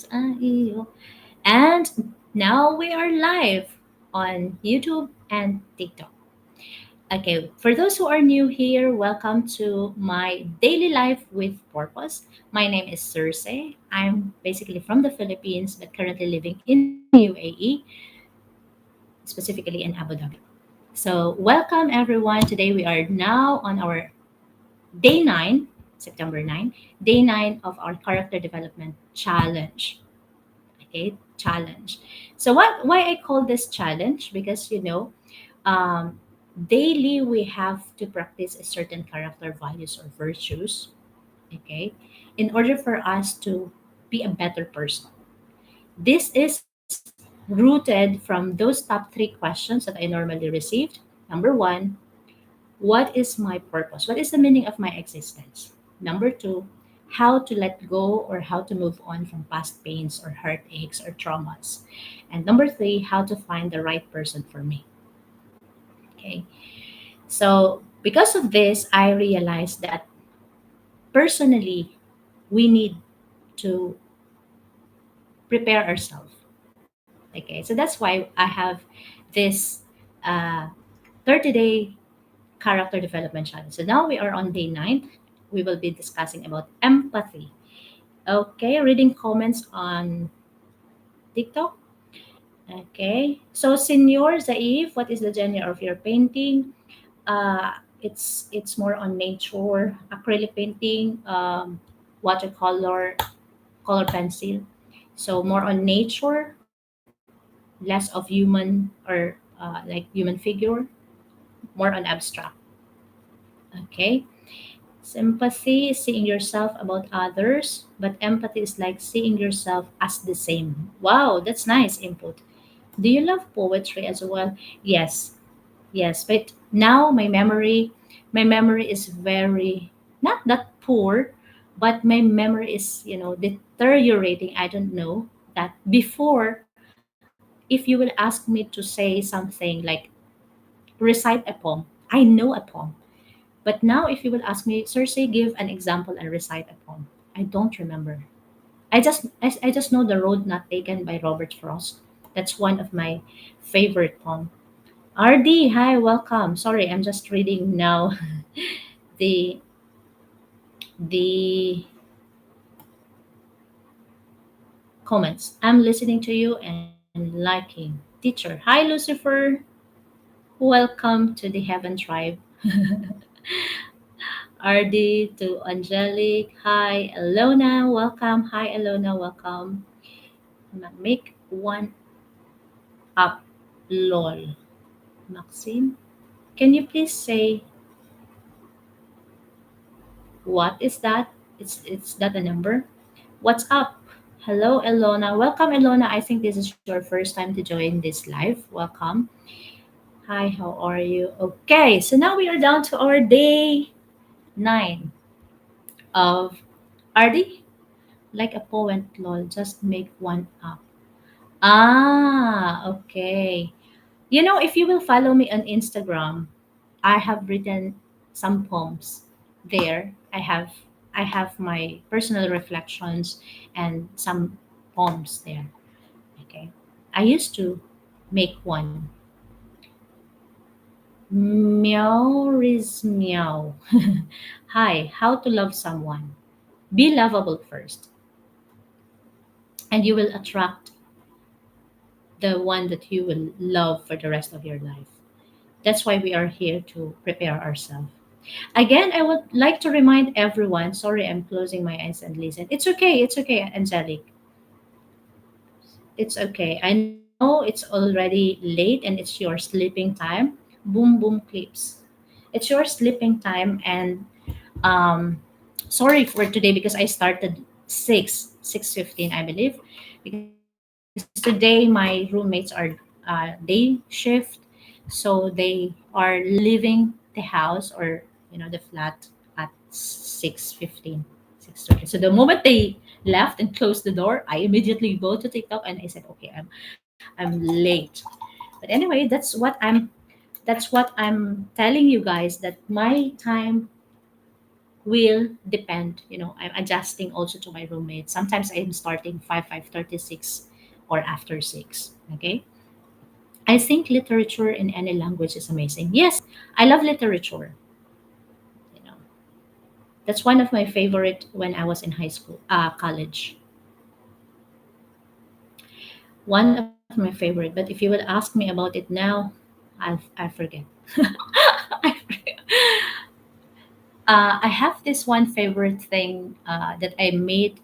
Sa-iyo. And now we are live on YouTube and TikTok. Okay, for those who are new here, welcome to my daily life with purpose. My name is Circe. I'm basically from the Philippines, but currently living in UAE, specifically in Abu Dhabi. So, welcome everyone. Today we are now on our day 9, September 9, day 9 of our character development challenge. Okay, challenge. So why I call this challenge? Because um, daily we have to practice a certain character values or virtues, okay, in order for us to be a better person. This is rooted from those top three questions that I normally received. Number one, what is my purpose? What is the meaning of my existence? Number two, how to let go or how to move on from past pains or heartaches or traumas. And number three, how to find the right person for me. Okay. So, because of this, I realized that personally, we need to prepare ourselves. Okay. So, that's why I have this uh, 30-day character development challenge. So, now we are on day 9. We will be discussing about empathy. Okay, reading comments on TikTok. Okay, so Senor Zaif, what is the genre of your painting? It's more on nature, acrylic painting, watercolor, color pencil. So more on nature, less of human or like human figure, more on abstract. Okay, sympathy is seeing yourself about others, but empathy is like seeing yourself as the same. Wow, that's nice input. Do you love poetry as well? Yes, yes. But now my memory is very not that poor, but my memory is deteriorating. I don't know that before. If you will ask me to say something like recite a poem, I know a poem. But now, if you will ask me, Cersei, give an example and recite a poem. I don't remember. I just know the road not taken by Robert Frost. That's one of my favorite poem. RD, hi, welcome. Sorry, I'm just reading now the the comments. I'm listening to you and liking. Teacher, hi Lucifer. Welcome to the Heaven Tribe. RD to Angelic. Hi Alona, welcome. Hi Alona, welcome. Make one up. Lol. Maxine, can you please say what is that? It's that a number? What's up? Hello, Elona. Welcome, Elona. I think this is your first time to join this live. Welcome. Hi, how are you? Okay, so now we are down to our day 9 of RD. Like a poet, lol. Just make one up. Ah, okay. If you will follow me on Instagram, I have written some poems there. I have my personal reflections and some poems there. Okay. I used to make one. Meow is meow. Hi, how to love someone. Be lovable first, and you will attract the one that you will love for the rest of your life. That's why we are here to prepare ourselves. Again, I would like to remind everyone. Sorry, I'm closing my eyes and listen. It's okay. It's okay, Angelic. It's okay. I know it's already late and it's your sleeping time. Boom, boom clips. It's your sleeping time, and um, sorry for today because I started 6:15, I believe, because today my roommates are day shift, so they are leaving the house or the flat at 6:15, 6:30. So the moment they left and closed the door, I immediately go to TikTok and I said, okay, I'm late. But anyway, that's what I'm telling you guys, that my time will depend. I'm adjusting also to my roommate. Sometimes I'm starting 5:36, or after 6. Okay. I think literature in any language is amazing. Yes, I love literature. You know, that's one of my favorite when I was in high school, college. One of my favorite. But if you will ask me about it now, I forget. I forget. I have this one favorite thing that I made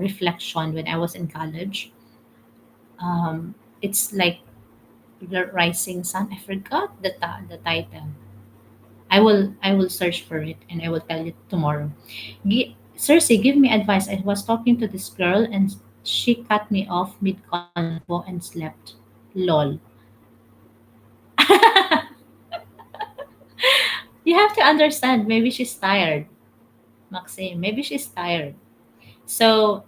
reflection when I was in college. It's like the Rising Sun. I forgot the title. I will search for it and I will tell you tomorrow. Cersei, give me advice. I was talking to this girl and she cut me off mid convo and slept. Lol. You have to understand. Maybe she's tired, Maxine. Maybe she's tired. So,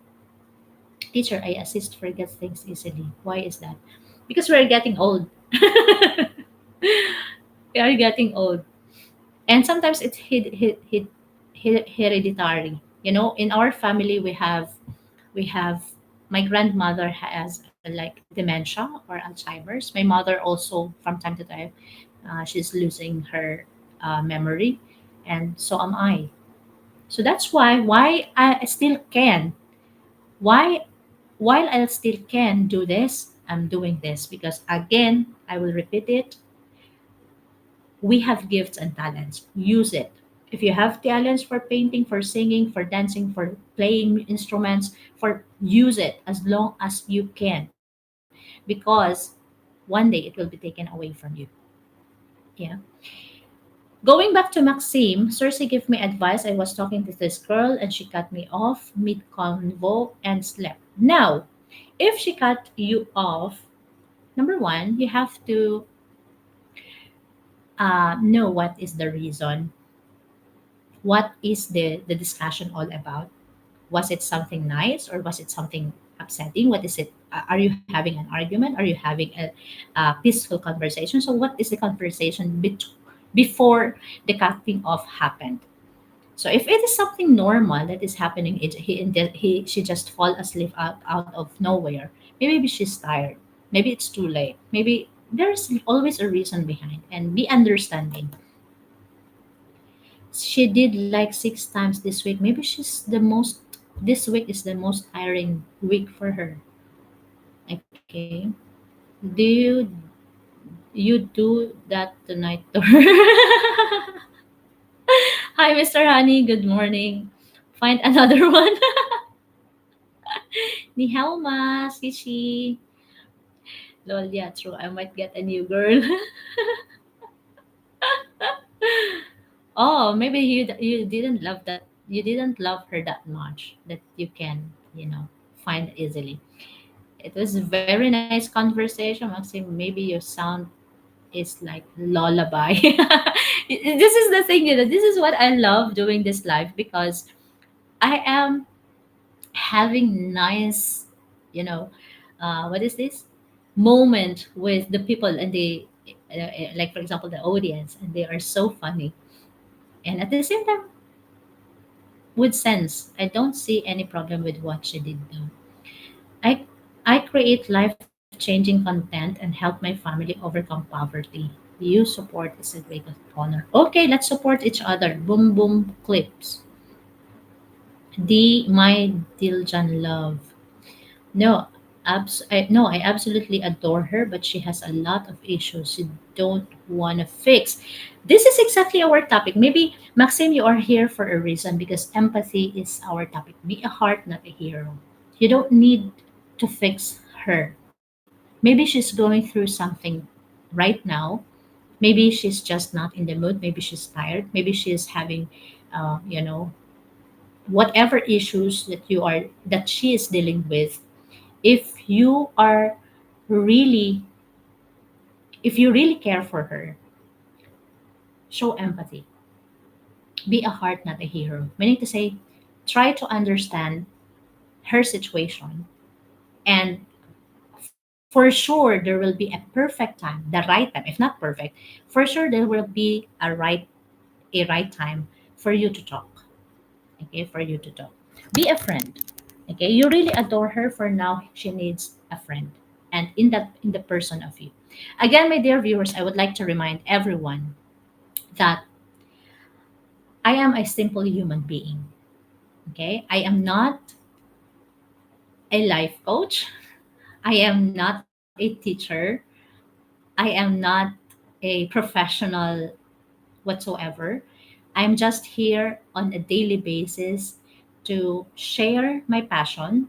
teacher, I assist forgets things easily. Why is that? Because we're getting old. We are getting old, and sometimes it's hereditary. In our family, we have my grandmother has like dementia or Alzheimer's. My mother also, from time to time, she's losing her memory, and so am I. So that's why I still can. Why while I still can do this, I'm doing this because, again, I will repeat it. We have gifts and talents. Use it. If you have talents for painting, for singing, for dancing, for playing instruments, for use it as long as you can, because one day it will be taken away from you. Yeah. Going back to Maxime, Cersei gave me advice. I was talking to this girl and she cut me off mid convo and slept. Now, if she cut you off, number one, you have to know what is the reason. What is the discussion all about? Was it something nice or was it something upsetting? What is it? Are you having an argument? Are you having a peaceful conversation? So, what is the conversation before the cutting off happened? So, if it is something normal that is happening, she just fall asleep out of nowhere. Maybe she's tired. Maybe it's too late. Maybe there's always a reason behind, and be understanding. She did like 6 times this week. Maybe this week is the most tiring week for her. Okay. Do you do that tonight to her? Hi, Mr. Honey. Good morning. Find another one. Ni hao ma, Kishi. Lol, yeah, true. I might get a new girl. Oh, maybe you didn't love that. You didn't love her that much that you can, find easily. It was a very nice conversation, Maxim. Maybe your sound is like lullaby. This is the thing, this is what I love doing this live because I am having nice, you know, what is this? Moment with the people and like for example, the audience, and they are so funny. And at the same time, with sense, I don't see any problem with what she did though. I I create life-changing content and help my family overcome poverty. You support is a great honor. Okay, let's support each other. Boom boom clips. My Diljan love. No, no, I absolutely adore her, but she has a lot of issues she don't want to fix. This is exactly our topic. Maybe, Maxim, you are here for a reason because empathy is our topic. Be a heart, not a hero. You don't need to fix her. Maybe she's going through something right now. Maybe she's just not in the mood. Maybe she's tired. Maybe she's having, uh, you know, whatever issues that she is dealing with. If you are really, if you really care for her, show empathy. Be a heart, not a hero. Meaning to say, try to understand her situation, and for sure there will be a perfect time, the right time. If not perfect, for sure there will be a right time for you to talk. Okay, for you to talk. Be a friend. Okay, you really adore her. For now, she needs a friend, and in the person of you. Again, my dear viewers, I would like to remind everyone that I am a simple human being. Okay, I am not a life coach. I am not a teacher. I am not a professional whatsoever. I'm just here on a daily basis to share my passion,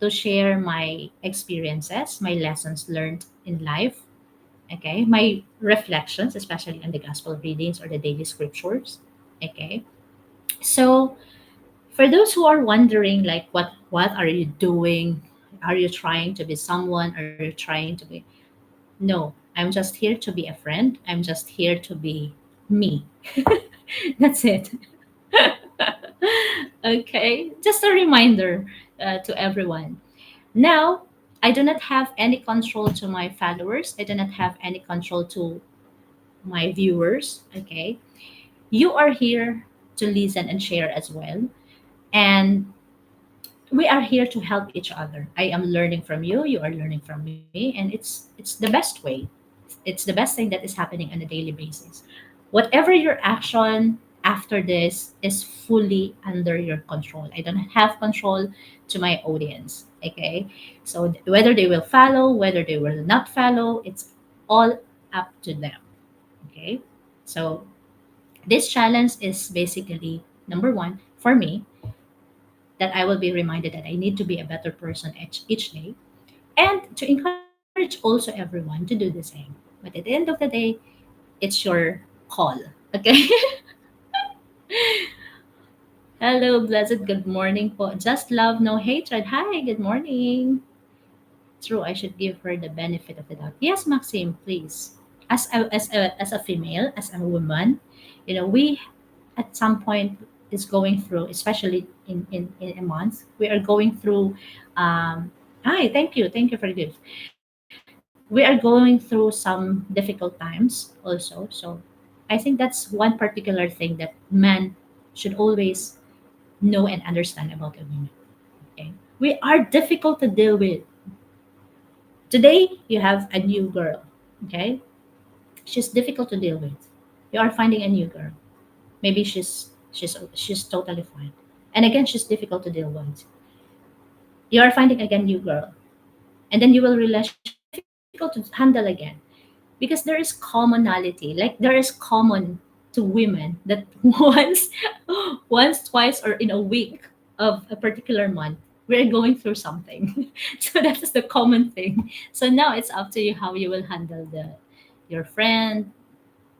to share my experiences, my lessons learned in life, okay, my reflections, especially on the gospel readings or the daily scriptures, okay. So for those who are wondering, like, what are you doing? Are you trying to be someone? Are you trying to be? No, I'm just here to be a friend. I'm just here to be me. That's it. Okay, just a reminder to everyone. Now, I do not have any control to my followers. I do not have any control to my viewers. Okay, you are here to listen and share as well, and we are here to help each other. I am learning from you. You are learning from me, and it's the best way. It's the best thing that is happening on a daily basis. Whatever your action after this is fully under your control. I don't have control to my audience. Okay. So whether they will follow, whether they will not follow, it's all up to them. Okay. So this challenge is basically number one for me, that I will be reminded that I need to be a better person each day, and to encourage also everyone to do the same. But at the end of the day, it's your call. Okay. Hello, blessed. Good morning po. Just love, no hatred. Hi, good morning. True, I should give her the benefit of the doubt. Yes, Maxime, please. As a female, as a woman, we at some point is going through, especially in a month, we are going through. Hi, thank you for the gift. We are going through some difficult times also. So I think that's one particular thing that men should always know and understand about a woman. Okay, we are difficult to deal with. Today you have a new girl. Okay, she's difficult to deal with. You are finding a new girl. Maybe she's totally fine, and again she's difficult to deal with. You are finding again new girl, and then you will realize she's difficult to handle again, because there is commonality. Like there is common to women that once, twice, or in a week of a particular month, we're going through something. So that is the common thing. So now it's up to you how you will handle the your friend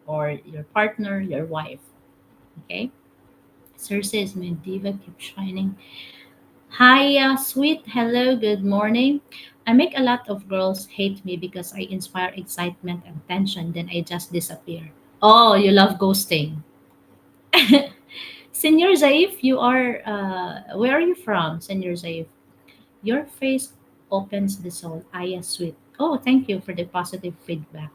or your partner, your wife. Okay. Cersei is my diva, keep shining. Hi, sweet. Hello, good morning. I make a lot of girls hate me because I inspire excitement and tension, then I just disappear. Oh, you love ghosting. Senor Zaif, you are, where are you from, Senor Zaif? Your face opens the soul. Aya, sweet. Oh, thank you for the positive feedback.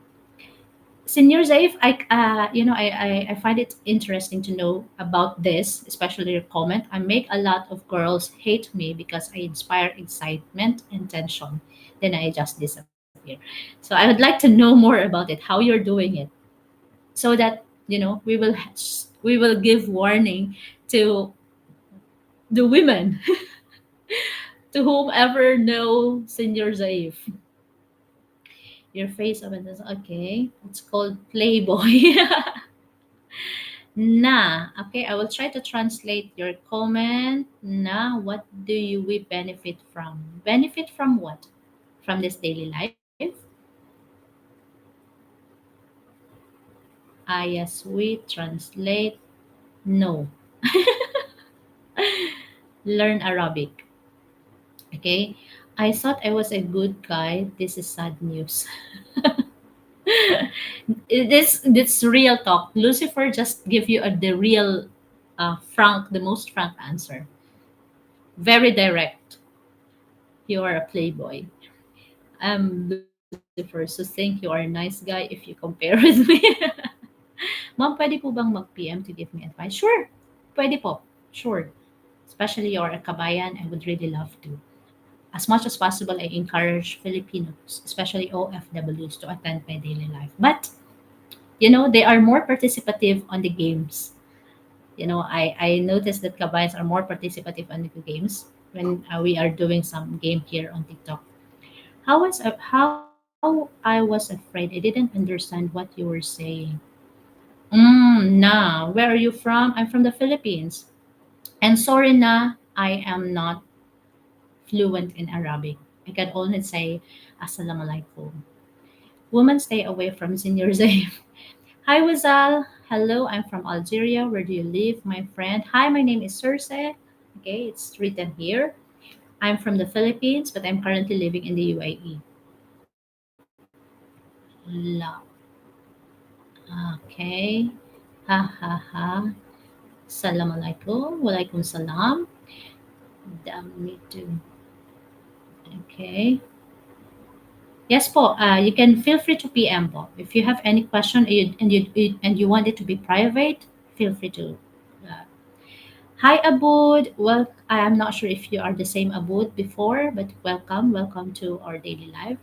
Senor Zaif, I find it interesting to know about this, especially your comment. I make a lot of girls hate me because I inspire excitement and tension. Then I just disappear. So I would like to know more about it, how you're doing it, so that we will give warning to the women, to whomever know Senor Zaif. Your face of it is okay. It's called Playboy. Na, okay, I will try to translate your comment. Na, what do you we benefit from? Benefit from what? From this daily life? Ah, yes, we translate. No. Learn Arabic. Okay. I thought I was a good guy. This is sad news. This real talk. Lucifer just give you the real, frank, the most frank answer. Very direct. You are a playboy. I'm Lucifer, so think you are a nice guy if you compare with me. Ma'am, pwede po bang mag-PM to give me advice? Sure. Pwede po, sure. Especially you're a kabayan, I would really love to. As much as possible, I encourage Filipinos, especially OFWs, to attend my daily life. But, they are more participative on the games. I noticed that kabayans are more participative on the games when we are doing some game here on TikTok. How I was afraid. I didn't understand what you were saying. Nah. Where are you from? I'm from the Philippines. And sorry na, I am not fluent in Arabic. I can only say Assalamu alaikum. Women stay away from Senior Zaif. Hi, Wazal. Hello, I'm from Algeria. Where do you live, my friend? Hi, my name is Circe. Okay, it's written here. I'm from the Philippines, but I'm currently living in the UAE. La. Okay. Ha ha ha. Salam alaikum. Walaikum salam. Damn me too. Okay. Yes po, you can feel free to PM po. If you have any question and you want it to be private, feel free to. Uh, Hi Abud, well, I am not sure if you are the same Abud before, but welcome to our daily life.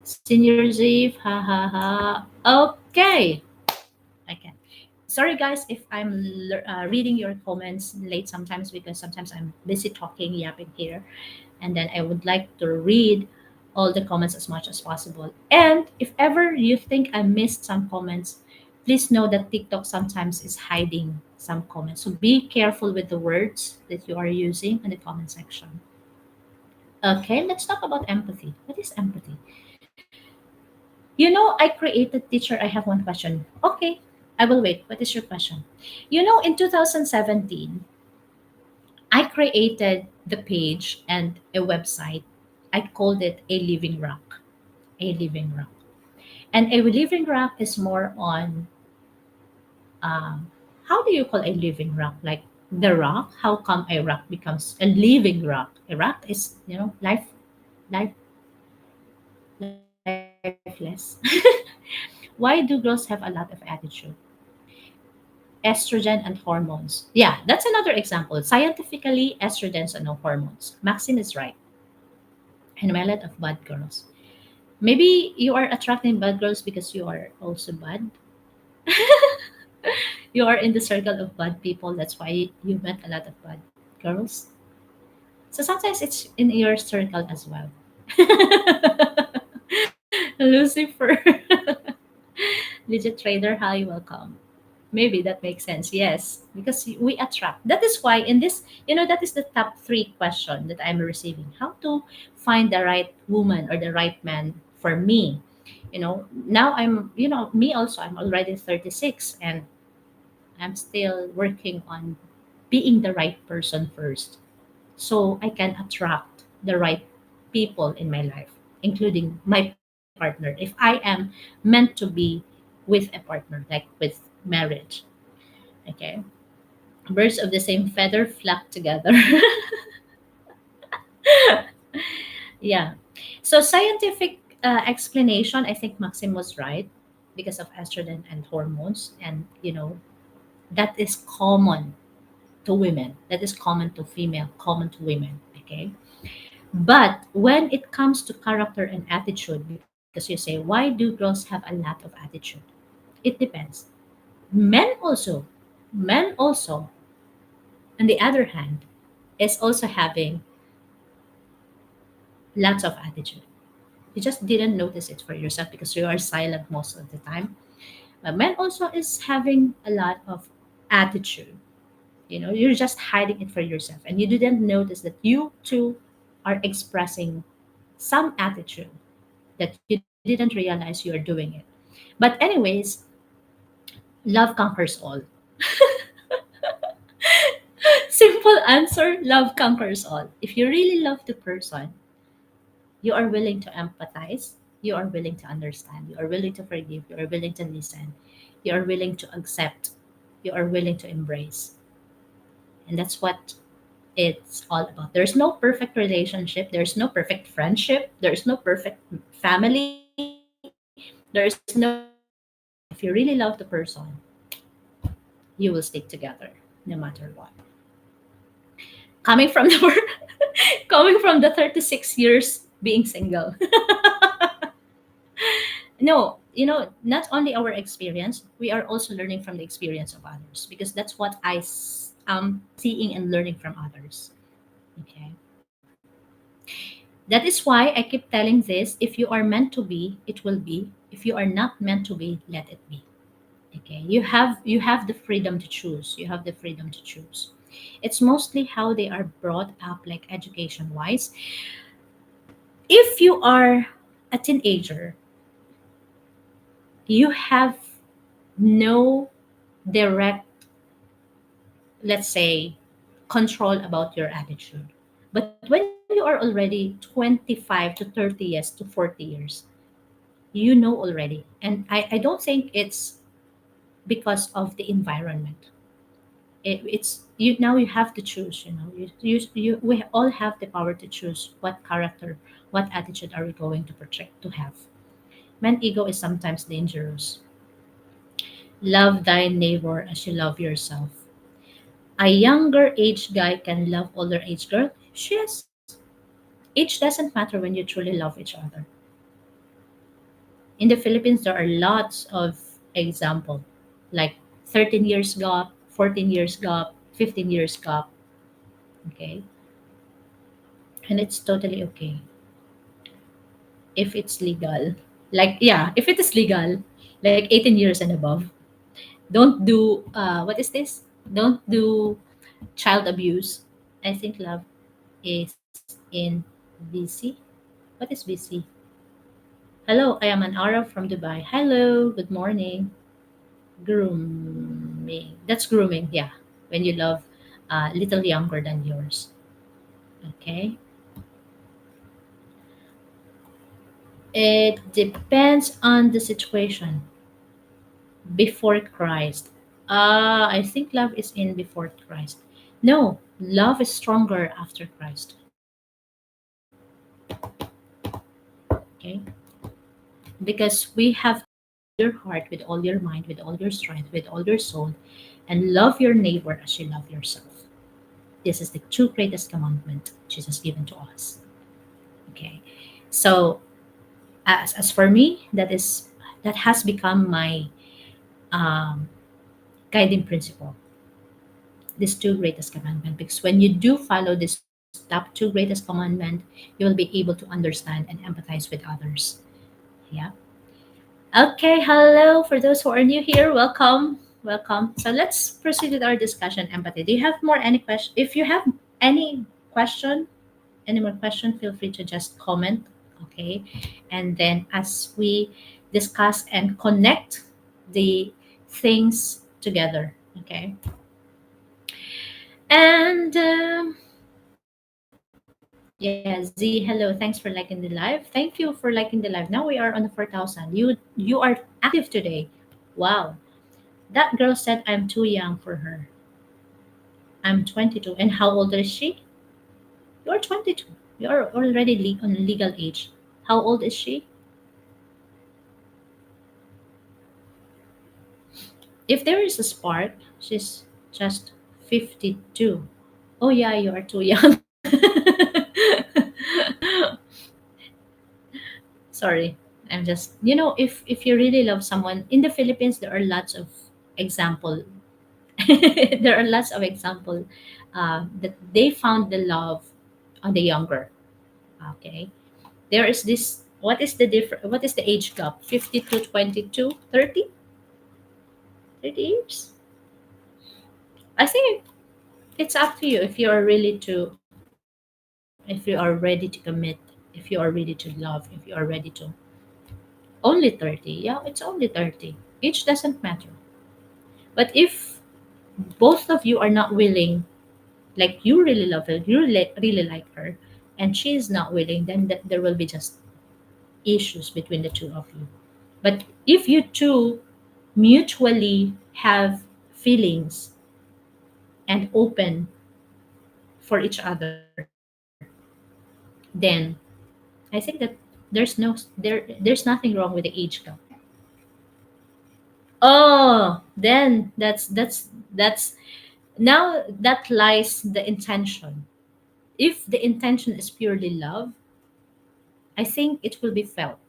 Senior Ziv, ha ha ha. Okay, okay. Sorry guys if I'm reading your comments late sometimes because sometimes I'm busy talking, yapping here, and then I would like to read all the comments as much as possible. And if ever you think I missed some comments, please know that TikTok sometimes is hiding some comments. So be careful with the words that you are using in the comment section. Okay, let's talk about empathy. What is empathy? I created teacher. I have one question. Okay, I will wait. What is your question? In 2017, I created the page and a website. I called it A Living Rock. A Living Rock. And a living rock is more on, how do you call a living rock? Like the rock? How come a rock becomes a living rock? A rock is, lifeless. Why do girls have a lot of attitude? Estrogen and hormones. Yeah, that's another example. Scientifically, estrogens and hormones. Maxine is right. And a lot of bad girls. Maybe you are attracting bad girls because you are also bad. You are in the circle of bad people. That's why you met a lot of bad girls. So sometimes it's in your circle as well. Lucifer, legit trader, hi, welcome. Maybe that makes sense. Yes, because we attract. That is why in this, that is the top three question that I'm receiving. How to find the right woman or the right man for me? Now me also. I'm already 36, and I'm still working on being the right person first, so I can attract the right people in my life, including my partner. If I am meant to be with a partner, like with marriage, okay? Birds of the same feather flock together. Yeah. So scientific explanation, I think Maxim was right because of estrogen and hormones, and that is common to women. That is common to female, common to women. Okay. But when it comes to character and attitude, because you say, why do girls have a lot of attitude? It depends. Men also, on the other hand, is also having lots of attitude. You just didn't notice it for yourself because you are silent most of the time. But men also is having a lot of attitude. You're just hiding it for yourself, and you didn't notice that you too are expressing some attitude that you didn't realize you are doing it. But anyways, love conquers all. Simple answer, love conquers all. If you really love the person, you are willing to empathize, you are willing to understand, you are willing to forgive, you are willing to listen, you are willing to accept, you are willing to embrace. And that's what it's all about. There's no perfect relationship, there's no perfect friendship, there's no perfect family, there's no perfect marriage. If you really love the person, you will stick together. no matter what. Coming from the coming from the 36 years being single. No, not only our experience, we are also learning from the experience of others, because that's what am seeing and learning from others. Okay. That is why I keep telling this: if you are meant to be, it will be. If you are not meant to be, let it be. Okay. You have the freedom to choose. You have the freedom to choose. It's mostly how they are brought up, like education wise. If you are a teenager, you have no direct, let's say, control about your attitude. But when you are already 25 to 30 years to 40 years, you know already. And I don't think it's because of the environment. It's you now, you have to choose, we all have the power to choose what character, what attitude are we going to project to have. Man ego is sometimes dangerous. Love thy neighbor as you love yourself. A younger age guy can love older age girl. Yes. Age doesn't matter when you truly love each other. In the Philippines, there are lots of example, like 13 years gap, 14 years gap, 15 years gap. Okay, and it's totally okay if it's legal. Like, yeah, if it is legal, like 18 years and above. Don't do what is this? Don't do child abuse. I think love is in BC. What is BC? Hello, I am an Arab from Dubai. Hello, good morning. Grooming. That's grooming, yeah. When you love a little younger than yours. Okay. It depends on the situation. Before Christ. I think love is in before Christ. No, love is stronger after Christ. Okay. Because we have to love with all your heart, with all your mind, with all your strength, with all your soul, and love your neighbor as you love yourself. This is the two greatest commandment Jesus given to us. Okay. So as for me, that has become my um, guiding principle. These two greatest commandment, because when you do follow this top two greatest commandment, you will be able to understand and empathize with others. Yeah. Okay, hello. For those who are new here, welcome. Welcome. So let's proceed with our discussion, empathy. Do you have more any question? If you have any question, any more question, feel free to just comment. Okay. And then as we discuss and connect the things together. Okay. And yeah, Z, hello. Thanks for liking the live. Thank you for liking the live. Now we are on the 4,000. You are active today. Wow. That girl said I'm too young for her. I'm 22. And how old is she? You're 22. You're already on legal age. How old is she? If there is a spark, she's just 52. Oh yeah, you are too young. Sorry. I'm just, if you really love someone, in the Philippines there are lots of example. There are lots of example that they found the love on the younger. Okay. There is this, what is the age gap? 50 to 22, 30, 30 years? I think it's up to you if you are really to, if you are ready to commit, if you are ready to love, if you are ready to. Only 30. Yeah, it's only 30. Age doesn't matter. But if both of you are not willing, like you really love her, you really like her, and she is not willing, then there will be just issues between the two of you. But if you two mutually have feelings and open for each other, then I think that there's nothing wrong with the age gap. Oh, then that's Now that lies the intention. If the intention is purely love, I think it will be felt.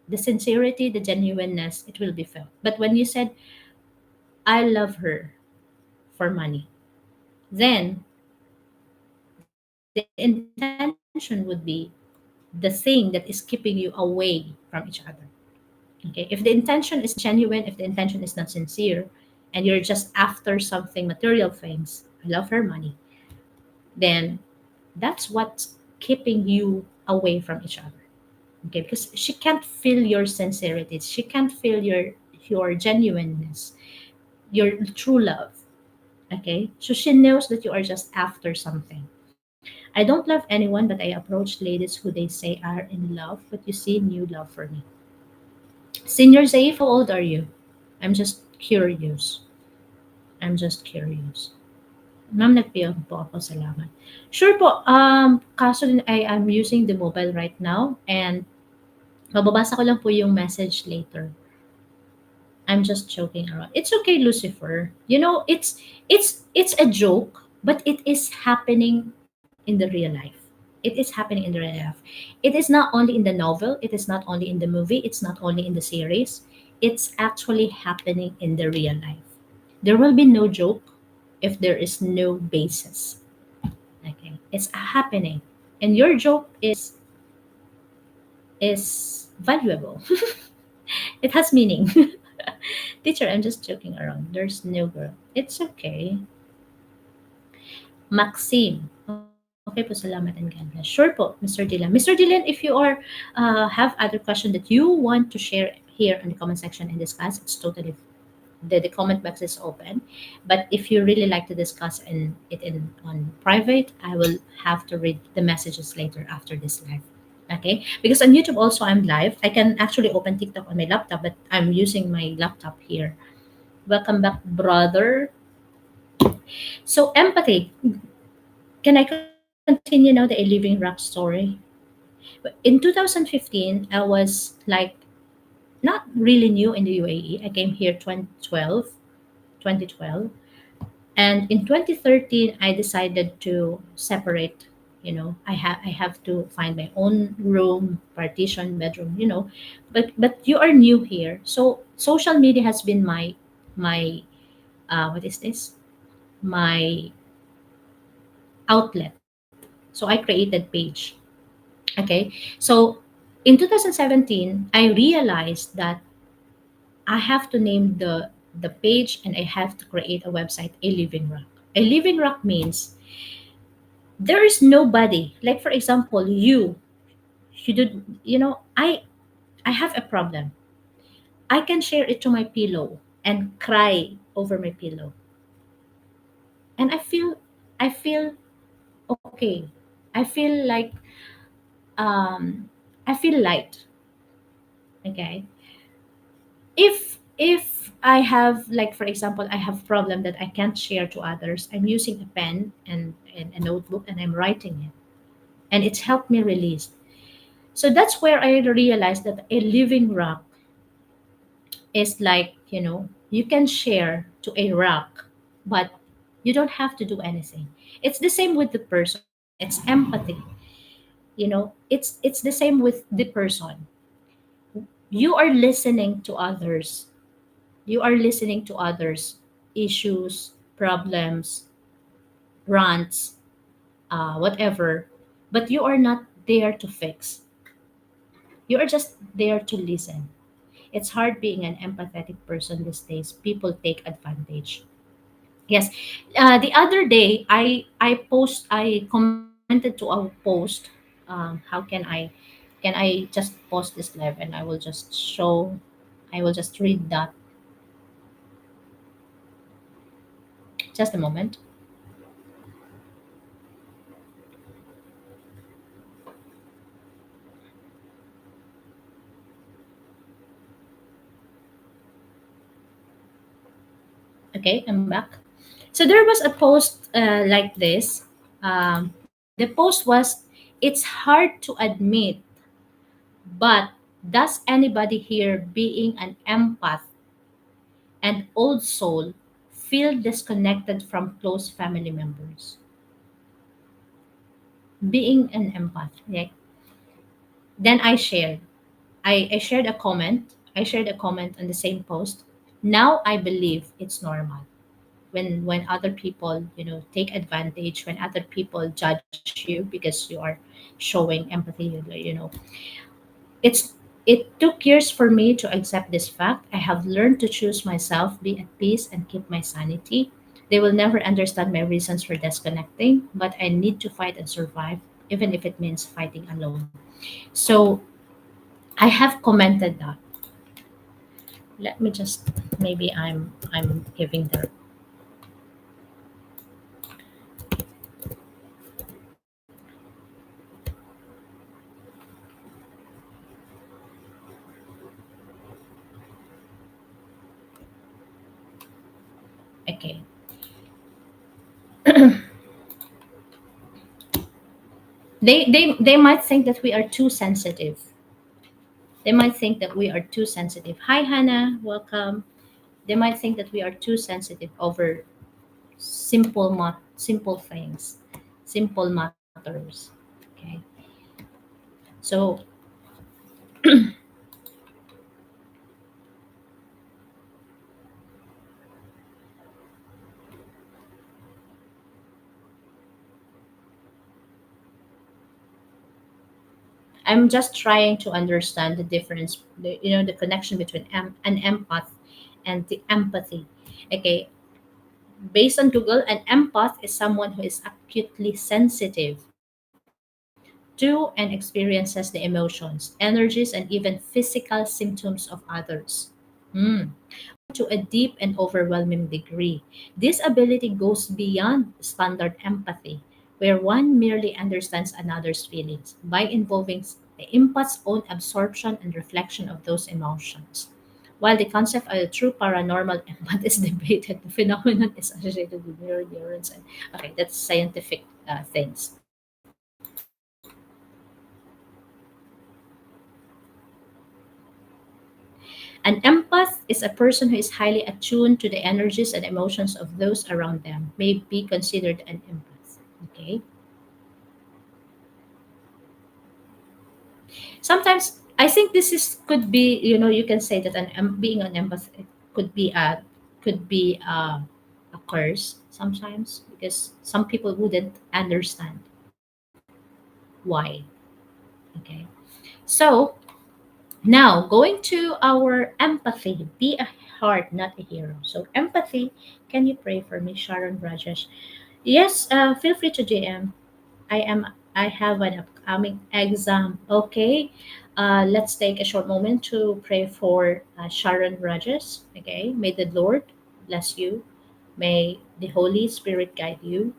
The sincerity, the genuineness, it will be felt. But when you said, I love her for money, then the intention would be the thing that is keeping you away from each other. Okay, if the intention is not genuine, if the intention is not sincere, and you're just after something material things, I love her money, then that's what's keeping you away from each other. Okay, because she can't feel your sincerity, she can't feel your genuineness, your true love. Okay, so she knows that you are just after something. I don't love anyone, but I approach ladies who they say are in love, but you see new love for me. Senior Zaif, how old are you? I'm just curious. I'm just curious. Ma'am, nagpiyang po ako, salamat. Sure po, kaso din I am using the mobile right now and mababasa ko lang po yung message later. I'm just joking around. It's okay, Lucifer. You know, it's a joke, but it is happening in the real life. It is happening in the real life. It is not only in the novel, it is not only in the movie, it's not only in the series. It's actually happening in the real life. There will be no joke if there is no basis. Okay. It's happening. And your joke is valuable. It has meaning. Teacher, I'm just joking around. There's no girl. It's okay. Maxime. Okay po, salamat and God bless. Sure po, Mr. Dylan. Mr. Dylan, if you are have other question that you want to share here in the comment section and discuss, it's totally the comment box is open. But if you really like to discuss in on private, I will have to read the messages later after this live. Okay, because on YouTube also I'm live. I can actually open TikTok on my laptop, but I'm using my laptop here. Welcome back, brother. So empathy. Can I continue now the A Living Rock story? But in 2015, I was like not really new in the UAE. I came here 2012. And in 2013, I decided to separate. I have to find my own room, partition, bedroom. But you are new here, so social media has been my what is this? My outlet. So I created page. Okay, so in 2017, I realized that I have to name the page and I have to create a website. A Living Rock. A Living Rock means there is nobody. Like for example, you did. I have a problem. I can share it to my pillow and cry over my pillow, and I feel okay. I feel like um I feel light. Okay, if I have, like for example, I have problem that I can't share to others, I'm using a pen and a notebook and I'm writing it, and it's helped me release. So that's where I realized that a living rock is like, you can share to a rock, but you don't have to do anything. It's the same with the person. It's empathy. It's the same with the person. You are listening to others. You are listening to others' issues, problems, rants, whatever, but you are not there to fix. You are just there to listen. It's hard being an empathetic person these days. People take advantage. Yes. The other day, I commented to a post. How can I just pause this live and I will just show, I will just read that. Just a moment. Okay, I'm back. So there was a post like this. The post was, it's hard to admit, but does anybody here being an empath and old soul feel disconnected from close family members. Being an empath. Like, then I shared a comment. I shared a comment on the same post. Now I believe it's normal when other people, take advantage, when other people judge you because you are showing empathy, it's it took years for me to accept this fact. I have learned to choose myself, be at peace, and keep my sanity. They will never understand my reasons for disconnecting, but I need to fight and survive, even if it means fighting alone. So I have commented that. Let me just, maybe I'm giving the, okay. They might think that we are too sensitive. They might think that we are too sensitive. Hi Hannah, welcome. They might think that we are too sensitive over simple things, simple matters. Okay. So I'm just trying to understand the difference, the connection between an empath and the empathy. Okay, based on Google, an empath is someone who is acutely sensitive to and experiences the emotions, energies, and even physical symptoms of others. Hmm. To a deep and overwhelming degree. This ability goes beyond standard empathy, where one merely understands another's feelings by involving the empath's own absorption and reflection of those emotions. While the concept of a true paranormal empath is debated, the phenomenon is associated with mirror neurons. And okay, that's scientific things. An empath is a person who is highly attuned to the energies and emotions of those around them, may be considered an empath. Okay. Sometimes I think this is could be, you can say that being an empath could be a curse sometimes, because some people wouldn't understand why. Okay. So now going to our empathy, be a heart, not a hero. So empathy, can you pray for me, Sharon Rajesh? Yes, feel free to JM. I have an upcoming exam. Okay. Let's take a short moment to pray for Sharon Rajesh. Okay. May the Lord bless you. May the Holy Spirit guide you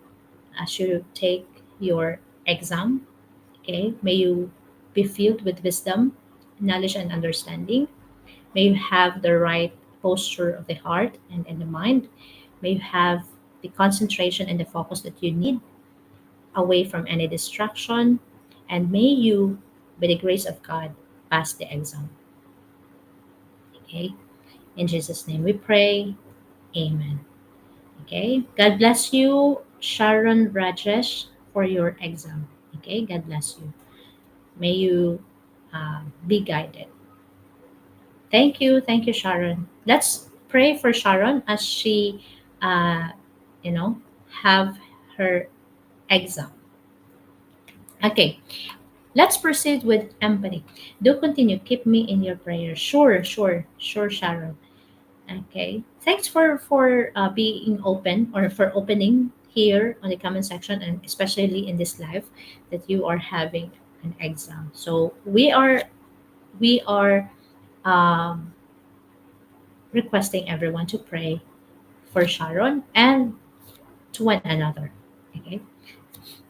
as you take your exam. Okay. May you be filled with wisdom, knowledge, and understanding. May you have the right posture of the heart and the mind. May you have the concentration and the focus that you need, away from any distraction, and may you, by the grace of God, pass the exam. Okay? In Jesus' name we pray. Amen. Okay? God bless you, Sharon Rajesh, for your exam. Okay? God bless you. May you be guided. Thank you. Thank you, Sharon. Let's pray for Sharon as she, uh, you know, have her exam. Okay. Let's proceed with empathy. Do continue. Keep me in your prayers. Sure, sure, sure, Sharon. Okay. Thanks for being open, or for opening here on the comment section, and especially in this live that you are having an exam. So we are um, requesting everyone to pray for Sharon and to one another. Okay.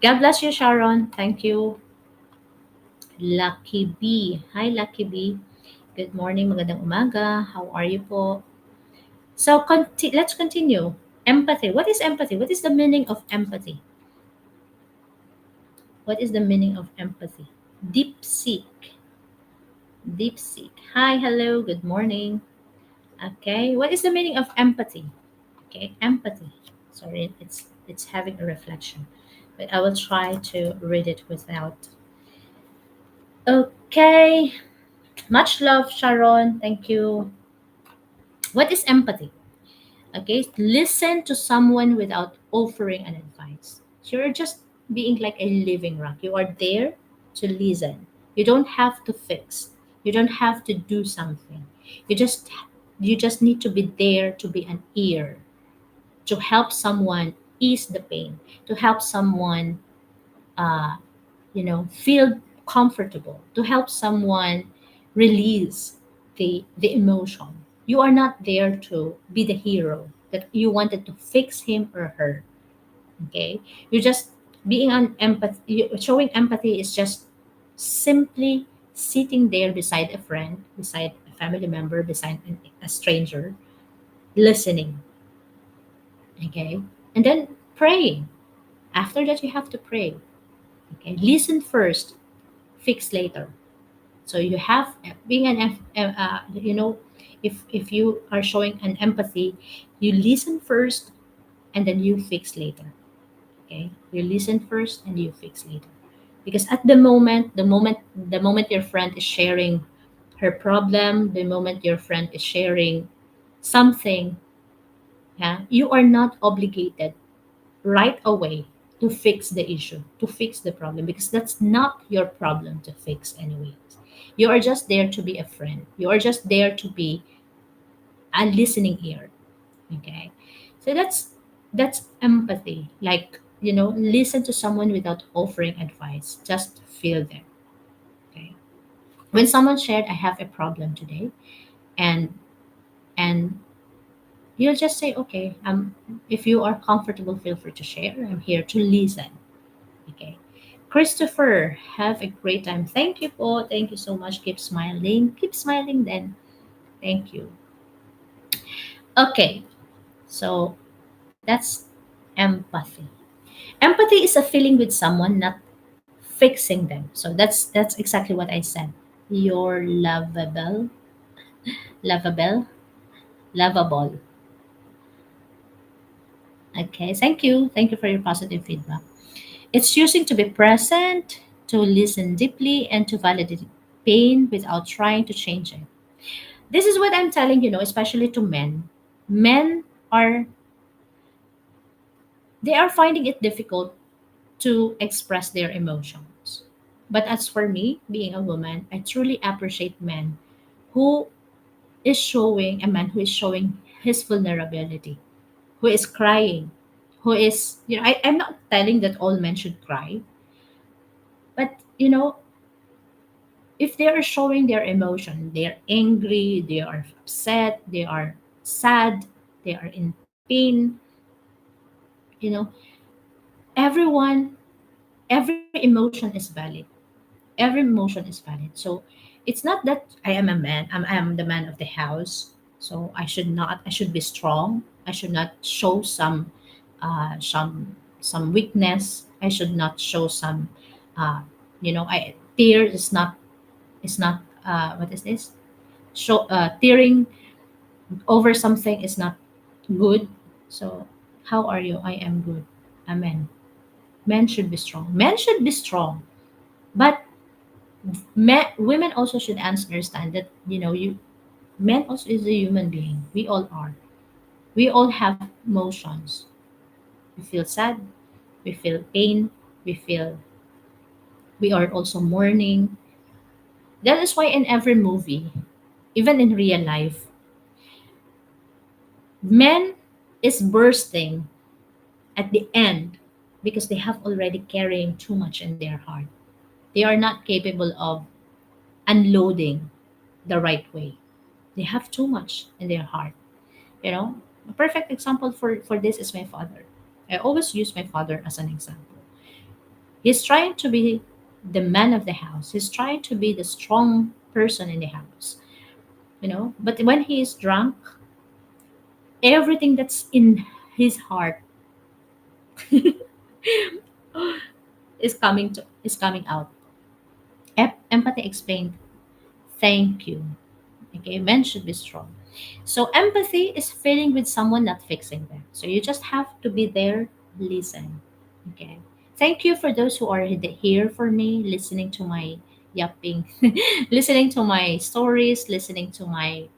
God bless you, Sharon. Thank you. Lucky B. Hi, Lucky B. Good morning, magandang umaga. How are you po? So, let's continue. Empathy. What is empathy? What is the meaning of empathy? What is the meaning of empathy? Deep seek. Deep seek. Hi, hello, good morning. Okay. What is the meaning of empathy? Okay, empathy. Sorry, it's having a reflection, but I will try to read it without. Okay, much love, Sharon. Thank you. What is empathy? Okay, listen to someone without offering an advice. You're just being like a living rock. You are there to listen. You don't have to fix. You don't have to do something. You just you just need to be there to be an ear, to help someone ease the pain, to help someone uh, feel comfortable, to help someone release the emotion. You are not there to be the hero that you wanted to fix him or her. Okay, you're just being on empathy. Showing empathy is just simply sitting there beside a friend, beside a family member, beside a stranger, listening. Okay, and then praying. After that, you have to pray. Okay, listen first, fix later. So you have being if you are showing an empathy, you listen first and then you fix later. Okay, you listen first and you fix later, because at the moment your friend is sharing her problem, the moment your friend is sharing something, yeah, you are not obligated right away to fix the issue, to fix the problem, because that's not your problem to fix anyways. You are just there to be a friend. You are just there to be a listening ear. Okay. So that's empathy. Like, listen to someone without offering advice. Just feel them. Okay. When someone shared, I have a problem today, and and you'll just say, okay, if you are comfortable, feel free to share. I'm here to listen. Okay. Christopher, have a great time. Thank you po. Thank you so much. Keep smiling. Keep smiling then. Thank you. Okay. So that's empathy. Empathy is a feeling with someone, not fixing them. So that's exactly what I said. You're lovable, lovable, lovable. Okay. Thank you. Thank you for your positive feedback. It's choosing to be present, to listen deeply, and to validate pain without trying to change it. This is what I'm telling, especially to men. Men are they are finding it difficult to express their emotions. But as for me, being a woman, I truly appreciate men who a man who is showing his vulnerability, who is crying, who is, I'm not telling that all men should cry, but, if they are showing their emotion, they are angry, they are upset, they are sad, they are in pain, you know, everyone, every emotion is valid. Every emotion is valid. So it's not that I am a man, I'm the man of the house. So I should be strong. I should not show some weakness. I should not show some, I tear is not what is this? Show tearing over something is not good. So how are you? I am good. Amen. Men should be strong. Men should be strong. But women also should understand that, you men also is a human being. We all are. We all have emotions. We feel sad. We feel pain. We feel we are also mourning. That is why in every movie, even in real life, men is bursting at the end because they have already carrying too much in their heart. They are not capable of unloading the right way. They have too much in their heart. A perfect example for this is my father. I always use my father as an example. He's trying to be the man of the house. He's trying to be the strong person in the house. But when he is drunk, everything that's in his heart is coming out. Empathy explained, thank you. Okay, men should be strong. So empathy is feeling with someone, not fixing them. So you just have to be there, listen. Okay. Thank you for those who are here for me, listening to my yapping, listening to my stories, listening to my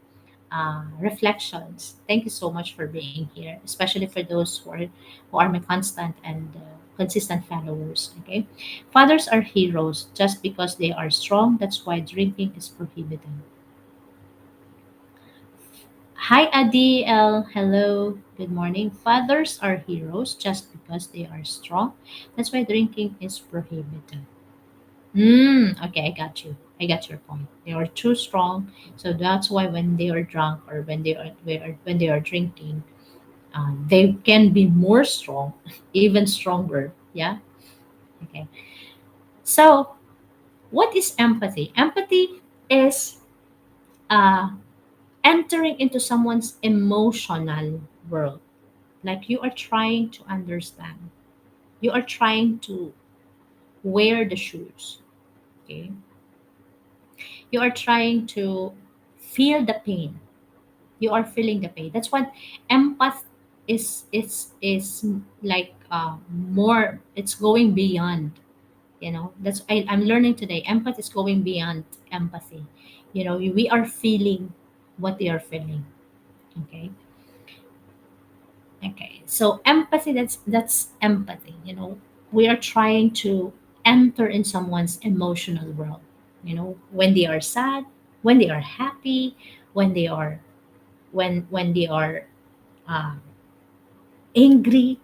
reflections. Thank you so much for being here, especially for those who are my constant and consistent followers. Okay, fathers are heroes just because they are strong. That's why drinking is prohibited. Hi, Adi L. Hello. Good morning. Fathers are heroes just because they are strong. That's why drinking is prohibited. Okay, I got you. I got your point. They are too strong, so that's why when they are drunk or when they are drinking, they can be more strong, even stronger. Yeah. Okay. So, what is empathy? Empathy is uh, entering into someone's emotional world. Like you are trying to understand. You are trying to wear the shoes. Okay. You are trying to feel the pain. You are feeling the pain. That's what empath is like more. It's going beyond. I'm learning today. Empath is going beyond empathy. We are feeling what they are feeling. Okay. Okay, so empathy, that's empathy. We are trying to enter in someone's emotional world. When they are sad, when they are happy, when they are when they are uh, angry.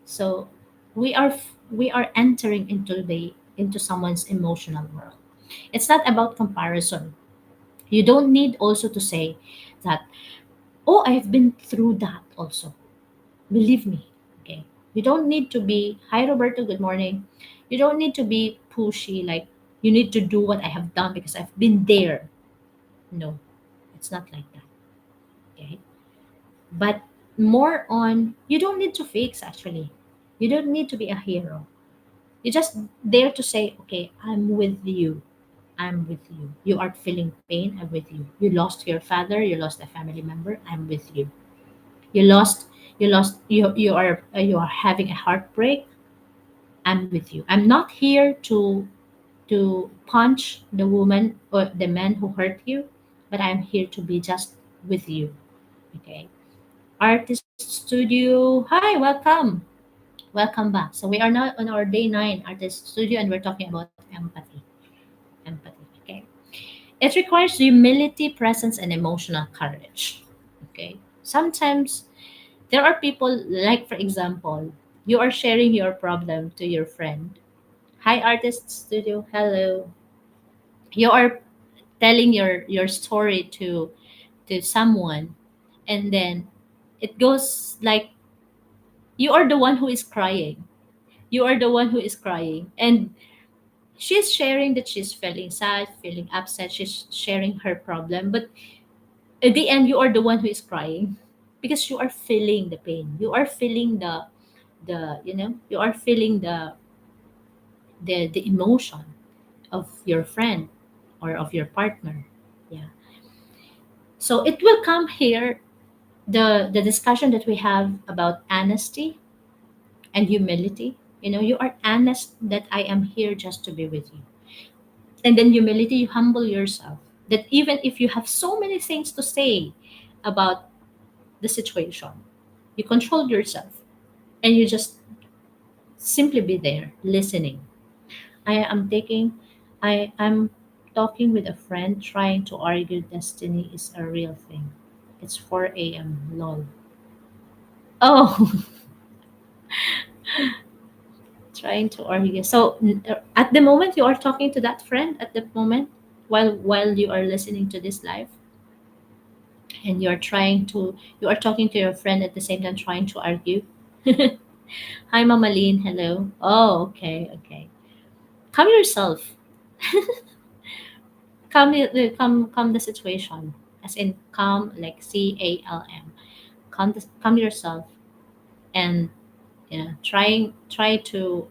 So we are entering into someone's emotional world. It's not about comparison. You don't need also to say that, oh, I've been through that also. Believe me. Okay. You don't need to be, hi Roberto, good morning. You don't need to be pushy, like you need to do what I have done because I've been there. No, it's not like that. Okay. But more on, you don't need to fix actually. You don't need to be a hero. You just there to say, okay, I'm with you. I'm with you. You are feeling pain, I'm with you. You lost your father, you lost a family member, I'm with you. You are having a heartbreak, I'm with you. I'm not here to punch the woman or the man who hurt you, but I'm here to be just with you. Okay. Artist Studio, hi, welcome. Welcome back. So we are now on our day 9 Artist Studio and we're talking about empathy. Empathy. Okay. It requires humility, presence, and emotional courage. Okay. Sometimes there are people, like, for example, you are sharing your problem to your friend. Hi, Artist Studio. Hello. You are telling your story to someone, and then it goes like you are the one who is crying. You are the one who is crying, and she's sharing that she's feeling sad, feeling upset. She's sharing her problem, but at the end, you are the one who is crying because you are feeling the pain. You are feeling you are feeling the emotion of your friend or of your partner. Yeah. So it will come here, the discussion that we have about honesty and humility. You are honest that I am here just to be with you. And then humility, you humble yourself. That even if you have so many things to say about the situation, you control yourself and you just simply be there listening. I'm talking with a friend trying to argue destiny is a real thing. It's 4 a.m. Lol. Oh, trying to argue. So at the moment you are talking to that friend at the moment while you are listening to this live, and you are talking to your friend at the same time trying to argue. Hi, Mama Lean. Hello. Oh, okay, okay. Calm yourself. Calm the situation, as in calm, like CALM. Calm yourself, and try to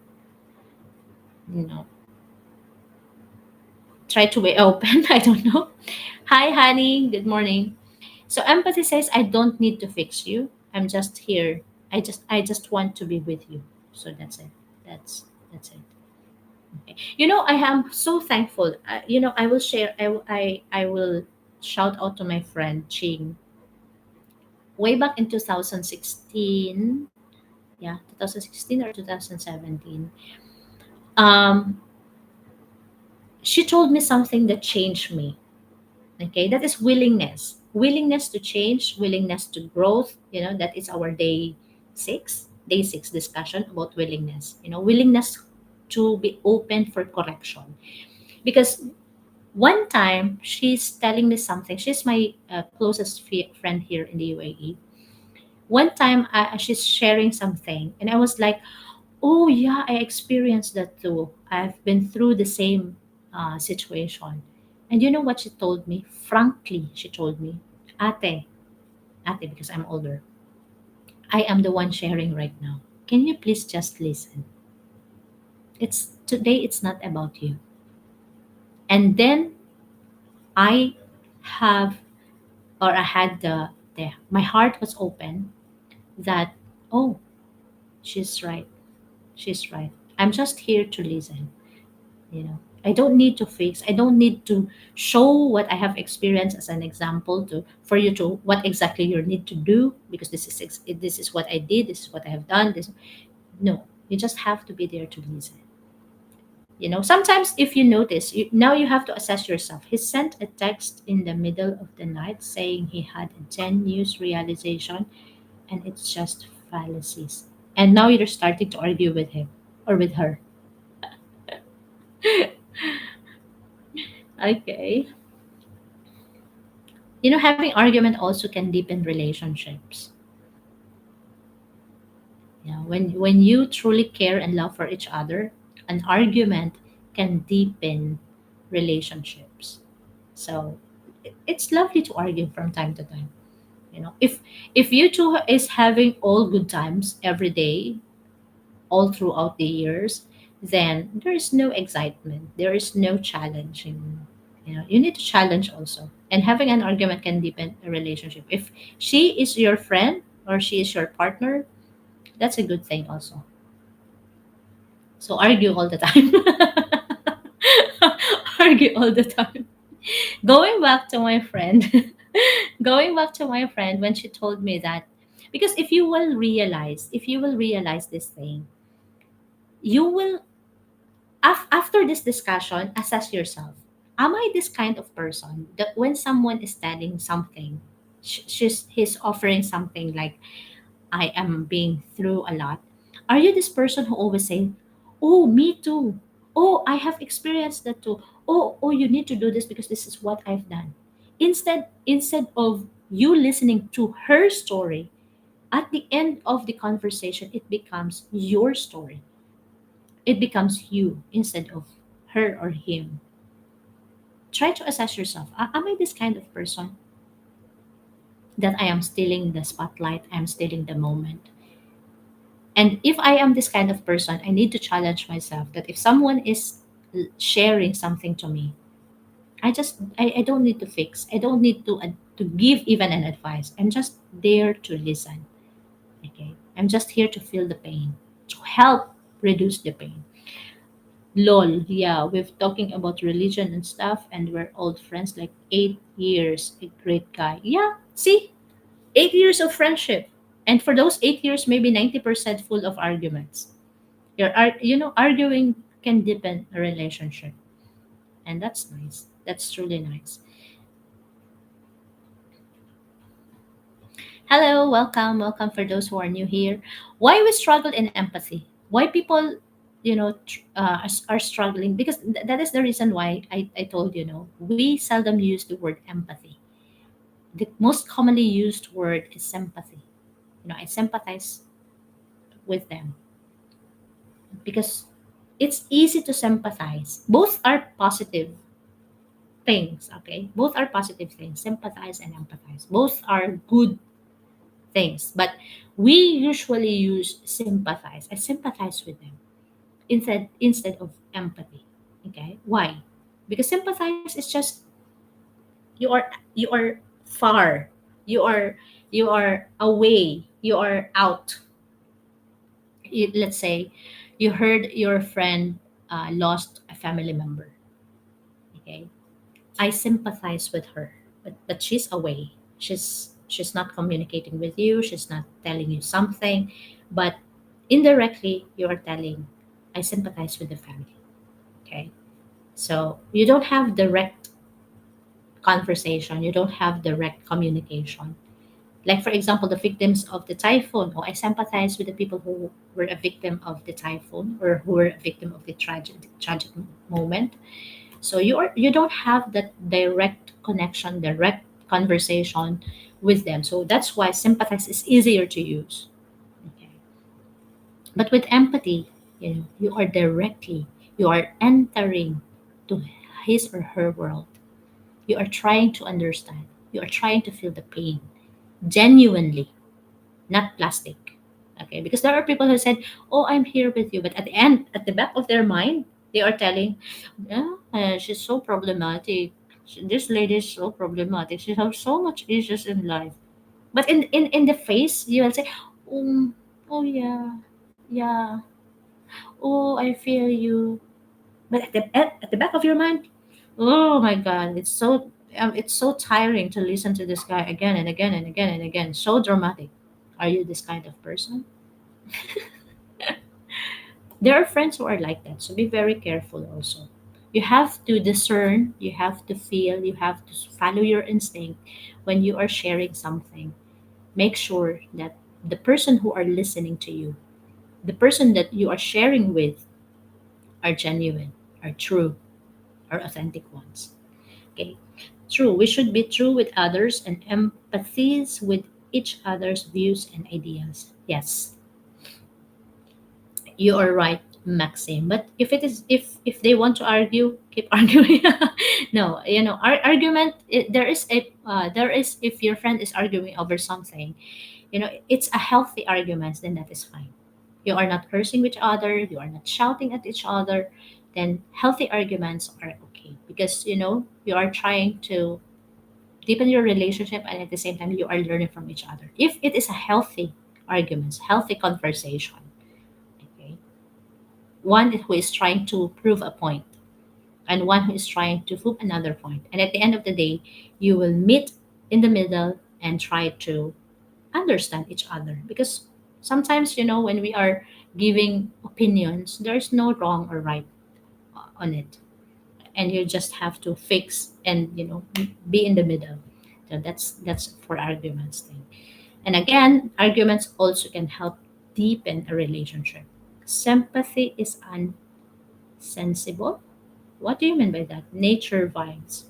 you know try to be open. I don't know. Hi, honey. Good morning. So empathy says, I don't need to fix you. I'm just here. I just want to be with you. So that's it. That's it. Okay. I am so thankful. I will share. I will shout out to my friend Ching. Way back in 2016, yeah, 2016 or 2017. Um, she told me something that changed me. Okay, that is willingness to change, willingness to growth. That is our day 6 discussion about willingness. Willingness to be open for correction. Because one time she's telling me something. She's my closest friend here in the UAE. One time she's sharing something, and I was like, oh yeah, I experienced that too. I've been through the same situation. And you know what she told me? Frankly, she told me, Ate, Ate, because I'm older, I am the one sharing right now. Can you please just listen? It's today, it's not about you. And then I have, or I had my heart was open that, oh, she's right. She's right. I'm just here to listen. I don't need to fix. I don't need to show what I have experienced as an example to for you to what exactly you need to do, because this is what I did, this is what I have done. This No, you just have to be there to listen. Sometimes if you notice, now you have to assess yourself. He sent a text in the middle of the night saying he had a 10 news realization, and it's just fallacies. And now you're starting to argue with him or with her. Okay. Having argument also can deepen relationships. When you truly care and love for each other, an argument can deepen relationships. So it's lovely to argue from time to time. If you two is having all good times every day, all throughout the years, then there is no excitement. There is no challenging. You need to challenge also. And having an argument can deepen a relationship. If she is your friend or she is your partner, that's a good thing also. So argue all the time. Argue all the time. Going back to my friend, going back to my friend when she told me that, because if you will realize this thing, you will after this discussion, assess yourself. Am I this kind of person that when someone is telling something, he's offering something like, I am being through a lot. Are you this person who always say, "Oh, me too. Oh, I have experienced that too. Oh, you need to do this because this is what I've done." Instead of you listening to her story, at the end of the conversation, it becomes your story. It becomes you instead of her or him. Try to assess yourself. Am I this kind of person that I am stealing the spotlight? I'm stealing the moment. And if I am this kind of person, I need to challenge myself that if someone is sharing something to me, I don't need to fix. I don't need to give even an advice. I'm just there to listen. Okay, I'm just here to feel the pain, to help reduce the pain. Lol, yeah, we've talking about religion and stuff, and we're old friends like 8 years. A great guy. Yeah, see, 8 years of friendship, and for those 8 years, maybe 90% full of arguments. Arguing can deepen a relationship, and that's nice. That's truly nice. Hello, welcome for those who are new here. Why we struggle in empathy? Why people, are struggling? Because that is the reason why I told we seldom use the word empathy. The most commonly used word is sympathy. I sympathize with them because it's easy to sympathize. Both are positive things, okay? Both are positive things. Sympathize and empathize. Both are good things. But we usually use sympathize. I sympathize with them instead of empathy. Okay? Why? Because sympathize is just you are far. You are you are away, you are out. Let's say you heard your friend lost a family member. Okay, I sympathize with her, but she's away. She's not communicating with you. She's not telling you something, but indirectly you are telling, I sympathize with the family. Okay, so you don't have direct conversation. You don't have direct communication. Like for example, the victims of the typhoon. Oh, I sympathize with the people who were a victim of the typhoon or who were a victim of the tragic moment. So you don't have that direct connection, direct conversation with them. So that's why sympathize is easier to use. Okay. But with empathy, you are directly, you are entering to his or her world. You are trying to understand. You are trying to feel the pain genuinely, not plastic. Okay, because there are people who said, "Oh, I'm here with you," but at the end, at the back of their mind, they are telling, "Yeah, she's so problematic. This lady is so problematic. She has so much issues in life." But in the face, you will say, "Oh, oh yeah, yeah. Oh, I feel you." But at the back of your mind, oh my God, it's so tiring to listen to this guy again and again and again and again. So dramatic. Are you this kind of person? There are friends who are like that, so be very careful also. You have to discern, you have to feel, you have to follow your instinct when you are sharing something. Make sure that the person who are listening to you, the person that you are sharing with, are genuine, are true, are authentic ones. Okay. True. We should be true with others and empathize with each other's views and ideas. Yes, you are right, Maxim. But if they want to argue, keep arguing. No, argument. There is, if your friend is arguing over something, it's a healthy argument. Then that is fine. You are not cursing each other. You are not shouting at each other. Then healthy arguments are okay because you are trying to deepen your relationship, and at the same time you are learning from each other. If it is a healthy arguments, healthy conversation, okay, one who is trying to prove a point and one who is trying to prove another point, and at the end of the day you will meet in the middle and try to understand each other, because sometimes when we are giving opinions, there's no wrong or right on it, and you just have to fix and be in the middle. So that's for arguments thing. And again, arguments also can help deepen a relationship. Sympathy is unsensible. What do you mean by that? Nature vibes.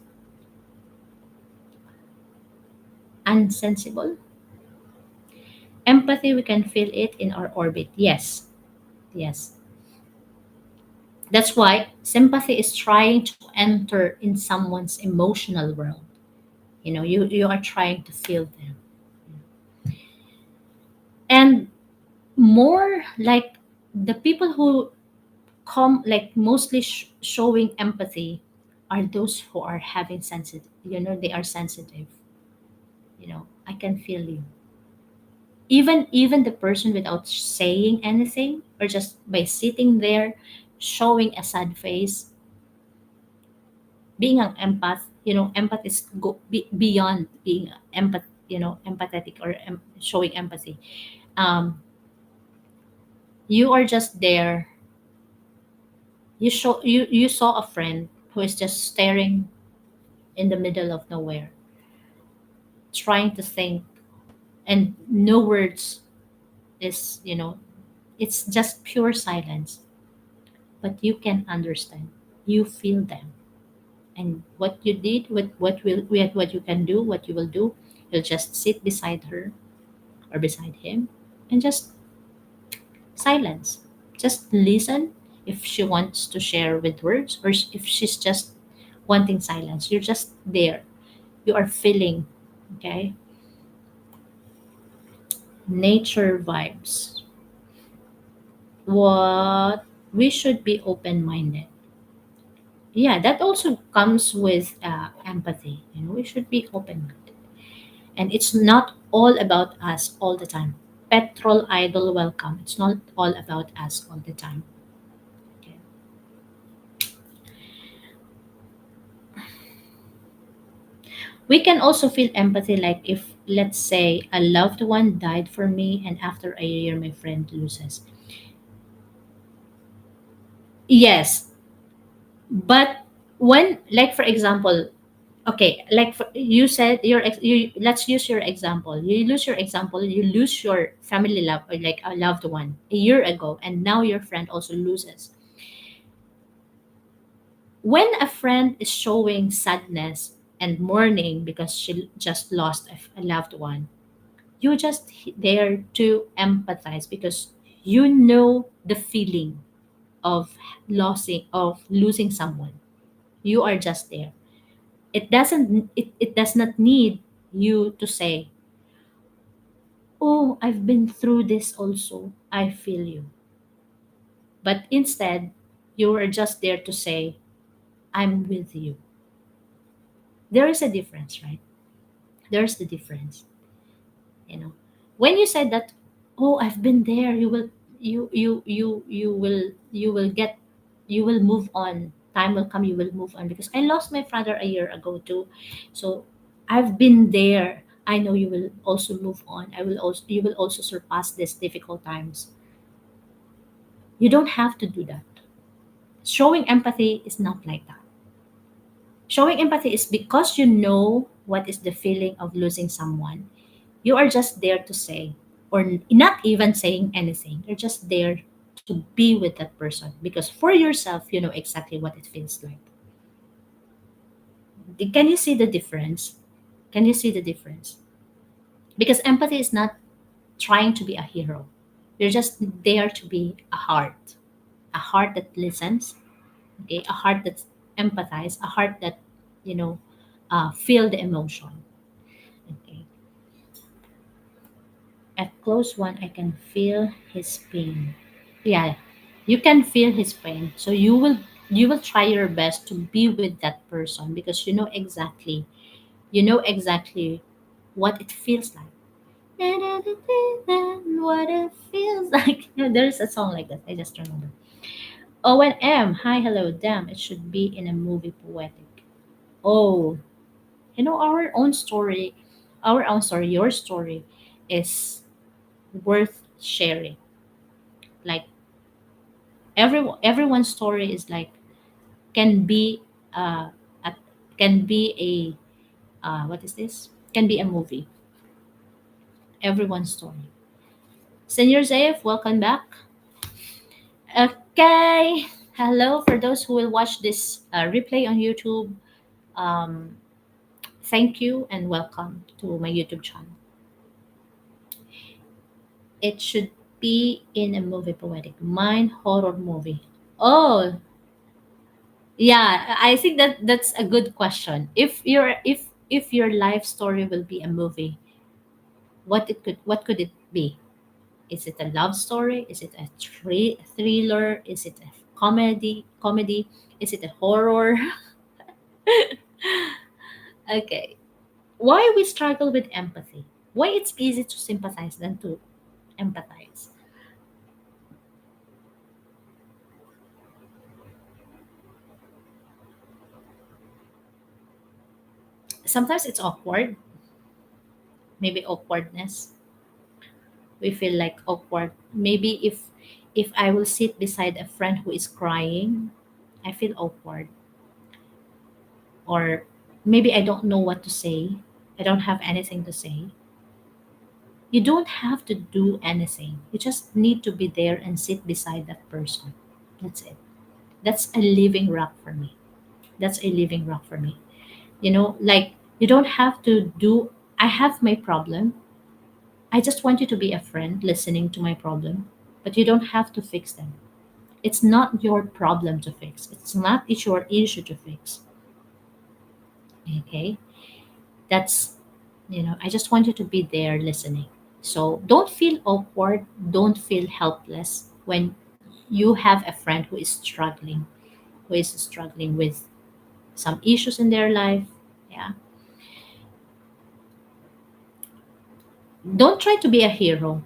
Unsensible. Empathy, we can feel it in our orbit. Yes, yes. That's why sympathy is trying to enter in someone's emotional world. You are trying to feel them. And more like the people who come like mostly showing empathy are those who are having sensitive, they are sensitive. I can feel you, even the person without saying anything, or just by sitting there showing a sad face, being an empath. Empath is beyond being empathetic or showing empathy. You are just there. You saw a friend who is just staring in the middle of nowhere, trying to think, and no words is, it's just pure silence, but you can understand, you feel them. And what you did, what you can do, what you will do, you'll just sit beside her or beside him and just silence, just listen. If she wants to share with words, or if she's just wanting silence, you're just there, you are feeling. Okay. Nature vibes. What we should be open-minded. Yeah, that also comes with empathy. We should be open-minded. And it's not all about us all the time. Petrol idol welcome. It's not all about us all the time. Okay. We can also feel empathy, like if, let's say, a loved one died for me, and after a year, my friend loses. Yes, but when, like, for example, okay, like for, you said you, let's use your example. You lose your example. You lose your family love, or like a loved one a year ago, and now your friend also loses. When a friend is showing sadness and mourning because she just lost a loved one, you just there to empathize, because you know the feeling of losing someone. You are just there. It does not need you to say, oh, I've been through this also, I feel you. But instead, you are just there to say, I'm with you. There is a difference, right? There's the difference. You know, when you said that, oh, I've been there, you will get, you will move on, time will come, you will move on, because I lost my father a year ago too. So I've been there, I know you will also move on, I will also, you will also surpass these difficult times. You don't have to do that. Showing empathy is not like that. Showing empathy is because you know what is the feeling of losing someone. You are just there to say, or not even saying anything. You're just there to be with that person, because for yourself, you know exactly what it feels like. Can you see the difference? Can you see the difference? Because empathy is not trying to be a hero. You're just there to be a heart that listens, okay, a heart that empathize, a heart that, you know, feel the emotion. Okay. At close one, I can feel his pain. Yeah, you can feel his pain. So you will try your best to be with that person, because you know exactly what it feels like. What it feels like. Yeah, there's a song like that. I just remember. O and M. Hi, hello, damn. It should be in a movie poetic. Oh, you know, our own story, your story is worth sharing. Like everyone's story is like, can be a, can be what is this, can be a movie. Everyone's story. Senior Zaif, welcome back. Okay, hello for those who will watch this replay on YouTube. um, Thank you and welcome to my YouTube channel. It should be in a movie poetic, mine horror movie. Oh, yeah, I think that that's a good question. If your life story will be a movie, what could it be? Is it a love story? Is it a thriller? Is it a comedy? Is it a horror? Okay. Why we struggle with empathy? Why it's easy to sympathize than to empathize? Sometimes it's awkward, maybe awkwardness. We feel like awkward. Maybe if I will sit beside a friend who is crying, I feel awkward. Or maybe I don't know what to say. I don't have anything to say. You don't have to do anything. You just need to be there and sit beside that person. That's it. That's a living rock for me. That's a living rock for me. You know, like, you don't have to do, I have my problem. I just want you to be a friend listening to my problem, but you don't have to fix them. It's not your problem to fix. It's your issue to fix. Okay? That's, you know, I just want you to be there listening. So don't feel awkward, don't feel helpless when you have a friend who is struggling with some issues in their life. Yeah. Don't try to be a hero.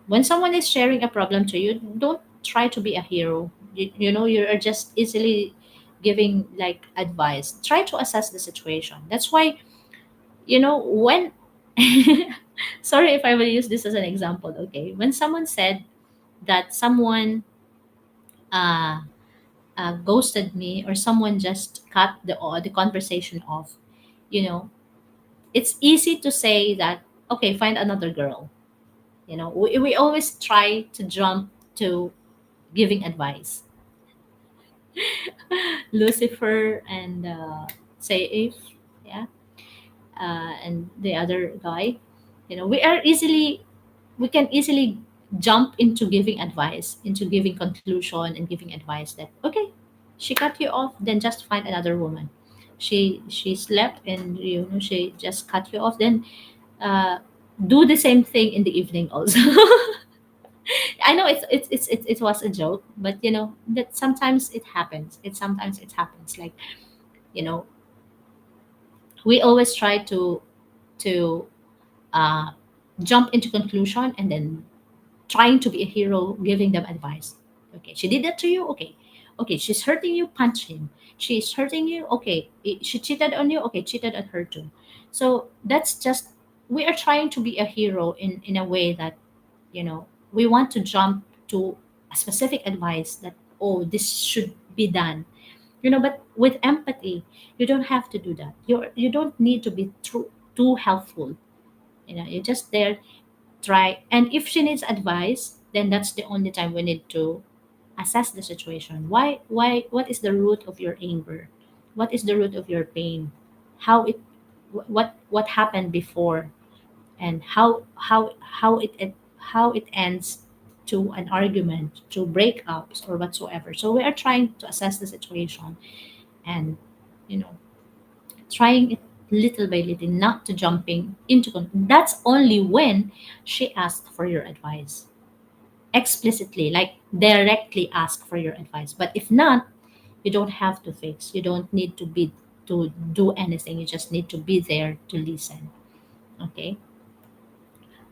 When someone is sharing a problem to you, don't try to be a hero. You know, you're just easily giving like advice. Try to assess the situation. That's why, you know, when sorry if I will use this as an example, okay? When someone said that someone uh, ghosted me, or someone just cut the conversation off, you know, it's easy to say that, okay, find another girl. You know, we always try to jump to giving advice. Lucifer and Saif, yeah, and the other guy, you know, we can easily jump into giving advice, into giving conclusion and giving advice that, okay, she cut you off, then just find another woman. She slept and, you know, she just cut you off, then uh, do the same thing in the evening also. I know it was a joke, but you know that sometimes it happens. It happens. Like, you know, we always try to uh, jump into conclusion, and then trying to be a hero, giving them advice. Okay, she did that to you. Okay, okay, she's hurting you. Punch him. She's hurting you. Okay, she cheated on you. Okay, cheated on her too. So that's just, we are trying to be a hero in a way that, you know, we want to jump to a specific advice that, oh, this should be done, you know. But with empathy, you don't have to do that. You don't need to be too helpful. You know, you're just there, try. And if she needs advice, then that's the only time we need to assess the situation. Why what is the root of your anger? What is the root of your pain? How it what happened before, and how it ends to an argument, to breakups or whatsoever. So we are trying to assess the situation, and, you know, trying it little by little, not to jumping into that's only when she asked for your advice explicitly, like directly ask for your advice. But if not, you don't have to fix, you don't need to be to do anything, you just need to be there to listen. Okay.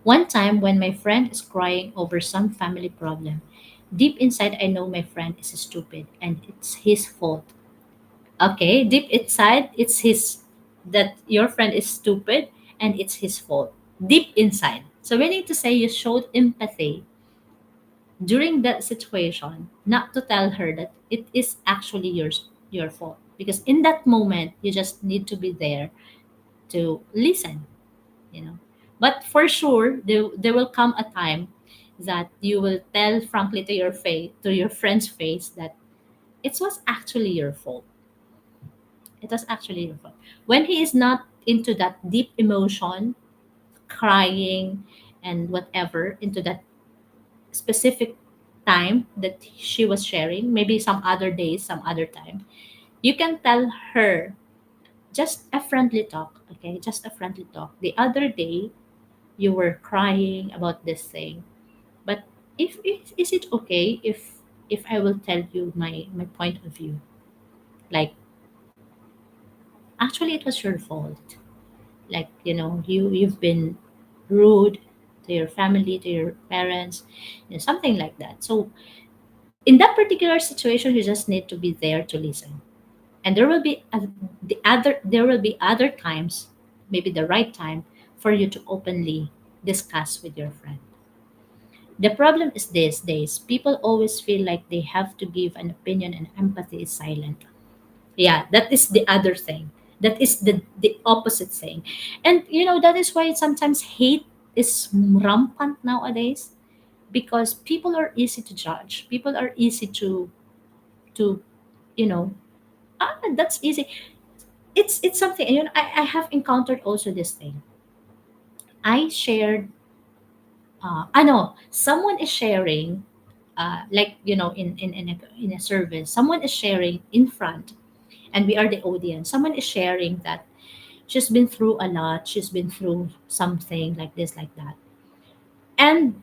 One time when my friend is crying over some family problem, deep inside I know my friend is stupid and it's his fault. Okay, deep inside it's his, that your friend is stupid and it's his fault. Deep inside. So we need to say you showed empathy during that situation, not to tell her that it is actually your fault. Because in that moment you just need to be there to listen, you know. But for sure, there will come a time that you will tell frankly to your face, to your friend's face, that it was actually your fault. It was actually your fault. When he is not into that deep emotion, crying and whatever, into that specific time that she was sharing, maybe some other days, some other time, you can tell her just a friendly talk, okay? Just a friendly talk. The other day, you were crying about this thing, but if is it okay if I will tell you my point of view? Like, actually it was your fault. Like, you know, you've been rude to your family, to your parents, you know, something like that. So in that particular situation, you just need to be there to listen. And there will be there will be other times, maybe the right time, for you to openly discuss with your friend. The problem is these days, people always feel like they have to give an opinion and empathy is silent. Yeah, that is the other thing. That is the opposite thing. And you know, that is why sometimes hate is rampant nowadays, because people are easy to judge. People are easy to you know, that's easy. It's something, you know, I have encountered also this thing. I shared I know someone is sharing, like, you know, in a service, someone is sharing in front, and we are the audience. Someone is sharing that she's been through a lot, she's been through something like this, like that. And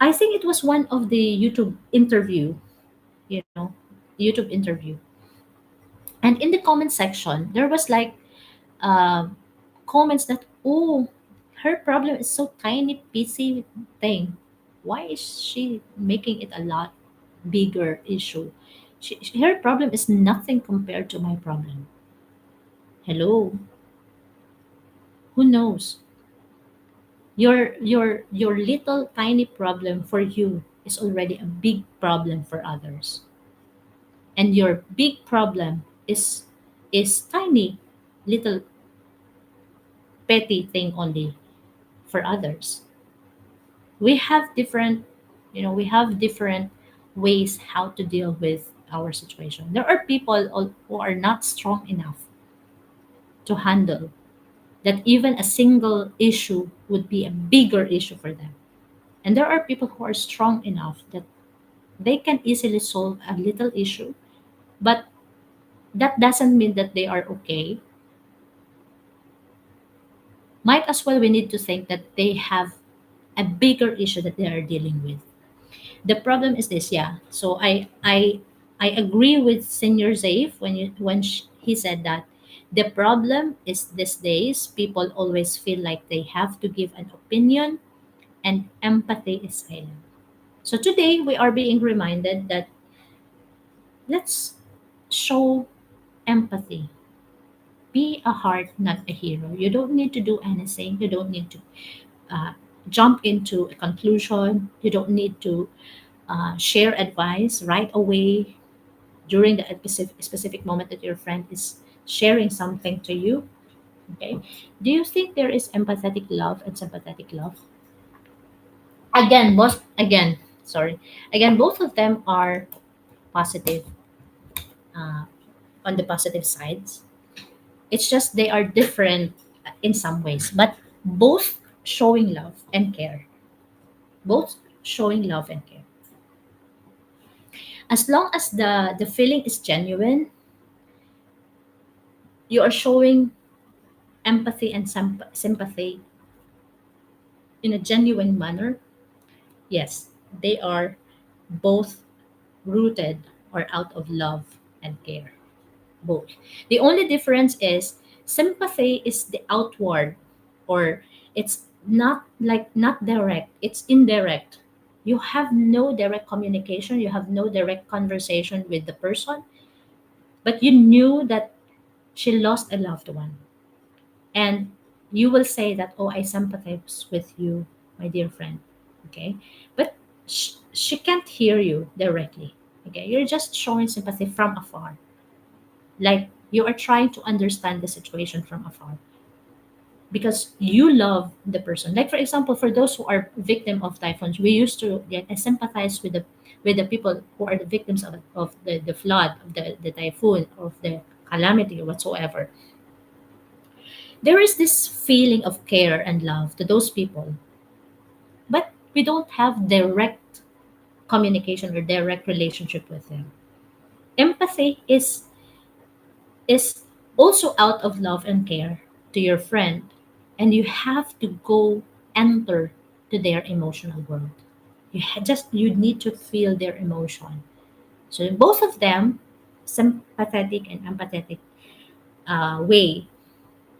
I think it was one of the YouTube interview, you know, YouTube interview. And in the comment section, there was like, um comments that, oh, her problem is so tiny, piece thing. Why is she making it a lot bigger issue? Her problem is nothing compared to my problem. Hello, who knows? Your little tiny problem for you is already a big problem for others, and your big problem is tiny, little petty thing only for others. We have different, we have different ways how to deal with our situation. There are people who are not strong enough to handle that even a single issue would be a bigger issue for them. And there are people who are strong enough that they can easily solve a little issue, but that doesn't mean that they are okay. Might as well we need to think that they have a bigger issue that they are dealing with. The problem is this, yeah. So I agree with Senior Zaif he said that the problem is these days people always feel like they have to give an opinion and empathy is silent. So today we are being reminded that let's show empathy. Be a heart, not a hero. You don't need to do anything. You don't need to uh, jump into a conclusion. You don't need to share advice right away during the specific moment that your friend is sharing something to you. Okay. Do you think there is empathetic love and sympathetic love? Sorry. Again, both of them are positive, uh, on the positive sides. It's just they are different in some ways, but both showing love and care. Both showing love and care. As long as the feeling is genuine, you are showing empathy and sympathy in a genuine manner. Yes, they are both rooted or out of love and care. Both. The only difference is sympathy is the outward, or it's not direct, it's indirect. You have no direct communication, you have no direct conversation with the person, but you knew that she lost a loved one. And you will say that, oh, I sympathize with you, my dear friend. Okay. But she can't hear you directly. Okay. You're just showing sympathy from afar, like you are trying to understand the situation from afar because you love the person. Like for example, for those who are victim of typhoons, we used to sympathize with the people who are the victims of the flood, of the typhoon, of the calamity or whatsoever. There is this feeling of care and love to those people, but we don't have direct communication or direct relationship with them. Empathy is also out of love and care to your friend, and you have to go enter to their emotional world. You need to feel their emotion. So in both of them, sympathetic and empathetic way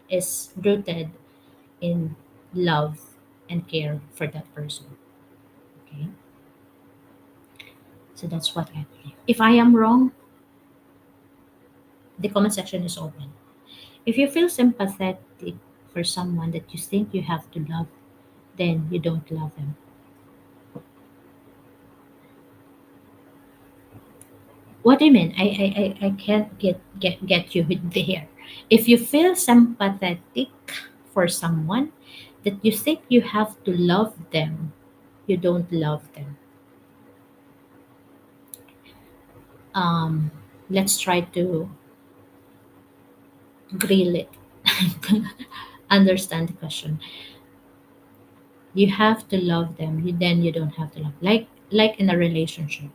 is rooted in love and care for that person. Okay, so that's what I believe. If I am wrong, the comment section is open. If you feel sympathetic for someone that you think you have to love, then you don't love them. What do you mean? I can't get you with there. If you feel sympathetic for someone that you think you have to love them, you don't love them. Um, let's try to grill it. Understand the question. You have to love them. Then you don't have to love. Like in a relationship.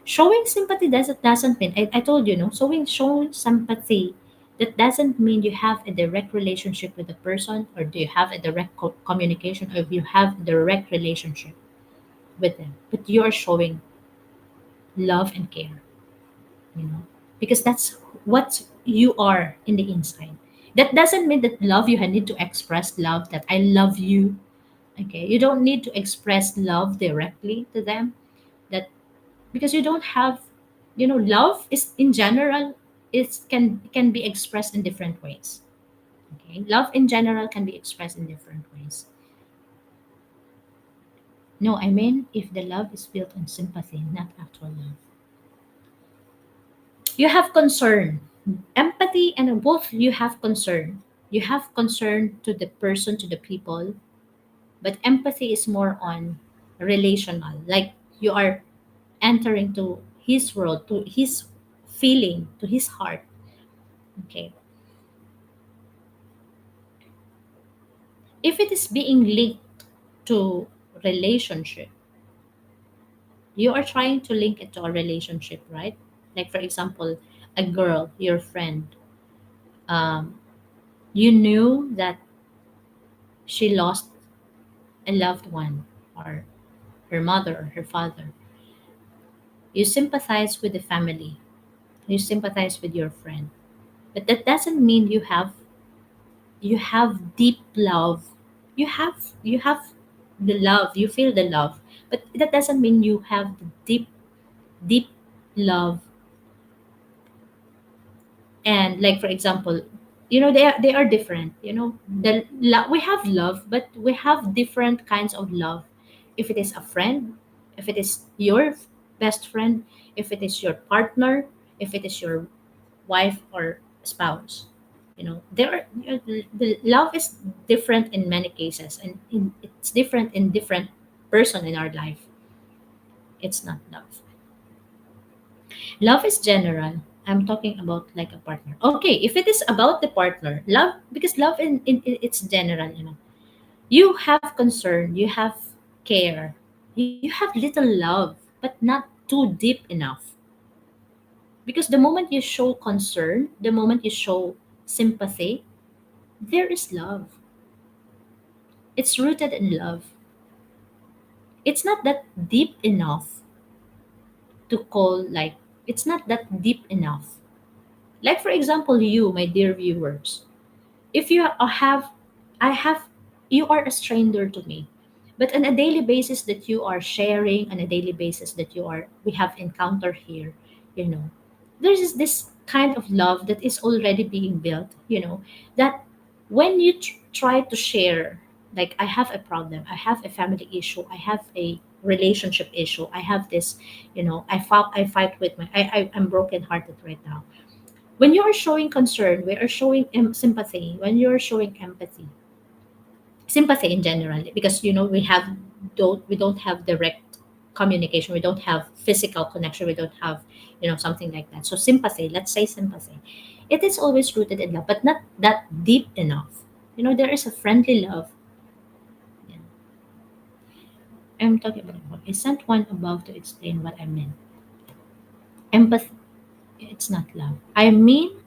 Showing sympathy doesn't mean I told you no. Showing sympathy, that doesn't mean you have a direct relationship with the person, or do you have a direct communication, or if you have a direct relationship with them, but you are showing love and care, you know, because that's what you are in the inside. That doesn't mean that love you need to express love, that I love you. Okay, you don't need to express love directly to them. That because you don't have, love is in general, it can be expressed in different ways. Okay, love in general can be expressed in different ways. No, I mean if the love is built on sympathy, not actual love. You have concern, empathy, and both. You have concern. You have concern to the person, to the people, but empathy is more on relational. Like you are entering to his world, to his feeling, to his heart. Okay. If it is being linked to relationship, you are trying to link it to a relationship, right? Like for example, a girl, your friend, um, you knew that she lost a loved one, or her mother or her father. You sympathize with the family, you sympathize with your friend, but that doesn't mean you have deep love. You have the love, you feel the love, but that doesn't mean you have the deep love. And like for example, they are different. We have love, but we have different kinds of love. If it is a friend, if it is your best friend, if it is your partner, if it is your wife or spouse, there are, the love is different in many cases, and it's different in different person in our life. It's not love. Love is general. I'm talking about like a partner. Okay, if it is about the partner, love, because love it's general. You have concern, you have care, you have little love, but not too deep enough. Because the moment you show concern, the moment you show sympathy, there is love. It's rooted in love. It's not that deep enough to call like, it's not that deep enough. Like for example, you, my dear viewers, if you have I have you are a stranger to me, but on a daily basis that you are sharing, on a daily basis that we have encounter here, you know there's this kind of love that is already being built, that when you try to share, like I have a problem, I have a family issue, I have a relationship issue, I have this, I fight with I'm broken hearted right now. When you are showing concern, we are showing sympathy, when you're showing empathy, sympathy in general, because we don't have direct communication, we don't have physical connection, we don't have something like that. So sympathy, let's say sympathy, it is always rooted in love, but not that deep enough. There is a friendly love. Yeah. I'm talking about, I sent one above to explain what I meant. Empathy, it's not love, I mean.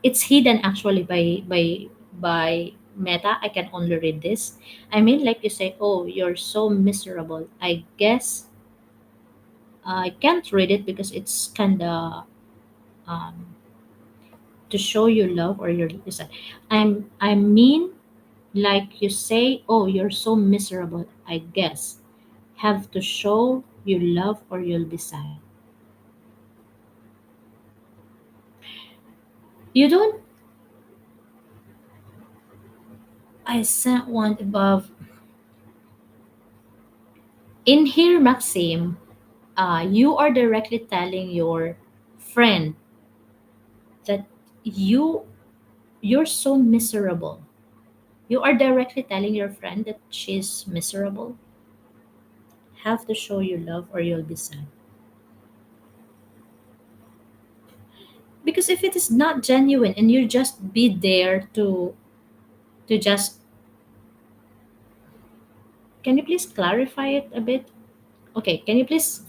It's hidden actually by Meta. I can only read this. I mean, like you say, oh, you're so miserable. I guess I can't read it because it's kinda um, to show you love or your. I mean, like you say, oh, you're so miserable. I guess have to show you love or you'll be sad. You don't. I sent one above in here, Maxim. You are directly telling your friend that you you're so miserable. You are directly telling your friend that she's miserable. Have to show you love or you'll be sad. Because if it is not genuine and you just be there to just, can you please clarify it a bit? Okay, can you please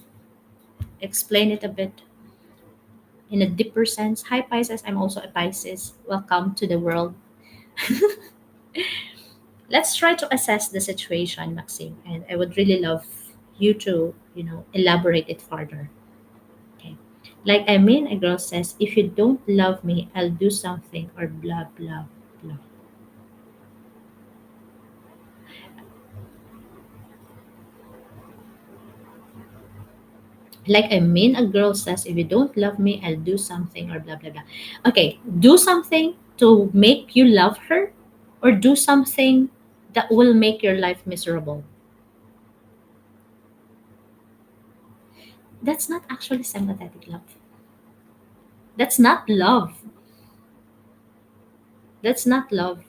explain it a bit in a deeper sense? Hi Pisces, I'm also a Pisces. Welcome to the world. Let's try to assess the situation, Maxine, and I would really love you to, elaborate it further. Okay. Like I mean, a girl says, if you don't love me, I'll do something or blah blah blah. Like I mean, a girl says, if you don't love me, I'll do something or blah blah blah. Okay, do something to make you love her, or do something that will make your life miserable. That's not actually sympathetic love. That's not love. That's not love.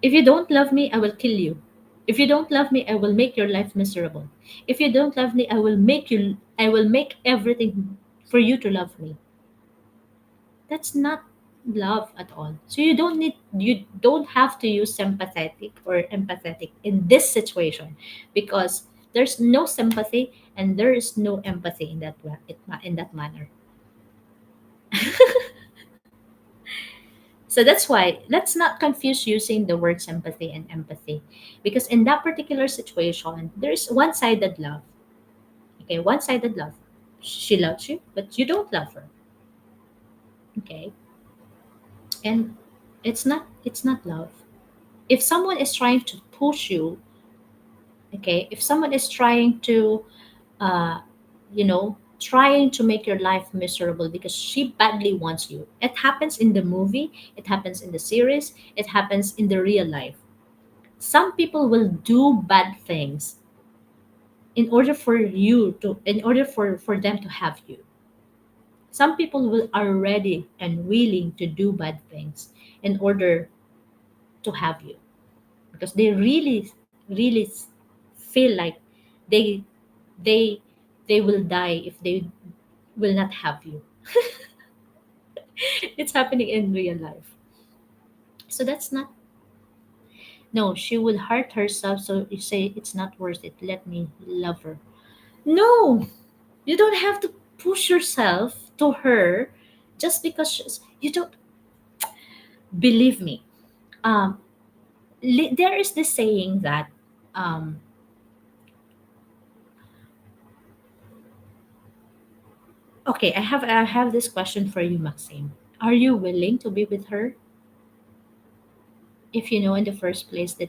If you don't love me, I will kill you. If you don't love me, I will make your life miserable. If you don't love me, I will make everything for you to love me. That's not love at all. So you don't have to use sympathetic or empathetic in this situation, because there's no sympathy and there is no empathy in in that manner. So that's why let's not confuse using the word sympathy and empathy, because in that particular situation there's one-sided love. Okay, one-sided love. She loves you, but you don't love her. Okay, and it's not love. If someone is trying to push you, okay, if someone is trying to uh trying to make your life miserable because she badly wants you, it happens in the movie, it happens in the series, it happens in the real life. Some people will do bad things in order for them to have you. Some people will are ready and willing to do bad things in order to have you, because they really feel like they they they will die if they will not have you. It's happening in real life. So that's not, no, she will hurt herself, so you say it's not worth it, let me love her. No, you don't have to push yourself to her just because you don't believe me. um there is this saying that, um okay, I have this question for you, Maxine. Are you willing to be with her if you know in the first place that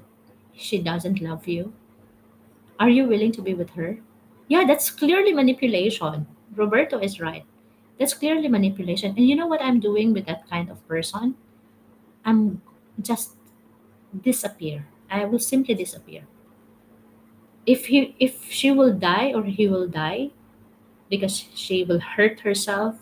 she doesn't love you? Are you willing to be with her? Yeah, that's clearly manipulation. Roberto is right. That's clearly manipulation. And you know what I'm doing with that kind of person? I'm just disappear. I will simply disappear. If she will die or he will die because she will hurt herself,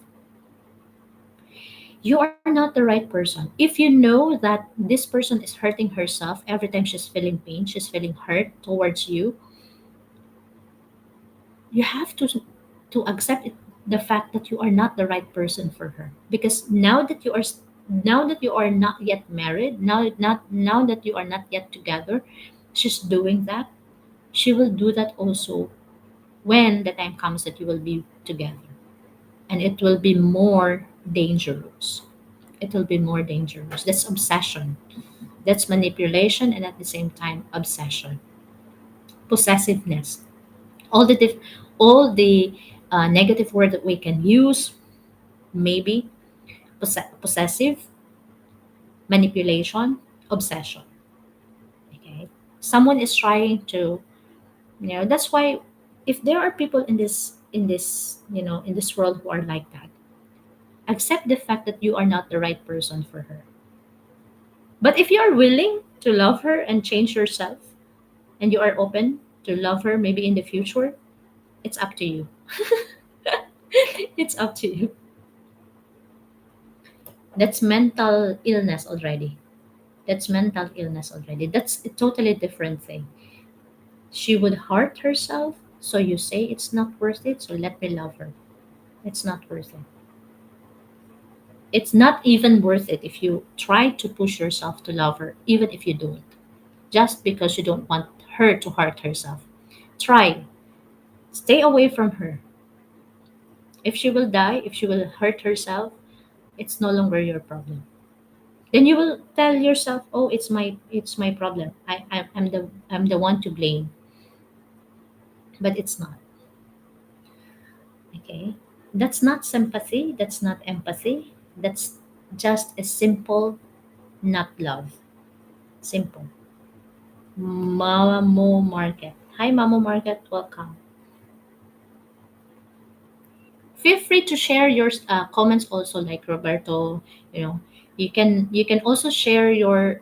you are not the right person. If you know that this person is hurting herself every time she's feeling pain, she's feeling hurt towards you, you have to accept it, the fact that you are not the right person for her. Because now that you are not yet married, now that you are not yet together, she's doing that. She will do that also when the time comes that you will be together, and it will be more dangerous. It will be more dangerous. That's obsession. That's manipulation, and at the same time obsession, possessiveness. All the negative word that we can use, maybe possessive, manipulation, obsession. Okay, someone is trying to, that's why, if there are people in this world who are like that, accept the fact that you are not the right person for her. But if you are willing to love her and change yourself, and you are open to love her maybe in the future, it's up to you. It's up to you. That's mental illness already. That's mental illness already. That's a totally different thing. She would hurt herself, so you say it's not worth it, so let me love her. It's not worth it. It's not even worth it if you try to push yourself to love her, even if you don't, just because you don't want her to hurt herself. Try. Stay away from her. If she will die, if she will hurt herself, it's no longer your problem. Then you will tell yourself, oh, it's my problem. I'm the one to blame. But it's not. Okay, That's not sympathy, that's not empathy. That's just a simple not love. Simple. Mamo Market. Hi, Mamo Market. Welcome. Feel free to share your comments also, like Roberto. You know, you can also share your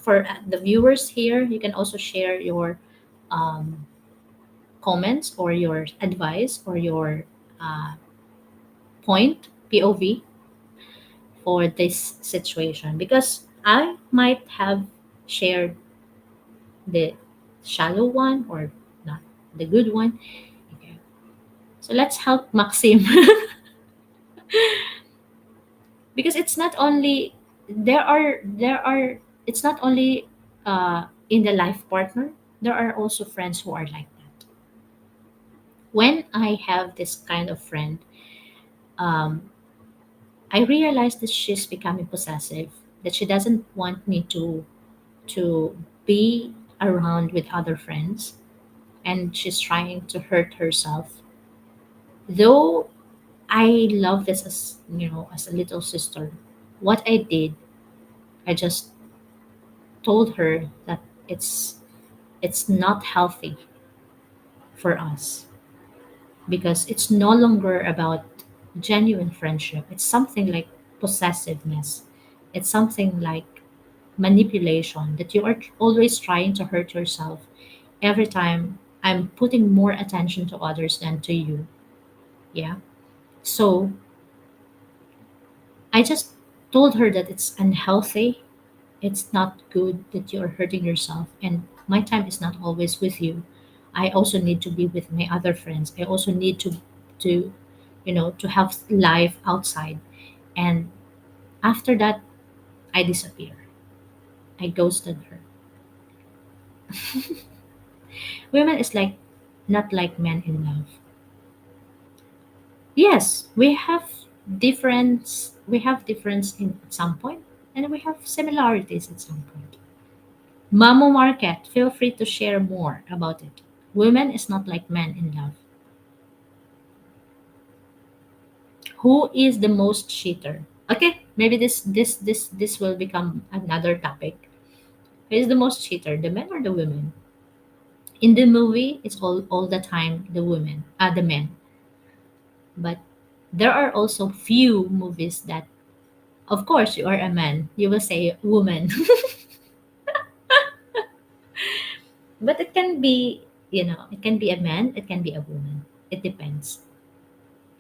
for the viewers here. You can also share your um, comments or your advice or your uh, point POV for this situation, because I might have shared the shallow one or not the good one. Okay. So let's help Maxim because it's not only there are it's not only in the life partner. There are also friends who are like that. When I have this kind of friend, um, I realized that she's becoming possessive, that she doesn't want me to be around with other friends, and she's trying to hurt herself. Though I love this as as a little sister, what I did, I just told her that it's not healthy for us, because it's no longer about genuine friendship. It's something like possessiveness. It's something like manipulation, that you are always trying to hurt yourself every time I'm putting more attention to others than to you. Yeah. So I just told her that it's unhealthy. It's not good that you're hurting yourself, and my time is not always with you. I also need to be with my other friends. I also need to to have life outside. And after that, I disappear. I ghosted her. Women is like not like men in love. Yes, we have difference in at some point, and we have similarities at some point. Mamo Market, feel free to share more about it. Women is not like men in love. Who is the most cheater? Okay, maybe this will become another topic. Who is the most cheater, the men or the women? In the movie, it's all the time the women, the men. But there are also few movies that, of course, you are a man, you will say woman, but it can be, it can be a man, it can be a woman. It depends.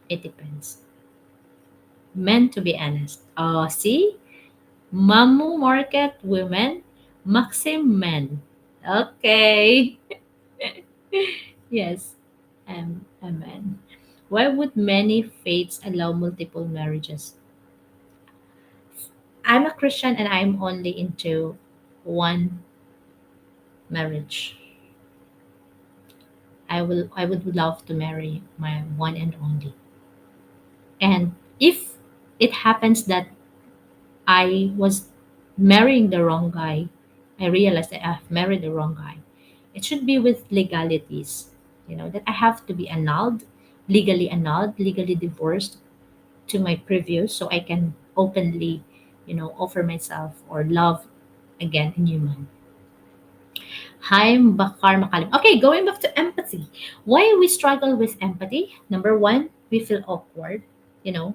It depends. Men, to be honest. Oh, see, Mamu Market women, Maxim men. Okay. Yes, a man. Why would many faiths allow multiple marriages? I'm a Christian and I'm only into one marriage. I would love to marry my one and only. And if it happens that I was marrying the wrong guy, I realized that I've married the wrong guy. It should be with legalities, that I have to be annulled, legally divorced to my previous, so I can openly, offer myself or love again a new man. Hi, Bakar Makalim. Okay, going back to empathy. Why we struggle with empathy? Number one, we feel awkward. You know,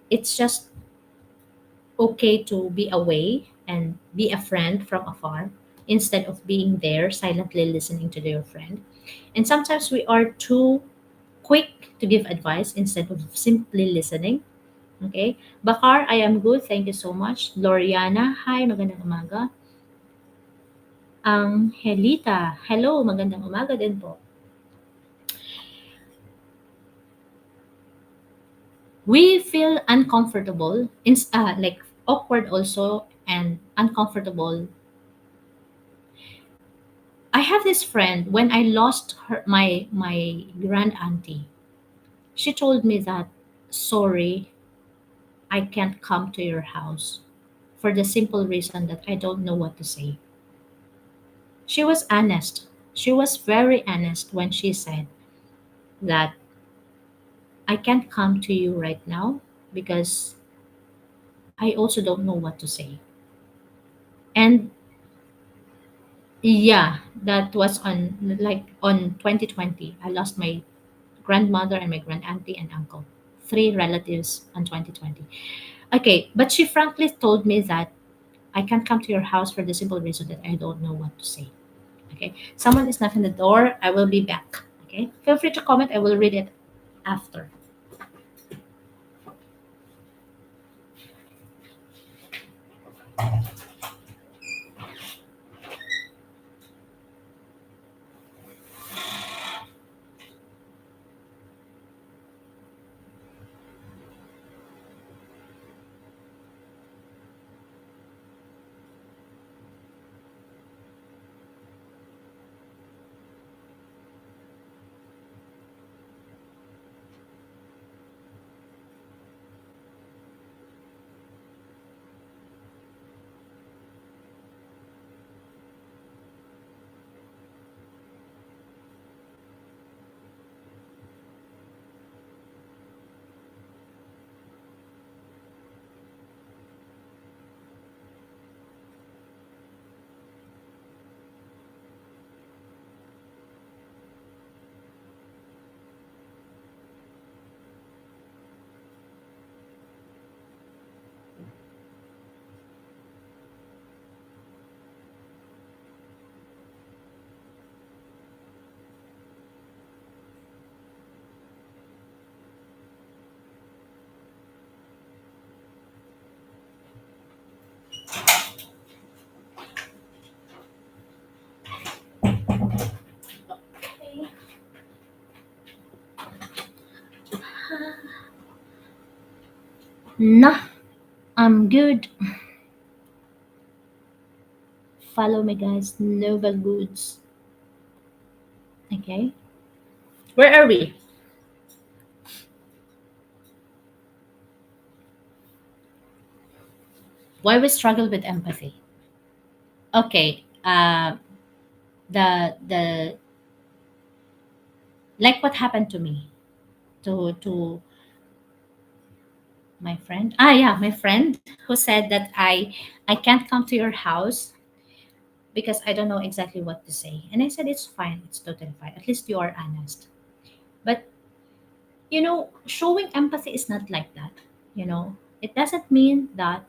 it's just okay to be away and be a friend from afar instead of being there silently listening to your friend. And sometimes we are too quick to give advice instead of simply listening. Okay. Bakar, I am good. Thank you so much. Loriana, hi, magandang umaga. Ang Helita, hello, magandang umaga din po. We feel uncomfortable, like awkward also, and uncomfortable. I have this friend. When I lost my grand auntie, she told me that, sorry, I can't come to your house for the simple reason that I don't know what to say. She was honest. She was very honest when she said that I can't come to you right now because I also don't know what to say. And yeah, that was on like on 2020. I lost my grandmother and my grand auntie and uncle, three relatives on 2020. Okay, but she frankly told me that I can't come to your house for the simple reason that I don't know what to say. Okay, someone is knocking the door. I will be back. Okay, feel free to comment. I will read it after. Okay. Nah, I'm good. Follow me, guys. Nova Goods. Okay. Where are we? Why we struggle with empathy? Okay. The like what happened to me to my friend. Ah, yeah, my friend who said that I can't come to your house because I don't know exactly what to say. And I said it's fine. It's totally fine. At least you are honest. But showing empathy is not like that. It doesn't mean that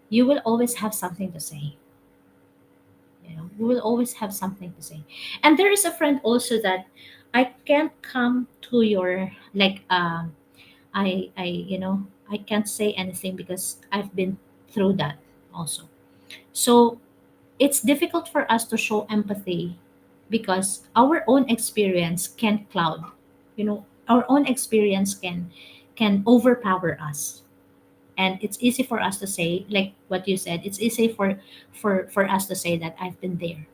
you will always have something to say. We will always have something to say. And there is a friend also that I can't come to your like I can't say anything because I've been through that also. So it's difficult for us to show empathy because our own experience can cloud. Our own experience can overpower us, and it's easy for us to say like what you said. It's easy for us to say that I've been there,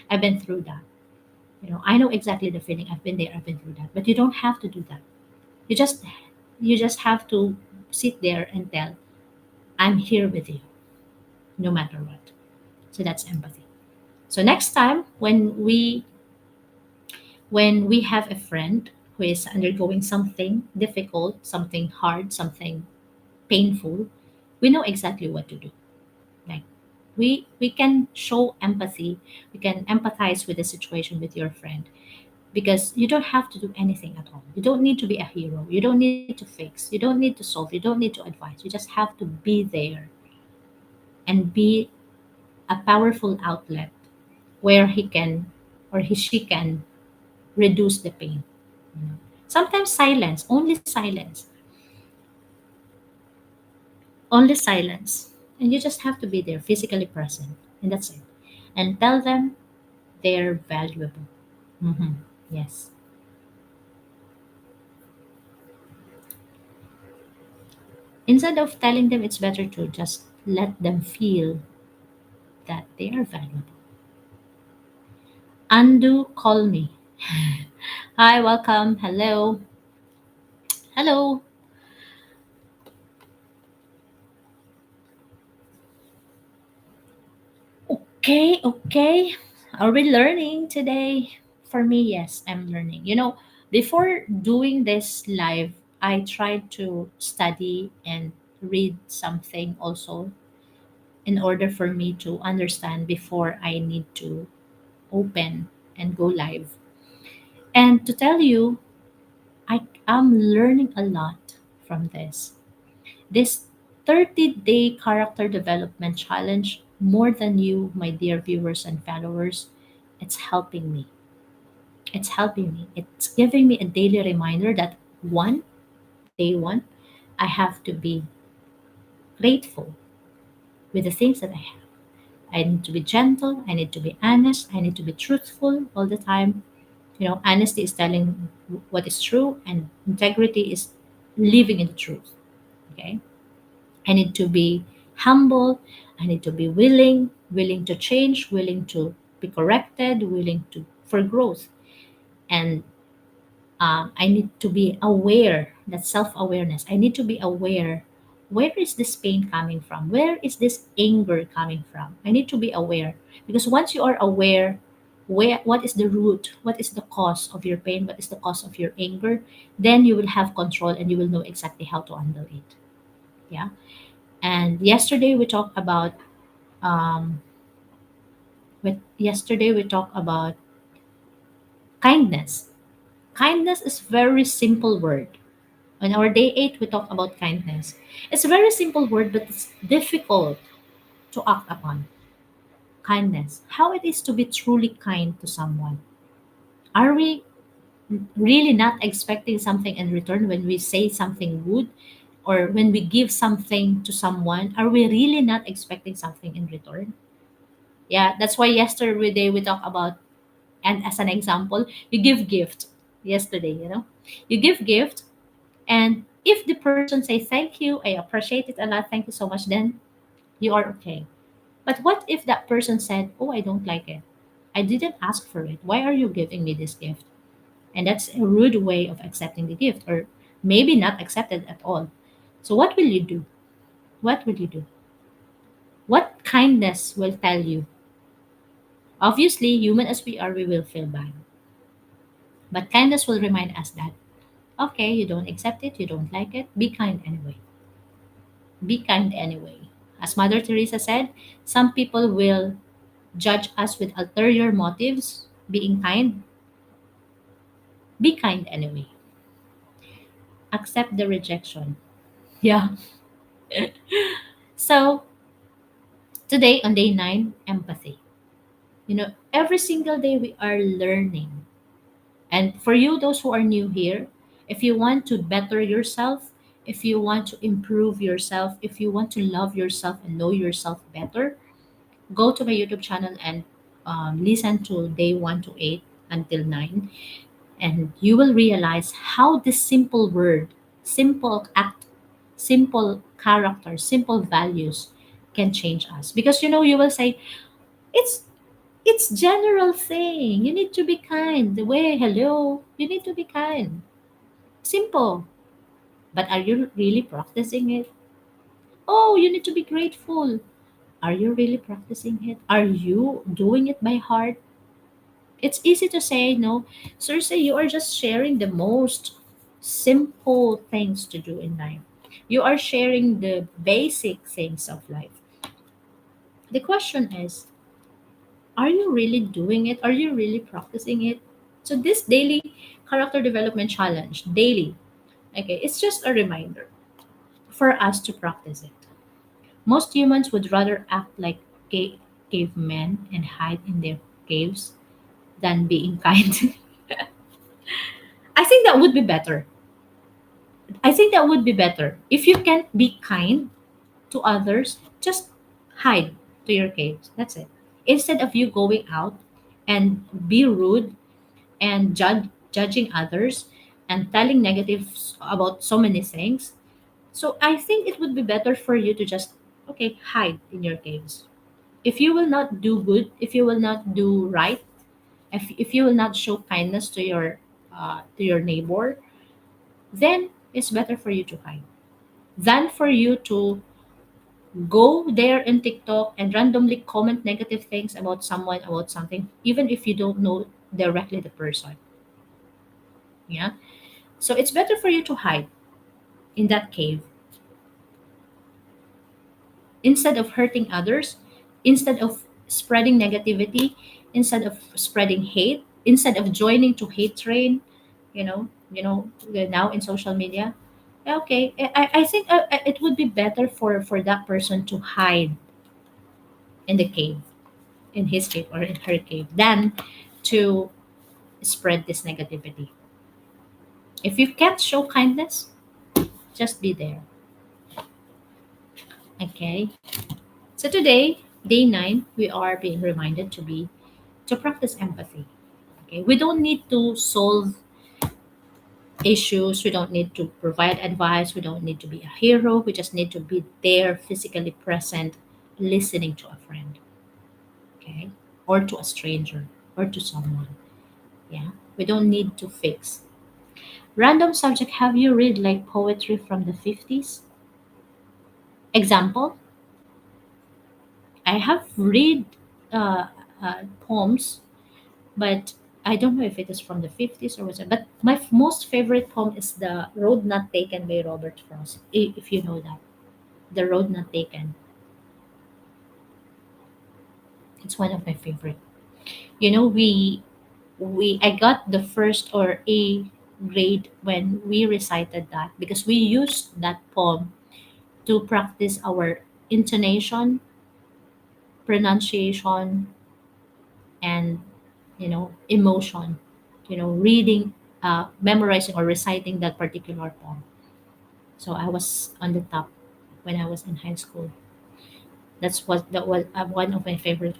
I've been through that. I know exactly the feeling. I've been there, I've been through that. But you don't have to do that. You just you just have to sit there and tell, I'm here with you no matter what. So that's empathy. So next time when we have a friend who is undergoing something difficult, something hard, something painful, we know exactly what to do. Like we can show empathy, we can empathize with the situation with your friend because you don't have to do anything at all. You don't need to be a hero. You don't need to fix. You don't need to solve. You don't need to advise. You just have to be there and be a powerful outlet where he can or she can reduce the pain. you know. Sometimes silence, only silence. And you just have to be there, physically present. And that's it. And tell them they're valuable. Hmm. Yes. Instead of telling them, it's better to just let them feel that they are valuable. Undo, call me. Hi, welcome. Hello. Hello. Okay, okay. Are we learning today? For me, yes, I'm learning. Before doing this live, I tried to study and read something also in order for me to understand before I need to open and go live. And to tell you, I am learning a lot from this. This 30-day character development challenge, more than you, my dear viewers and followers, it's helping me. It's helping me. It's giving me a daily reminder that one, day one, I have to be grateful with the things that I have. I need to be gentle. I need to be honest. I need to be truthful all the time. Honesty is telling what is true, and integrity is living in the truth. Okay. I need to be humble. I need to be willing to change, willing to be corrected, willing to for growth. And I need to be aware, that self awareness. I need to be aware, where is this pain coming from? Where is this anger coming from? I need to be aware, because once you are aware, what is the root, what is the cause of your pain, what is the cause of your anger, then you will have control and you will know exactly how to handle it. Yeah. And um, yesterday we talked about kindness. Kindness is very simple word. On our day 8, we talk about kindness. It's a very simple word, but it's difficult to act upon. Kindness. How it is to be truly kind to someone. Are we really not expecting something in return when we say something good, or when we give something to someone? Are we really not expecting something in return? Yeah, that's why yesterday we talk about, and as an example, you give gift. Yesterday, you give gift, and if the person say thank you, I appreciate it a lot, thank you so much, then you are okay. But what if that person said, oh, I don't like it, I didn't ask for it, why are you giving me this gift? And that's a rude way of accepting the gift, or maybe not accepted at all. So what will you do? What will you do? What kindness will tell you? Obviously, human as we are, we will feel bad, but kindness will remind us that, okay, you don't accept it, you don't like it, be kind anyway. Be kind anyway. As Mother Teresa said, some people will judge us with ulterior motives. Being kind, be kind anyway. Accept the rejection. Yeah. So, today on day 9, empathy. Every single day we are learning. And for you, those who are new here, if you want to better yourself, if you want to improve yourself, if you want to love yourself and know yourself better, go to my YouTube channel and listen to day 1 to 8 until 9, and you will realize how this simple word, simple act, simple character, simple values can change us. Because you will say, it's it's general thing. You need to be kind. The way, hello, you need to be kind. Simple. But are you really practicing it? Oh, you need to be grateful. Are you really practicing it? Are you doing it by heart? It's easy to say, no. Seriously, you are just sharing the most simple things to do in life. You are sharing the basic things of life. The question is, are you really doing it? Are you really practicing it? So this daily character development challenge, daily, okay, it's just a reminder for us to practice it. Most humans would rather act like cavemen and hide in their caves than being kind. I think that would be better. I think that would be better. If you can't be kind to others, just hide to your caves. That's it. Instead of you going out and be rude and judging others and telling negatives about so many things. So I think it would be better for you to just, okay, hide in your caves. If you will not do good, if you will not do right, if you will not show kindness to your neighbor, then it's better for you to hide than for you to go there in TikTok and randomly comment negative things about someone, about something, even if you don't know directly the person. Yeah. So it's better for you to hide. in that cave. Instead of hurting others, instead of spreading negativity, instead of spreading hate, instead of joining to hate train, now in social media, okay, I think it would be better for that person to hide in the cave, in his cave or in her cave, than to spread this negativity. If you can't show kindness, just be there. Okay. So today, day 9, we are being reminded to practice empathy. Okay. We don't need to solve issues. We don't need to provide advice. We don't need to be a hero. We just need to be there, physically present, listening to a friend. Okay. Or to a stranger or to someone. Yeah. We don't need to fix. Random subject. Have you read like poetry from the 50s? Example, I have read uh, poems, but I don't know if it is from the 50s or what's. But my most favorite poem is The Road Not Taken by Robert Frost, if you know that. The Road Not Taken. It's one of my favorite. I got the first or A grade when we recited that because we used that poem to practice our intonation, pronunciation, and emotion, reading, memorizing or reciting that particular poem. So I was on the top when I was in high school. That was one of my favorite.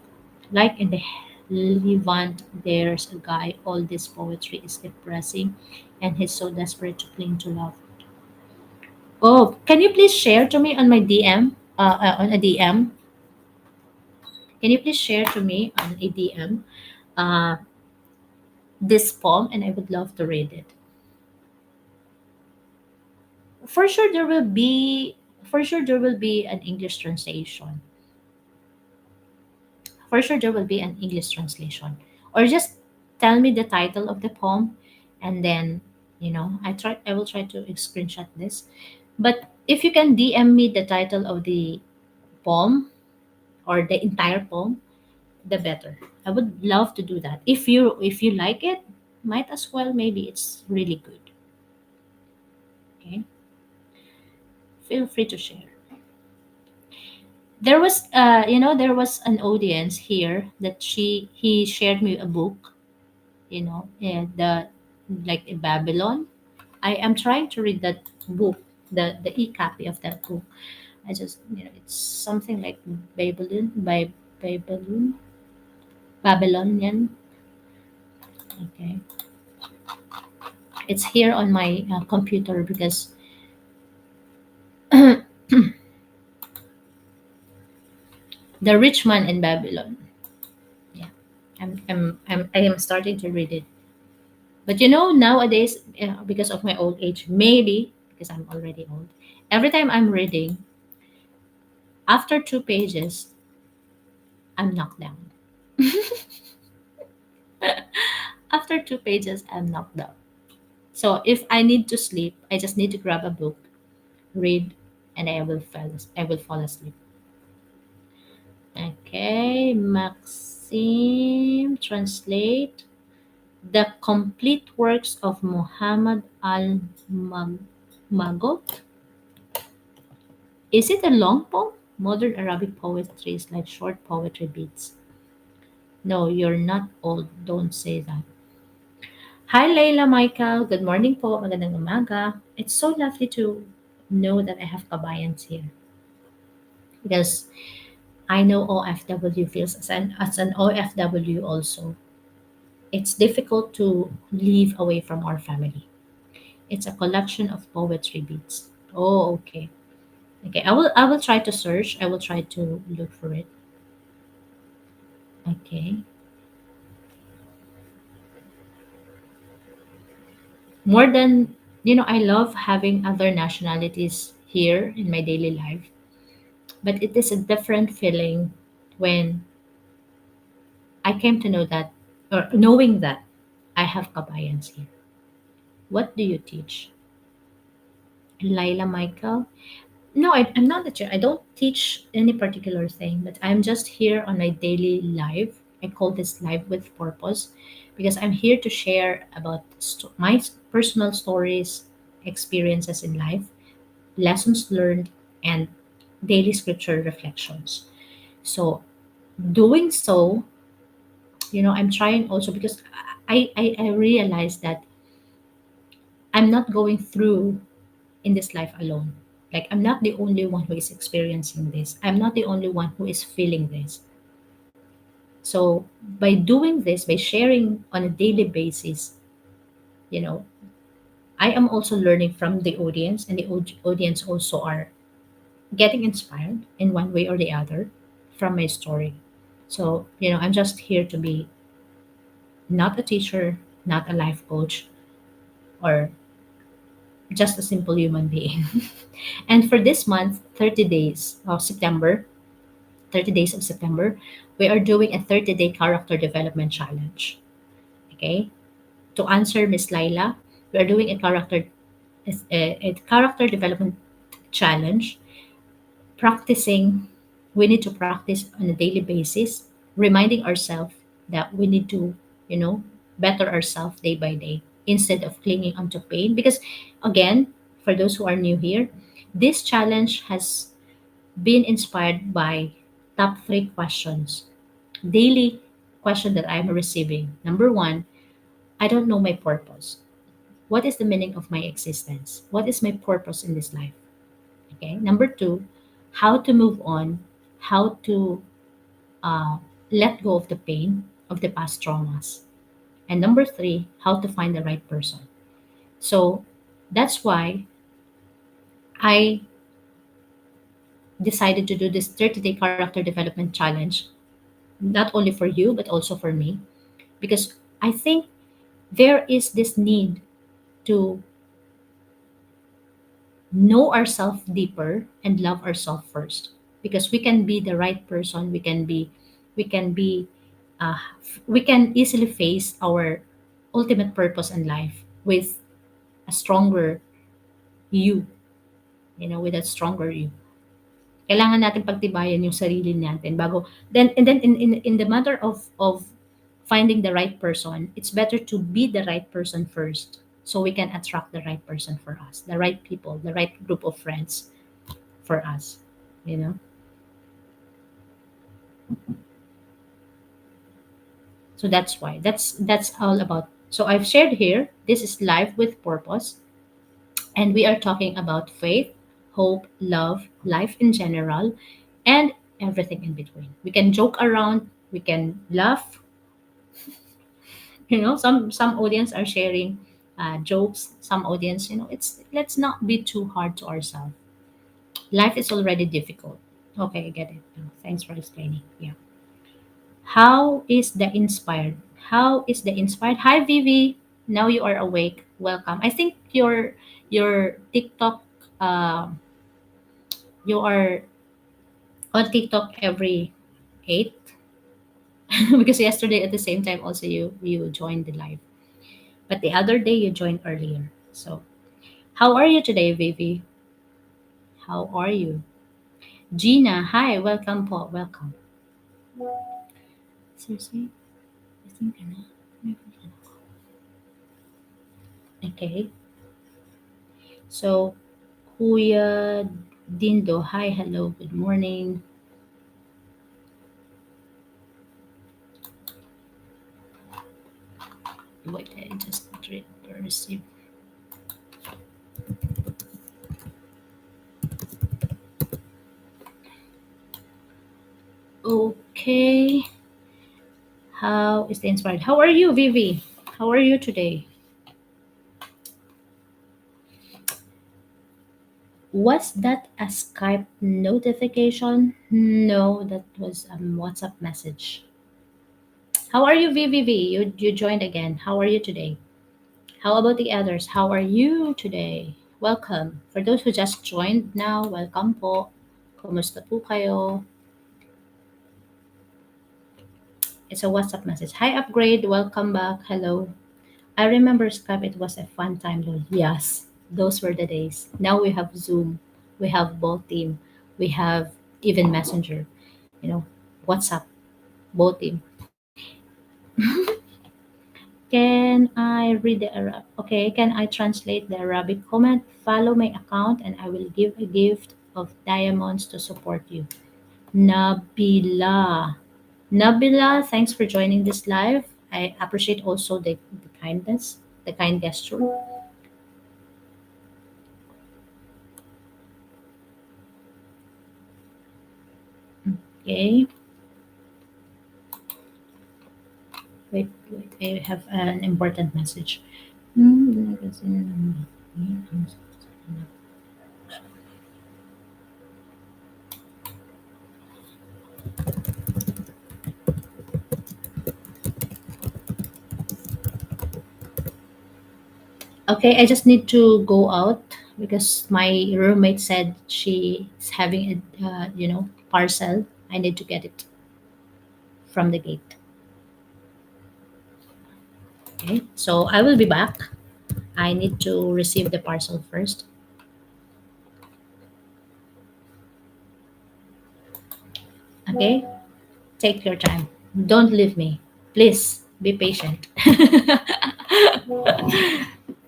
Like in the Levant, there's a guy, all this poetry is depressing, and he's so desperate to cling to love. Oh, can you please share to me on my DM, on a DM? Can you please share to me on a DM uh, this poem, and I would love to read it. For sure there will be for sure there will be an English translation. For sure there will be an English translation. Or just tell me the title of the poem, and then I will try to screenshot this. But if you can DM me the title of the poem or the entire poem, the better. I would love to do that. If you like it, might as well, maybe it's really good. Okay? Feel free to share. There was an audience here that he shared me a book, and the like in Babylon. I am trying to read that book, the e-copy of that book. I just, it's something like Babylon, Babylonian. Okay, it's here on my computer because the rich man in Babylon. Yeah, I am starting to read it. But nowadays, because of my old age, maybe because I'm already old, every time I'm reading, after 2 pages, I'm knocked down. After 2 pages, I'm knocked down. So if I need to sleep, I just need to grab a book, read, and I will fall asleep. Okay, Maxim, translate the complete works of Muhammad al-Magot. Is it a long poem? Modern Arabic poetry is like short poetry beats. No, you're not old. Don't say that. Hi, Layla Michael. Good morning po. Magandang umaga. It's so lovely to know that I have kabayans here because I know OFW feels as an OFW also. It's difficult to live away from our family. It's a collection of poetry beats. Oh, okay. Okay, I will try to search. I will try to look for it. Okay. More than, I love having other nationalities here in my daily life, but it is a different feeling when I came to know that, or knowing that I have kabayans here. What do you teach? Lila Michael. No, I'm not a teacher. I don't teach any particular thing, but I'm just here on my daily life. I call this life with purpose because I'm here to share about my personal stories, experiences in life, lessons learned, and daily scripture reflections. So, doing so, I'm trying also because I realize that I'm not going through in this life alone. Like, I'm not the only one who is experiencing this. I'm not the only one who is feeling this. So, by doing this, by sharing on a daily basis, you know, I am also learning from the audience, and the audience also are getting inspired in one way or the other from my story. So, I'm just here to be not a teacher, not a life coach, or just a simple human being. And for this month, 30 days of September, 30 days of September, we are doing a 30-day character development challenge. Okay? To answer Miss Laila, we are doing a character development challenge, practicing. We need to practice on a daily basis, reminding ourselves that we need to, you know, better ourselves day by day instead of clinging onto pain. Because again, for those who are new here, this challenge has been inspired by top three questions, daily question that I'm receiving. Number one, I don't know my purpose. What is the meaning of my existence? What is my purpose in this life? Okay. Number two, how to move on, how to uh, let go of the pain of the past traumas. And number three, how to find the right person. So that's why I decided to do this 30-day character development challenge, not only for you, but also for me, because I think there is this need to know ourselves deeper and love ourselves first, because we can be the right person, we can be uh, we can easily face our ultimate purpose in life with a stronger you, with a stronger you. Kailangan natin pagtibayan yung sarili natin bago, then in the matter of finding the right person, it's better to be the right person first so we can attract the right person for us, the right people, the right group of friends for us, you know. So that's why that's all about. So I've shared here, this is life with purpose, and we are talking about faith, hope, love, life in general, and everything in between. We can joke around, we can laugh. Some audience are sharing jokes, some audience, it's let's not be too hard to ourselves. Life is already difficult. Okay, I get it. Thanks for explaining. Yeah. How is the inspired? Hi, Vivi. Now you are awake. Welcome. I think your TikTok. You are on TikTok every eight because yesterday at the same time also you joined the live, but the other day you joined earlier. So how are you today, Vivi? How are you? Gina, hi. Welcome, Paul. Welcome. Seriously, I think okay. So Kuya Dindo, hi, hello, good morning. Wait, I just received. Okay, how is the inspired? How are you, Vivi? How are you today? Was that a Skype notification? No, that was a WhatsApp message. How are you, Vivi? You joined again. How are you today? How about the others? How are you today? Welcome. For those who just joined now, welcome po. Kumusta po kayo? It's a WhatsApp message. Hi, Upgrade. Welcome back. Hello. I remember Skype. It was a fun time, though. Yes. Those were the days. Now we have Zoom, we have both team, we have even Messenger, you know, WhatsApp, both team. Can I read the Arab? Okay, can I translate the Arabic comment? Follow my account and I will give a gift of diamonds to support you. Nabila. Nabila, thanks for joining this live. I appreciate also the kindness, the kind gesture. Okay, wait, I have an important message. Okay, I just need to go out because my roommate said she's having a parcel. I need to get it from the gate. Okay, so I will be back. I need to receive the parcel first. Okay, take your time. Don't leave me. Please be patient.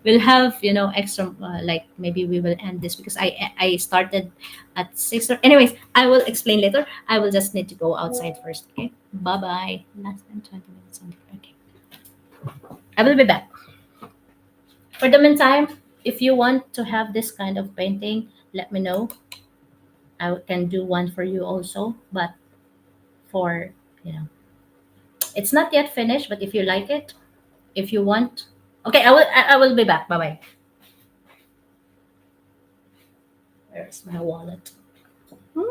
We'll have extra like maybe we will end this because I started at 6 or anyways I will explain later. I will just need to go outside first. Okay, bye bye. Less than 20 minutes on the okay. I will be back. For the meantime, if you want to have this kind of painting, let me know. I can do one for you also, but for you know it's not yet finished, but if you like it, if you want, okay, I will be back. Bye bye. Where's my wallet? Hmm?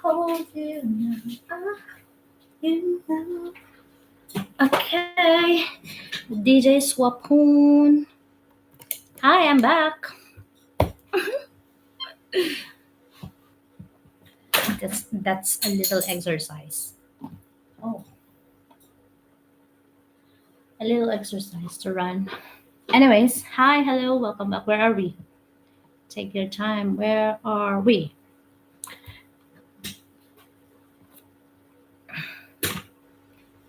Hold you now. You know. Okay. DJ Swapoon. Hi, I'm back. That's a little exercise. Oh, a little exercise to run. Anyways, hi, hello, welcome back. Where are we? Take your time. Where are we?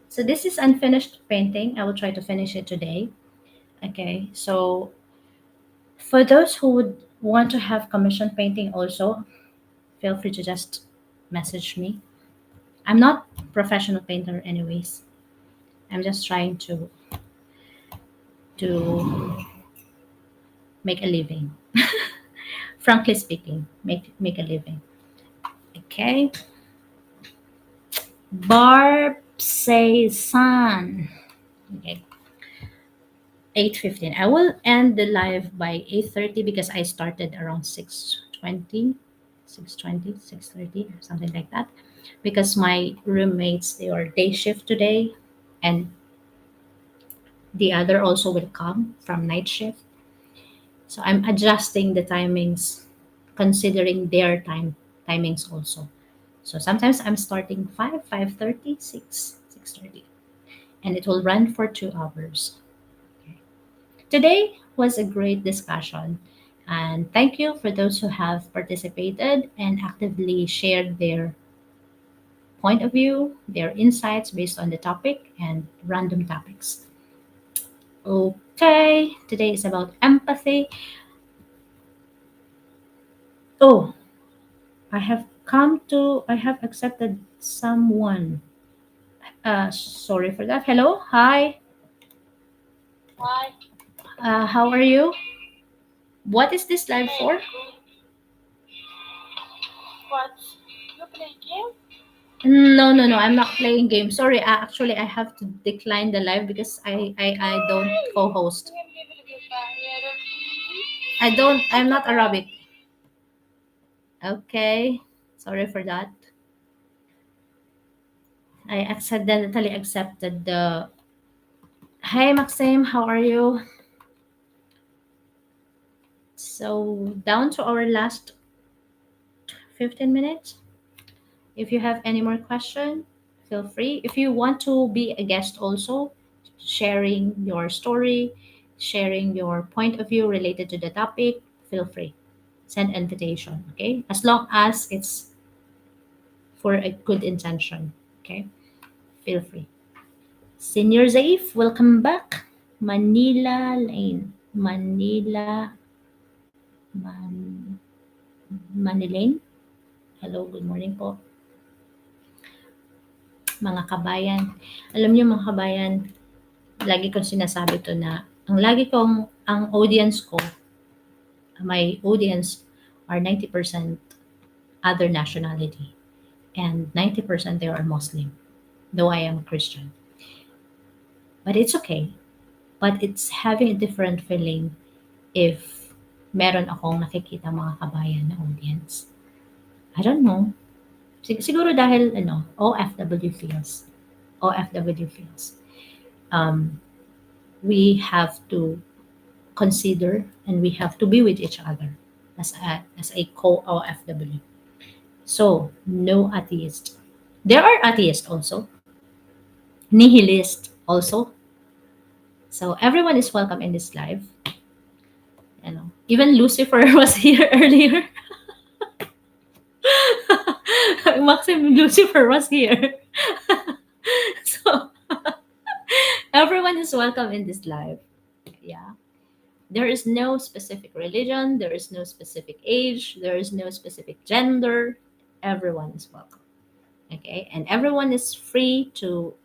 So this is unfinished painting. I will try to finish it today. Okay. So for those who would want to have commission painting also, feel free to just message me. I'm not professional painter anyways. I'm just trying to make a living. Frankly speaking, make a living. Okay. Barb says sun. Okay. 8:15. I will end the live by 8:30 because I started around 6:20, 6:20, 6:30, something like that. Because my roommates, they are day shift today, and the other also will come from night shift. So I'm adjusting the timings considering their timings also. So sometimes I'm starting 5, 5:30, 6, 6:30, and it will run for 2 hours. Okay. Today was a great discussion, and thank you for those who have participated and actively shared their point of view, their insights based on the topic and random topics. Okay, today is about empathy. Oh, I have accepted someone. Sorry for that. Hello, hi. Hi, How are you? What is this live hey, for? good. What? You play game? No, no, no. I'm not playing games. Sorry. Actually, I have to decline the live because I don't co-host. Dengan game lebih bahaya. I'm Kita not parang Arabic. Okay. Sorry for that. I accidentally accepted the. Hey, Maxim. How are you? So down to our last 15 minutes. If you have any more question, feel free. If you want to be a guest also, sharing your story, sharing your point of view related to the topic, feel free. Send invitation, okay? As long as it's for a good intention, okay? Feel free. Senior Zaif, welcome back. Manila Lane. Man, Manilane. Hello, good morning po. Mga kabayan. Alam niyo mga kabayan, lagi kong sinasabi to na ang audience ko, my audience are 90% other nationality and 90% they are Muslim, though I am a Christian. But it's okay. But it's having a different feeling if meron akong nakikita mga kabayan na audience. I don't know. Siguro dahil OFW feels. OFW feels. Um, we have to consider and we have to be with each other as a co-OFW. So, no atheist. There are atheists also, nihilist also. So, everyone is welcome in this live. Even Lucifer was here earlier. Maxim Lucifer was here. So, everyone is welcome in this live. Yeah. There is no specific religion, there is no specific age, there is no specific gender. Everyone is welcome. Okay? And everyone is free to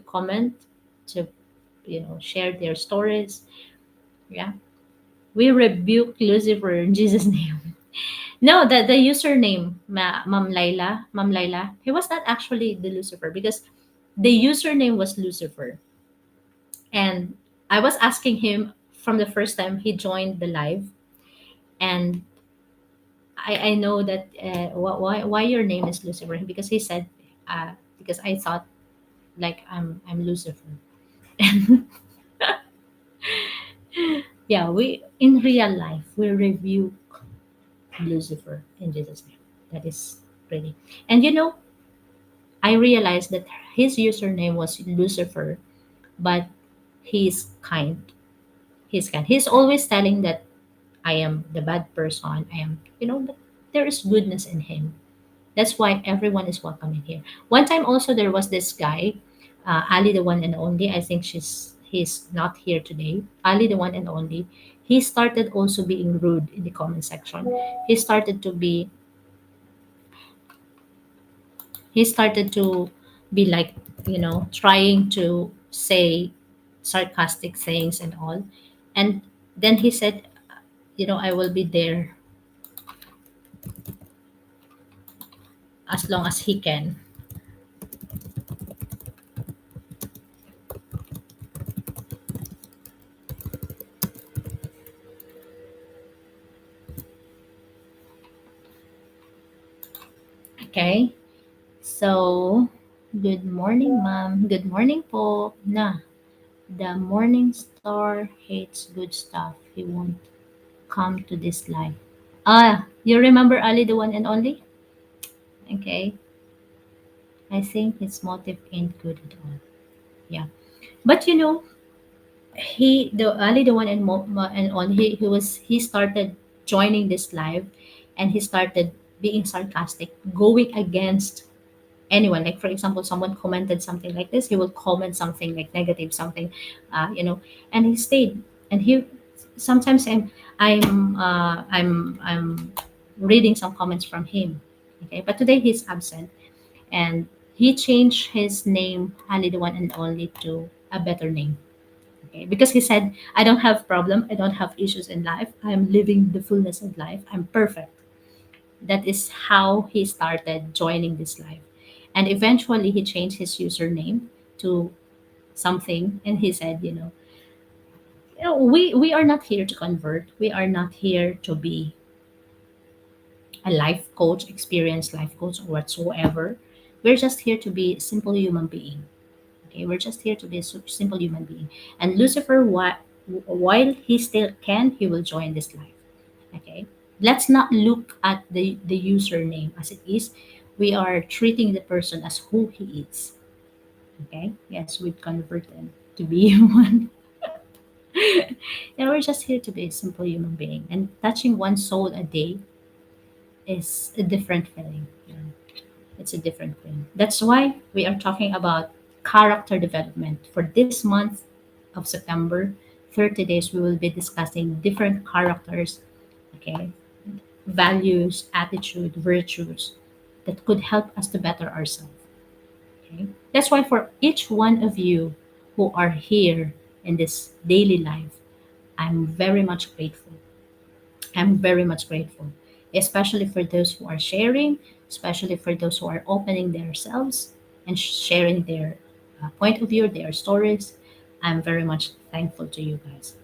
comment, to share their stories. Yeah. We rebuke Lucifer in Jesus' name. No, the username, Ma'am Laila, he was not actually the Lucifer because the username was Lucifer. And I was asking him from the first time he joined the live, and I know that why your name is Lucifer because he said because I thought like I'm Lucifer. Yeah, we in real life we rebuke Lucifer in Jesus' name. That is pretty. And I realized that his username was Lucifer, but he's kind. He's kind. He's always telling that I am the bad person. I am, but there is goodness in him. That's why everyone is welcome in here. One time also there was this guy, Ali the one and only. I think he's not here today. Ali the one and only. He started also being rude in the comment section. He started to be he started to be like, trying to say sarcastic things and all. And then he said, I will be there. as long as he can. Okay? So, good morning, ma'am. Good morning po. Na, the morning star hates good stuff. He won't come to this life. Ah, you remember Ali, the one and only? Okay. I think his motive ain't good at all. Yeah. But the Ali, the one and only, he started joining this live, and he started being sarcastic, going against anyone. Like, for example, someone commented something like this, he will comment something like negative, something, and he stayed. And he sometimes I'm reading some comments from him. Okay, but today he's absent, and he changed his name, Ali, the one and only, to a better name. Okay, because he said, I don't have problem, I don't have issues in life, I'm living the fullness of life, I'm perfect. That is how he started joining this life. And eventually he changed his username to something, and he said, we are not here to convert. We are not here to be a life coach, experienced life coach or whatsoever. We're just here to be simple human being. Okay, we're just here to be a simple human being. And Lucifer, while he still can, he will join this life. Okay, let's not look at the username as it is. We are treating the person as who he is. Okay, yes, we convert them to be human. And we're just here to be a simple human being, and touching one soul a day is a different feeling. It's a different thing. That's why we are talking about character development for this month of September. 30 days we will be discussing different characters, okay, values, attitude, virtues that could help us to better ourselves. Okay? That's why for each one of you who are here in this daily life, I'm very much grateful. I'm very much grateful, especially for those who are sharing, especially for those who are opening themselves and sharing their point of view, their stories. I'm very much thankful to you guys.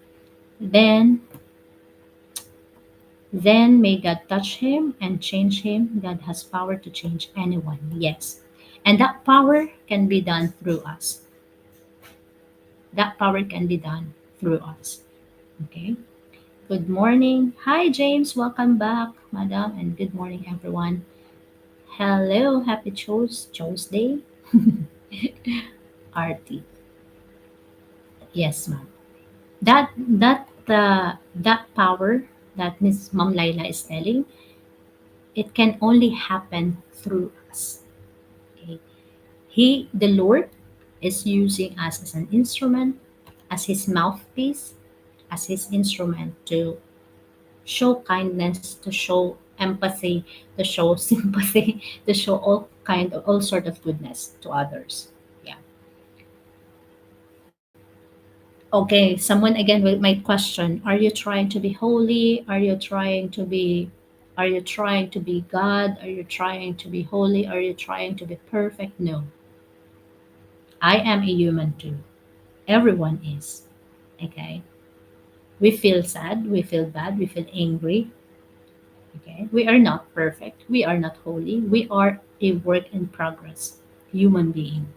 Then Then may God touch him and change him. God has power to change anyone. Yes. And that power can be done through us. That power can be done through us. Okay. Good morning. Hi, James. Welcome back, madam. And good morning, everyone. Hello. Happy Tuesday. Artie. Yes, ma'am. That power that Miss Mom Laila is telling, it can only happen through us. Okay. The Lord, is using us as an instrument, as His mouthpiece, as His instrument to show kindness, to show empathy, to show sympathy, to show all sort of goodness to others. Yeah. Okay. Someone again might question: Are you trying to be holy? Are you trying to be God? Are you trying to be holy? Are you trying to be perfect? No. I am a human too. Everyone is. Okay. We feel sad, we feel bad, we feel angry. Okay. We are not perfect. We are not holy. We are a work in progress human being.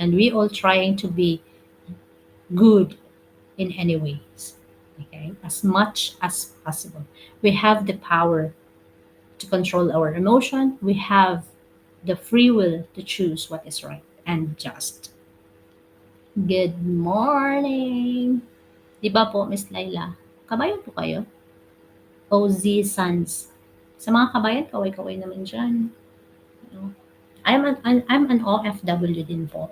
And we all trying to be good in any ways. Okay. As much as possible. We have the power to control our emotion. We have the free will to choose what is right and just. Good morning. Di ba po, Miss Laila? Kabayan po kayo? OZ Sons. Sa mga kabayan, kaway-kaway naman dyan. No? I'm an OFW din po.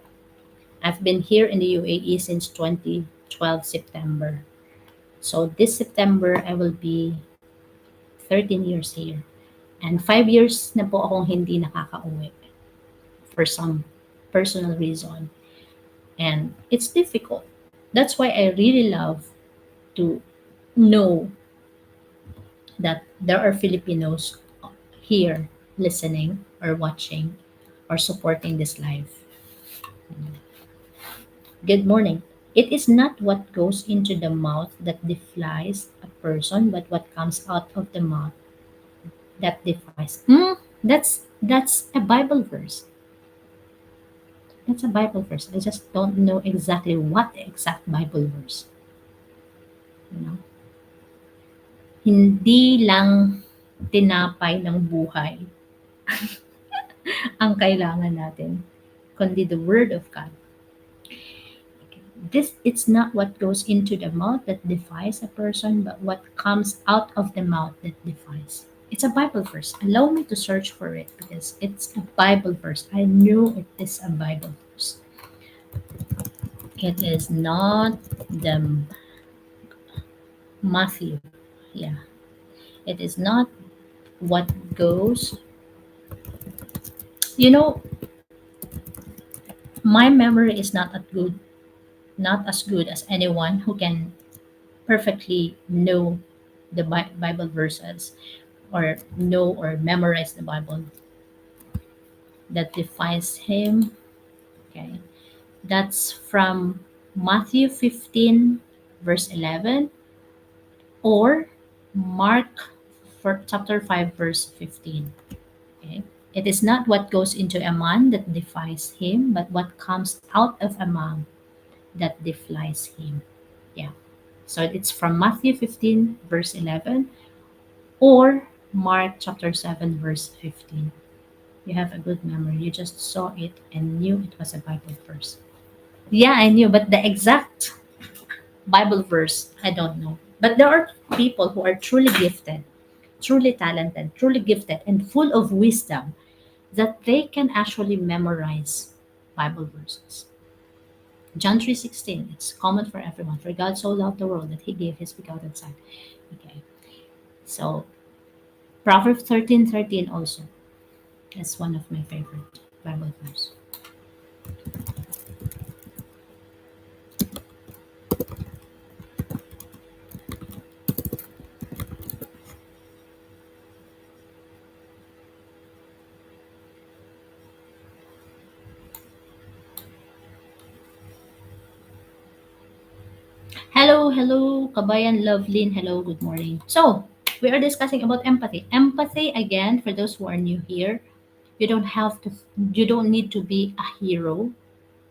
I've been here in the UAE since 2012 September. So this September, I will be 13 years here. And 5 years na po akong hindi nakaka-uwi for some personal reason. And it's difficult. That's why I really love to know that there are Filipinos here listening or watching or supporting this live. Good morning. It is not what goes into the mouth that defies a person, but what comes out of the mouth that defies. That's a Bible verse. That's a Bible verse. I just don't know exactly what the exact Bible verse. You know, hindi lang tinapay ng buhay ang kailangan natin, kundi the Word of God. This it's not what goes into the mouth that defies a person, but what comes out of the mouth that defies. It's a Bible verse. Allow me to search for it because it's a Bible verse. I knew it is a Bible verse. It is not the Matthew. Yeah. It is not what goes. You know, my memory is not as good as anyone who can perfectly know the Bible verses or know or memorize the Bible that defines him. Okay, that's from Matthew 15, verse 11, or Mark for chapter 5, verse 15. Okay, it is not what goes into a man that defies him, but what comes out of a man that defies him. Yeah. So it's from Matthew 15, verse 11, or Mark chapter 7, verse 15. You have a good memory. You just saw it and knew it was a Bible verse. Yeah, I knew, but the exact Bible verse, I don't know. But there are people who are truly gifted, truly talented, truly gifted, and full of wisdom that they can actually memorize Bible verses. John 3:16, it's common for everyone. For God so loved the world that he gave his begotten son. Okay. So Proverbs 13:13 also is one of my favorite Bible verse. Hello, hello, Kabayan Lovelyn. Hello, good morning. So, we are discussing about empathy. Empathy, again, for those who are new here, you don't have to, you don't need to be a hero.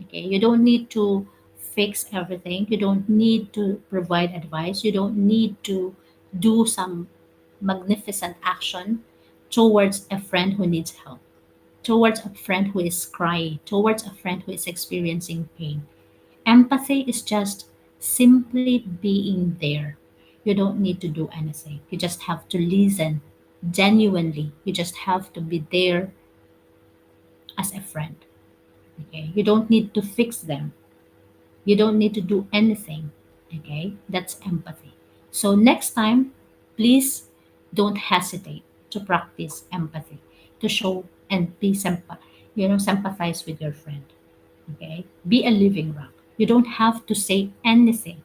Okay, you don't need to fix everything. You don't need to provide advice. You don't need to do some magnificent action towards a friend who needs help, towards a friend who is crying, towards a friend who is experiencing pain. Empathy is just simply being there. You don't need to do anything. You just have to listen genuinely. You just have to be there as a friend. Okay? You don't need to fix them. You don't need to do anything. Okay? That's empathy. So next time, please don't hesitate to practice empathy, to show and be sympathize with your friend. Okay? Be a living rock. You don't have to say anything.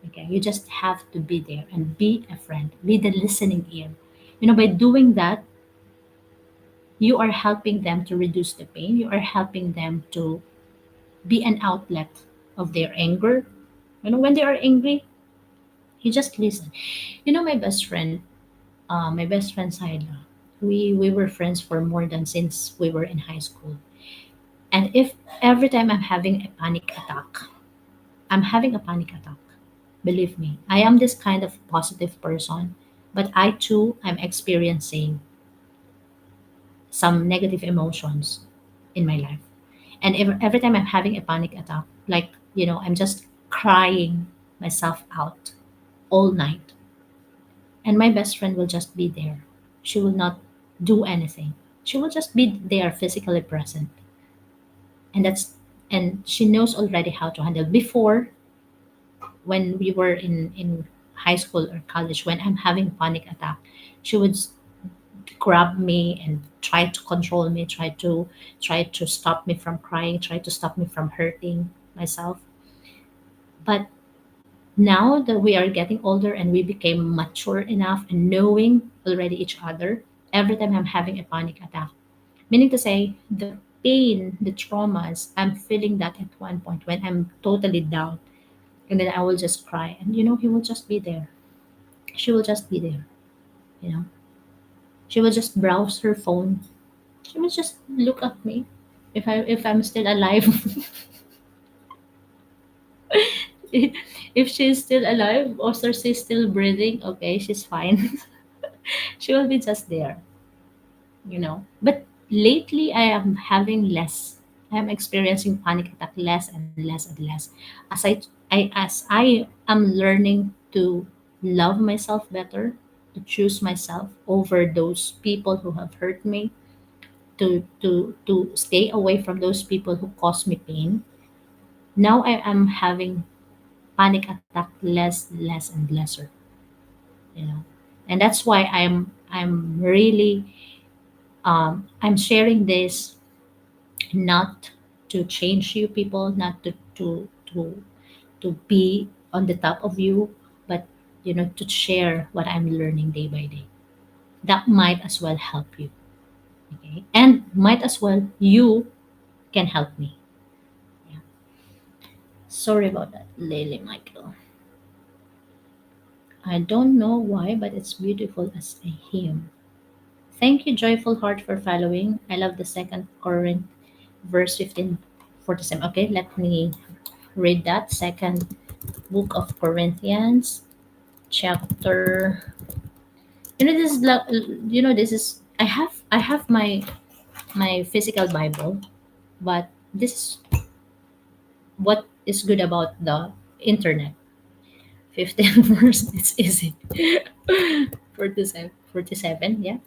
Okay? You just have to be there and be a friend. Be the listening ear. By doing that, you are helping them to reduce the pain. You are helping them to be an outlet of their anger. When they are angry, you just listen. My best friend Saila, we were friends for more than since we were in high school. And if every time I'm having a panic attack. Believe me, I am this kind of positive person, but I too am experiencing some negative emotions in my life. And every time I'm having a panic attack, like, I'm just crying myself out all night. And my best friend will just be there. She will not do anything. She will just be there physically present. And and she knows already how to handle. Before, when we were in high school or college, when I'm having panic attack, she would grab me and try to control me, try to stop me from crying, try to stop me from hurting myself. But now that we are getting older and we became mature enough and knowing already each other, every time I'm having a panic attack. Meaning to say, the pain, the traumas, I'm feeling that at one point when I'm totally down. And then I will just cry. And he will just be there. She will just be there. You know, she will just browse her phone. She will just look at me. If I'm still alive, if she's still alive or so she's still breathing, okay, she's fine. She will be just there. But lately, I am having less. I am experiencing panic attack less and less and less. As I am learning to love myself better, to choose myself over those people who have hurt me, to stay away from those people who cause me pain. Now I am having panic attack less and lesser. You know, and that's why I'm really I'm sharing this not to change you people, not to be on the top of you, but to share what I'm learning day by day. That might as well help you, okay? And might as well you can help me. Yeah. Sorry about that, Lily Michael. I don't know why, but it's beautiful as a hymn. Thank you, Joyful Heart, for following. I love the second Corinth verse 15 47. Okay, let me read that. Second book of Corinthians, chapter. This is this is I have my physical Bible, but this is what is good about the internet. 15 verse, it's easy. 47, 47, yeah.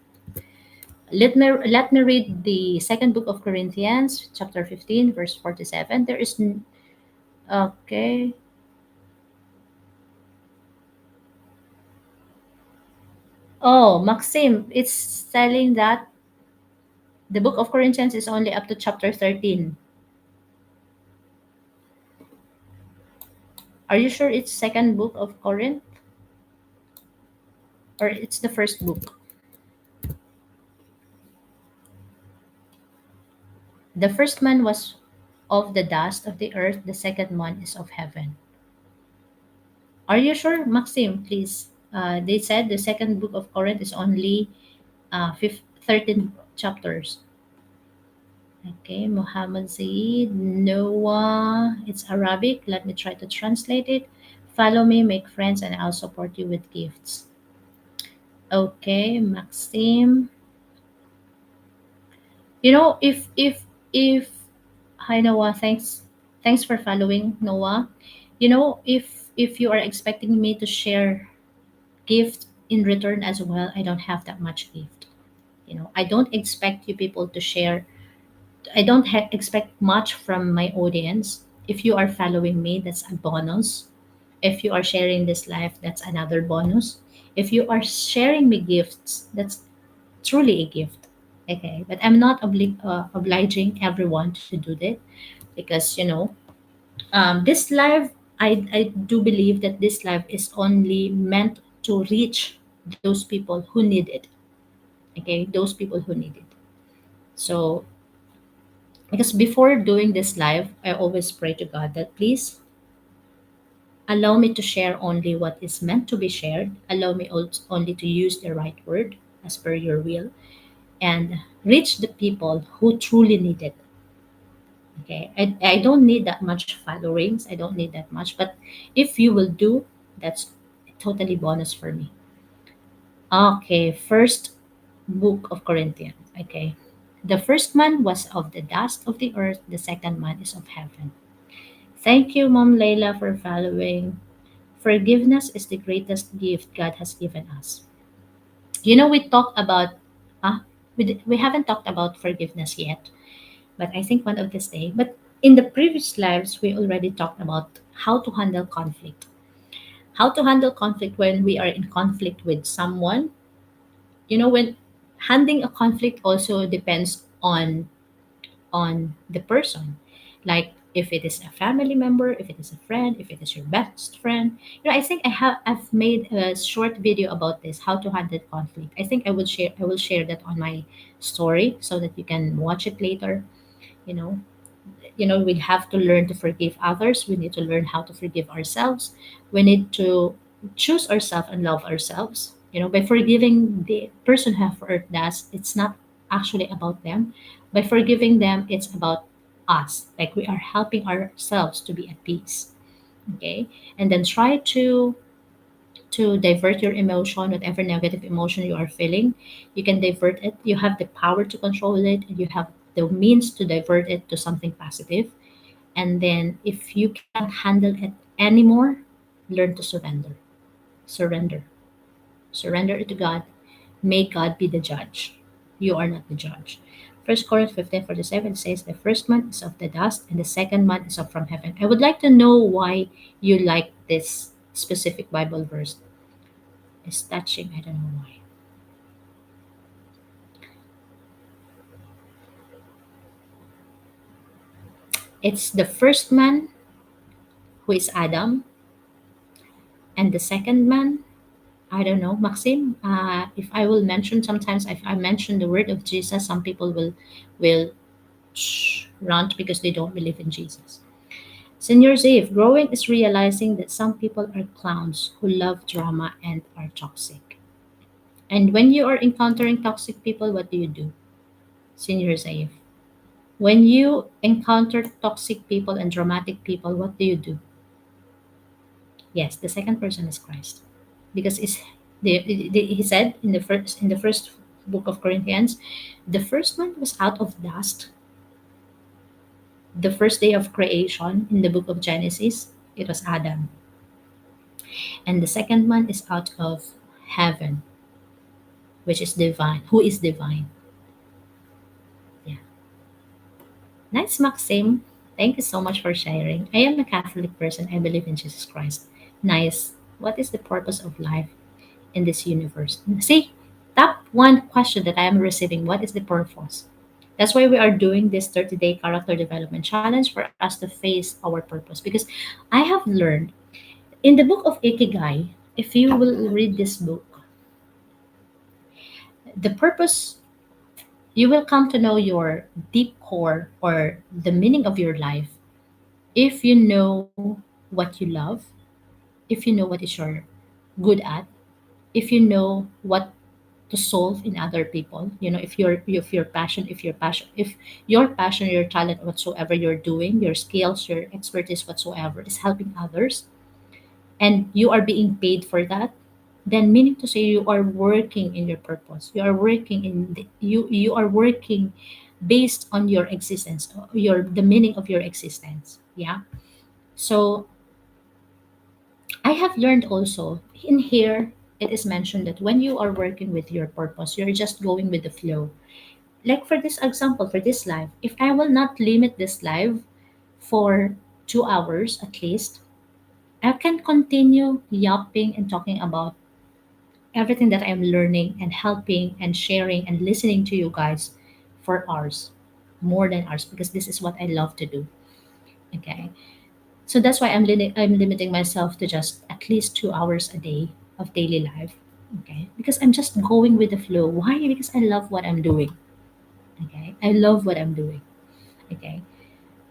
Let me read the second book of Corinthians, chapter 15, verse 47. Okay. Oh, Maxim, it's telling that the book of Corinthians is only up to chapter 13. Are you sure it's second book of Corinth or it's the first book? The first man was of the dust of the earth, the second one is of heaven. Are you sure, Maxim? Please. They said the second book of Corinth is only 13 chapters. Okay, Muhammad Zaid, Noah, it's Arabic. Let me try to translate it. Follow me, make friends, and I'll support you with gifts. Okay, Maxim. If hi Noah, thanks for following, Noah. If you are expecting me to share gift in return as well, I don't have that much gift. I don't expect you people to share. I don't expect much from my audience. If you are following me, that's a bonus. If you are sharing this live, that's another bonus. If you are sharing me gifts, that's truly a gift. Okay, but I'm not obliging everyone to do that because this live, I do believe that this live is only meant to reach those people who need it. Okay, those people who need it. So because before doing this live, I always pray to God that please allow me to share only what is meant to be shared. Allow me only to use the right word as per your will and reach the people who truly need it. Okay, I don't need that much followings. I don't need that much, but if you will do, that's totally bonus for me. Okay, first book of Corinthians. Okay, the first man was of the dust of the earth. The second man is of heaven. Thank you, Mom Layla, for following. Forgiveness is the greatest gift God has given us. We talked about, we haven't talked about forgiveness yet, but I think one of this day. But in the previous lives, we already talked about how to handle conflict. How to handle conflict when we are in conflict with someone. When handling a conflict also depends on the person. Like if it is a family member, if it is a friend, if it is your best friend. I think I've made a short video about this, how to handle conflict. I think I will share that on my story so that you can watch it later. You know, we have to learn to forgive others. We need to learn how to forgive ourselves. We need to choose ourselves and love ourselves. By forgiving the person who have hurt us, it's not actually about them. By forgiving them, it's about us. Like we are helping ourselves to be at peace. Okay, and then try to divert your emotion, whatever negative emotion you are feeling. You can divert it. You have the power to control it, and you have the means to divert it to something positive. And then if you cannot handle it anymore, learn to surrender. Surrender. Surrender it to God. May God be the judge. You are not the judge. 1 Corinthians 15:47 says, the first man is of the dust, and the second man is up from heaven. I would like to know why you like this specific Bible verse. It's touching. I don't know why. It's the first man who is Adam, and the second man, I don't know, Maxim. If I will mention, sometimes if I mention the word of Jesus, some people will rant because they don't believe in Jesus. Senior Zave, growing is realizing that some people are clowns who love drama and are toxic. And when you are encountering toxic people, what do you do? Senior Zave. When you encounter toxic people and dramatic people, what do you do? Yes, the second person is Christ, because he said in the first book of Corinthians, the first one was out of dust. The first day of creation in the book of Genesis, it was Adam, and the second one is out of heaven, which is divine. Who is divine? Yeah, nice, Maxim. Thank you so much for sharing. I am a Catholic person. I believe in Jesus Christ. Nice. What is the purpose of life in this universe? See, top one question that I am receiving, what is the purpose? That's why we are doing this 30-day character development challenge for us to face our purpose. Because I have learned in the book of Ikigai, if you will read this book, the purpose, you will come to know your deep core or the meaning of your life if you know what you love, if you know what is you're good at, if you know what to solve in other people. If your passion, your talent, whatsoever you're doing, your skills, your expertise, whatsoever is helping others, and you are being paid for that, then meaning to say you are working in your purpose. You are working you are working based on your existence, your the meaning of your existence. Yeah. So I have learned also in here, it is mentioned that when you are working with your purpose, you're just going with the flow. Like for this example, for this live, if I will not limit this live for 2 hours at least, I can continue yapping and talking about everything that I'm learning and helping and sharing and listening to you guys for hours, more than hours, because this is what I love to do. Okay. So that's why I'm limiting myself to just at least 2 hours a day of daily life. Okay. Because I'm just going with the flow. Why? Because I love what I'm doing. Okay. I love what I'm doing. Okay.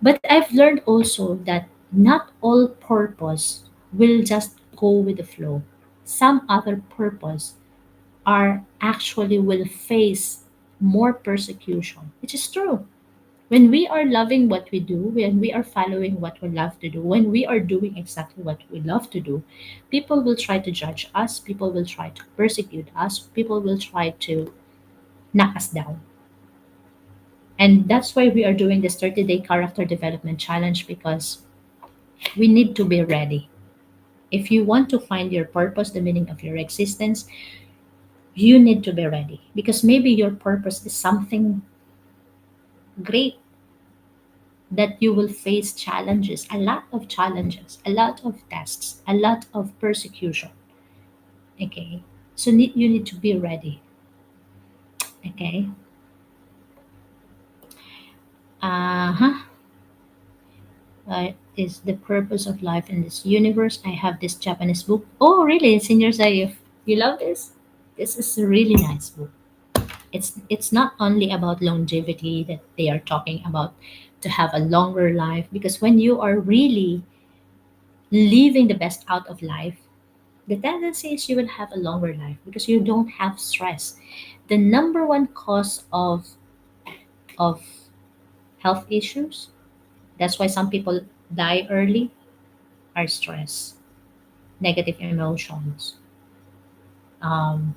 But I've learned also that not all purpose will just go with the flow. Some other purpose are actually will face more persecution, which is true. When we are loving what we do, when we are following what we love to do, when we are doing exactly what we love to do, people will try to judge us, people will try to persecute us, people will try to knock us down. And that's why we are doing this 30-day character development challenge, because we need to be ready. If you want to find your purpose, the meaning of your existence, you need to be ready, because maybe your purpose is something great, that you will face challenges, a lot of challenges, a lot of tests, a lot of persecution. Okay. So you need to be ready. Okay. Uh-huh. Is the purpose of life in this universe. I have this Japanese book. Oh, really? Senior Saif, you love this? This is a really nice book. It's not only about longevity that they are talking about, to have a longer life, because when you are really living the best out of life, the tendency is you will have a longer life because you don't have stress. The number one cause of health issues, that's why some people die early, are stress, negative emotions, um,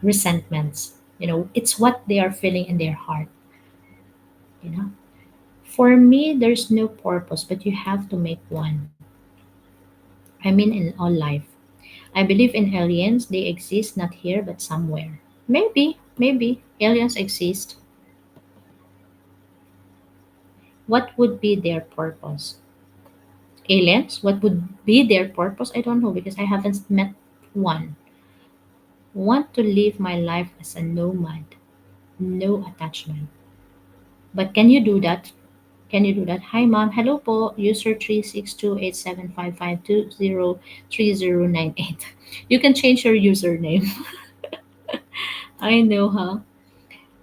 resentments. It's what they are feeling in their heart. you know for me, there's no purpose, but you have to make one. I mean, in all life, I believe in aliens. They exist, not here but somewhere. Maybe aliens exist. What would be their purpose? Aliens, what would be their purpose? I don't know, because I haven't met one. Want to live my life as a nomad, no attachment. But can you do that? Can you do that? Hi, ma'am. Hello po. User 3628755203098. You can change your username. I know, huh?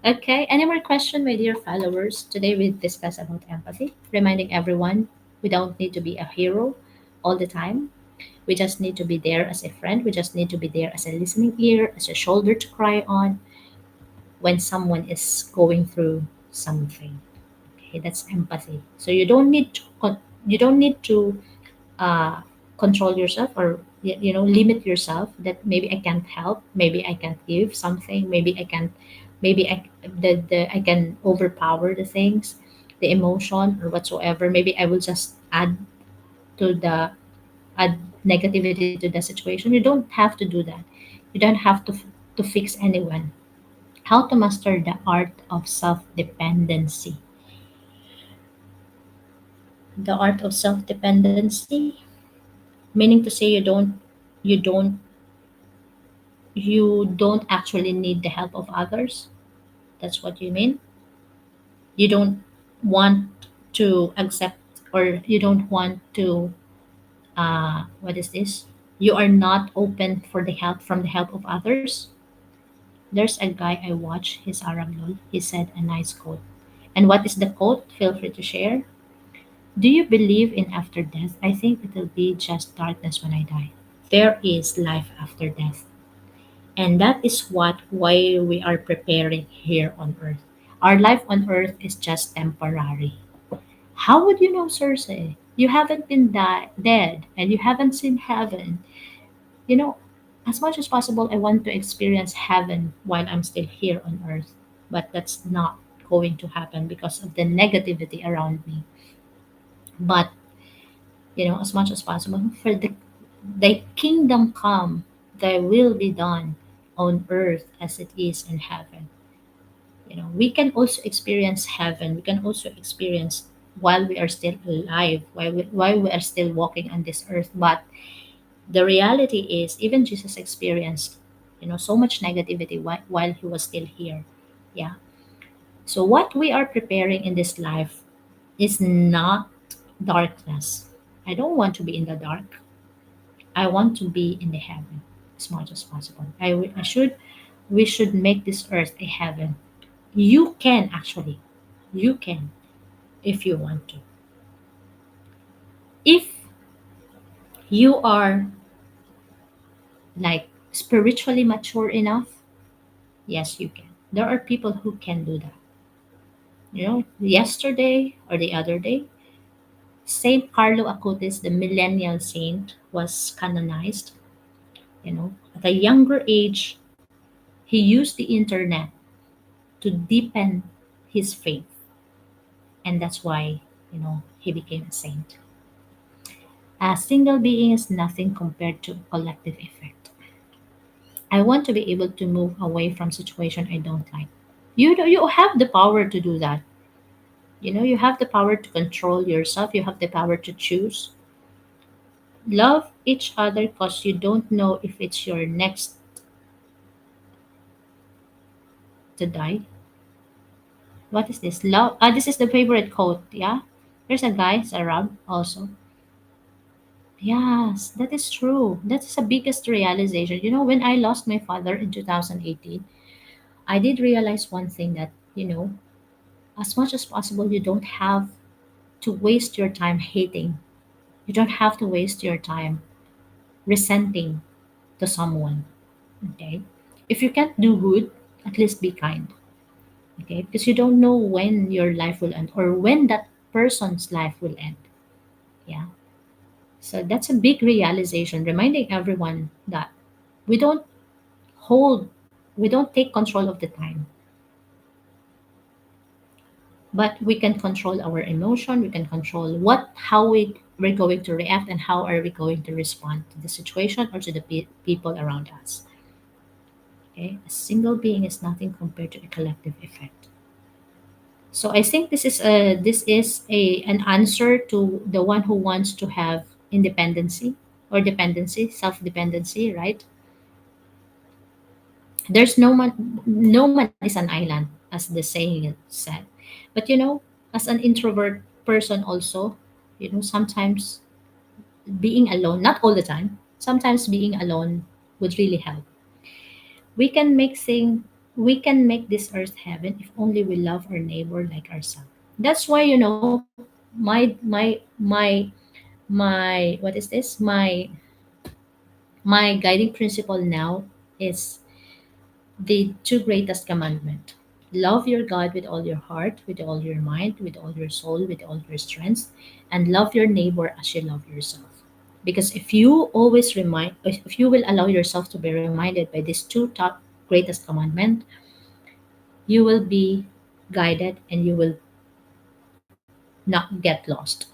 Okay. Any more question, my dear followers? Today we discuss about empathy, reminding everyone we don't need to be a hero all the time. We just need to be there as a friend. We just need to be there as a listening ear, as a shoulder to cry on when someone is going through something. Okay, that's empathy. So you don't need to uh, control yourself, or limit yourself, that maybe I can't help, maybe I can't give something, maybe I can't, maybe I can overpower the things, the emotion or whatsoever. Maybe I will just to the add negativity to the situation. You don't have to do that. You don't have to fix anyone. How to master the art of self-dependency. The art of self-dependency, meaning to say you don't you don't actually need the help of others. That's what you mean. You don't want to accept, or you don't want to, what is this, you are not open for the help, from the help of others. There's a guy I watch, his Arab lol, he said a nice quote. And what is the quote? Feel free to share. Do you believe in after death? I think it'll be just darkness when I die. There is life after death. And that is why we are preparing here on earth. Our life on earth is just temporary. How would you know, Cersei? You haven't been dead and you haven't seen heaven. You know, as much as possible, I want to experience heaven while I'm still here on earth. But that's not going to happen because of the negativity around me. But, as much as possible, for the kingdom come, thy will be done on earth as it is in heaven. We can also experience heaven. We can also experience while we are still alive, while we are still walking on this earth. But the reality is, even Jesus experienced, so much negativity while he was still here. Yeah. So what we are preparing in this life is not darkness. I don't want to be in the dark. I want to be in the heaven as much as possible. I should We should make this earth a heaven. You can actually. You can if you want to. If you are like spiritually mature enough, yes, you can. There are people who can do that. Yesterday or the other day, Saint Carlo Acutis, the millennial saint, was canonized. At a younger age, he used the internet to deepen his faith, and that's why he became a saint. A single being is nothing compared to collective effect. I want to be able to move away from situation I don't like. You have the power to do that. You have the power to control yourself. You have the power to choose. Love each other because you don't know if it's your next to die. What is this? Love. This is the favorite quote. Yeah, There's a guy, Sarab, also. Yes, that is true. That's the biggest realization. When I lost my father in 2018, I did realize one thing that, as much as possible, you don't have to waste your time hating. You don't have to waste your time resenting to someone. Okay? If you can't do good, at least be kind. Okay? Because you don't know when your life will end or when that person's life will end. Yeah. So that's a big realization, reminding everyone that we don't hold, we don't take control of the time, but we can control our emotion. We can control how we're going to react and how are we going to respond to the situation or to the people around us. Okay, a single being is nothing compared to a collective effect. So I think this is a an answer to the one who wants to have independency or dependency, self-dependency, right? There's no man is an island, as the saying is said. But as an introvert person also, sometimes being alone, not all the time, sometimes being alone would really help. We can make thing we can make this earth heaven if only we love our neighbor like ourselves. That's why my what is this my guiding principle now is the two greatest commandment: love your God with all your heart, with all your mind, with all your soul, with all your strength, and love your neighbor as you love yourself. Because if you will allow yourself to be reminded by these two top greatest commandment, you will be guided and you will not get lost.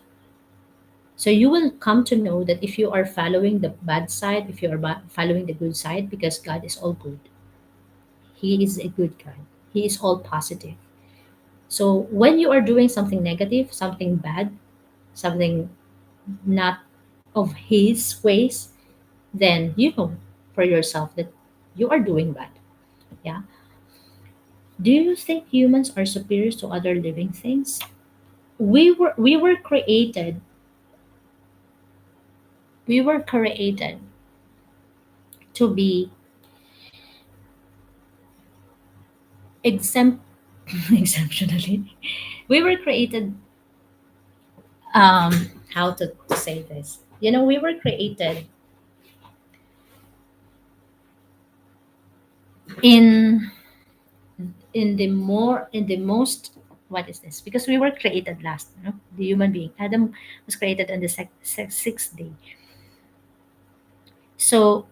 So you will come to know that if you are following the bad side, if you are following the good side, because God is all good, He is a good God, He is all positive. So when you are doing something negative, something bad, something not of His ways, then you know for yourself that you are doing bad. Yeah. Do you think humans are superior to other living things? We were created. We were created to be exempt exceptionally. We were created. How to say this? We were created in in the most, what is this, because we were created last, the human being Adam was created on the sixth day. So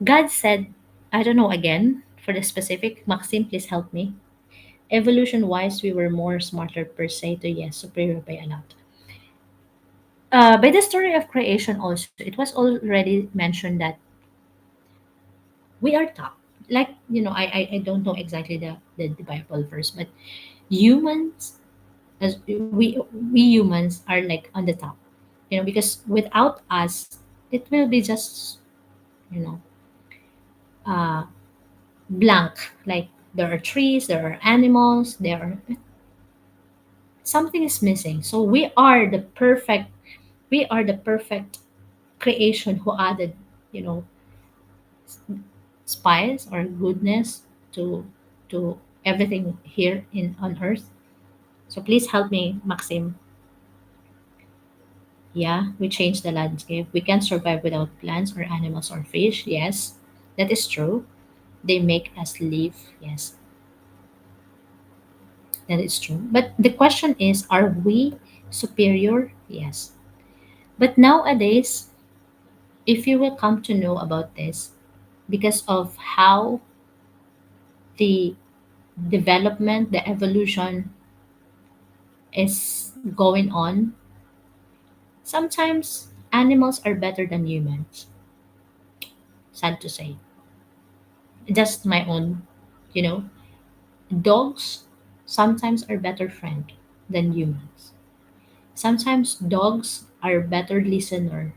God said, I don't know, again for the specific, Maxim, please help me. Evolution wise, we were more smarter per se, to yes, superior by a lot. By the story of creation also, it was already mentioned that we are top. Like, I don't know exactly the Bible verse, but humans, as we humans are like on the top, because without us it will be just, you know uh blank. Like, there are trees, there are animals, there are something is missing. So we are the perfect creation who added, you know spice or goodness to to everything here in on earth. So please help me, Maxim. Yeah, we change the landscape. We can't survive without plants or animals or fish. Yes, that is true. They make us live. Yes, that is true. But the question is, are we superior? Yes. But nowadays, if you will come to know about this, because of how the development, the evolution is going on, sometimes animals are better than humans. Sad to say. Just my own, you know, dogs sometimes are better friend than humans. Sometimes dogs are better listener.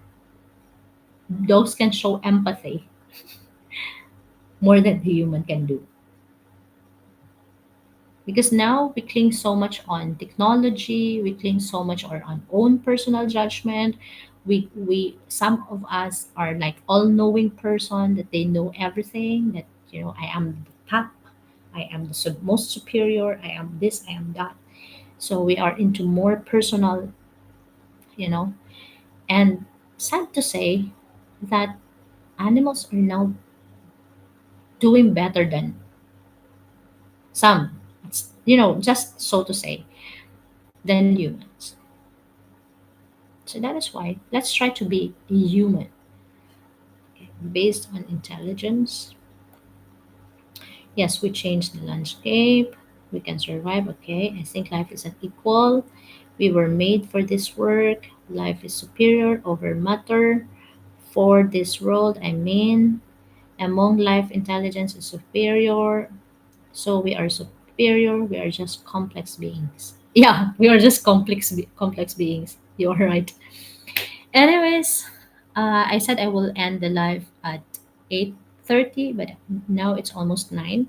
Dogs can show empathy more than the human can do. Because now we cling so much on technology, we cling so much on own personal judgment. We some of us are like all knowing person that they know everything, that I am the top, I am the most superior, I am this, I am that. So we are into more personal, you know and sad to say that animals are now doing better than some, just so to say, than humans. So that is why let's try to be human, based on intelligence. Yes, we change the landscape. We can survive. Okay, I think life is unequal. We were made for this work. Life is superior over matter. For this world, I mean, among life, intelligence is superior. So we are superior. We are just complex beings. Yeah, we are just complex beings. You are right. Anyways, I said I will end the live at 8:30, but now it's almost 9.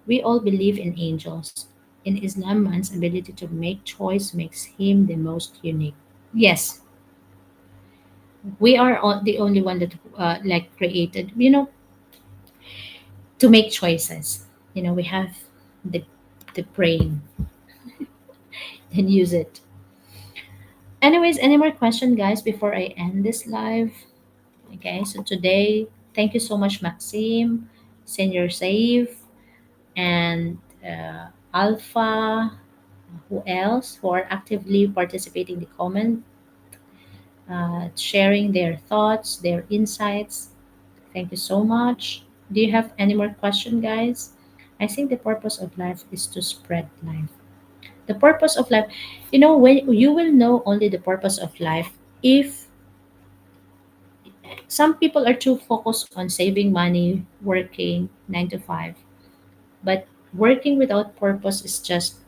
We all believe in angels. In Islam, man's ability to make choice makes him the most unique. Yes, we are the only one that like created, to make choices. We have the brain and use it. Anyways, any more question, guys, before I end this live? Okay, so today, thank you so much, Maxime, Senior Safe, and Alpha. Who else who are actively participating in the comment, sharing their thoughts, their insights. Thank you so much. Do you have any more question, guys? I think the purpose of life is to spread life. The purpose of life, when you will know only the purpose of life, if some people are too focused on saving money, working 9 to 5, but working without purpose is just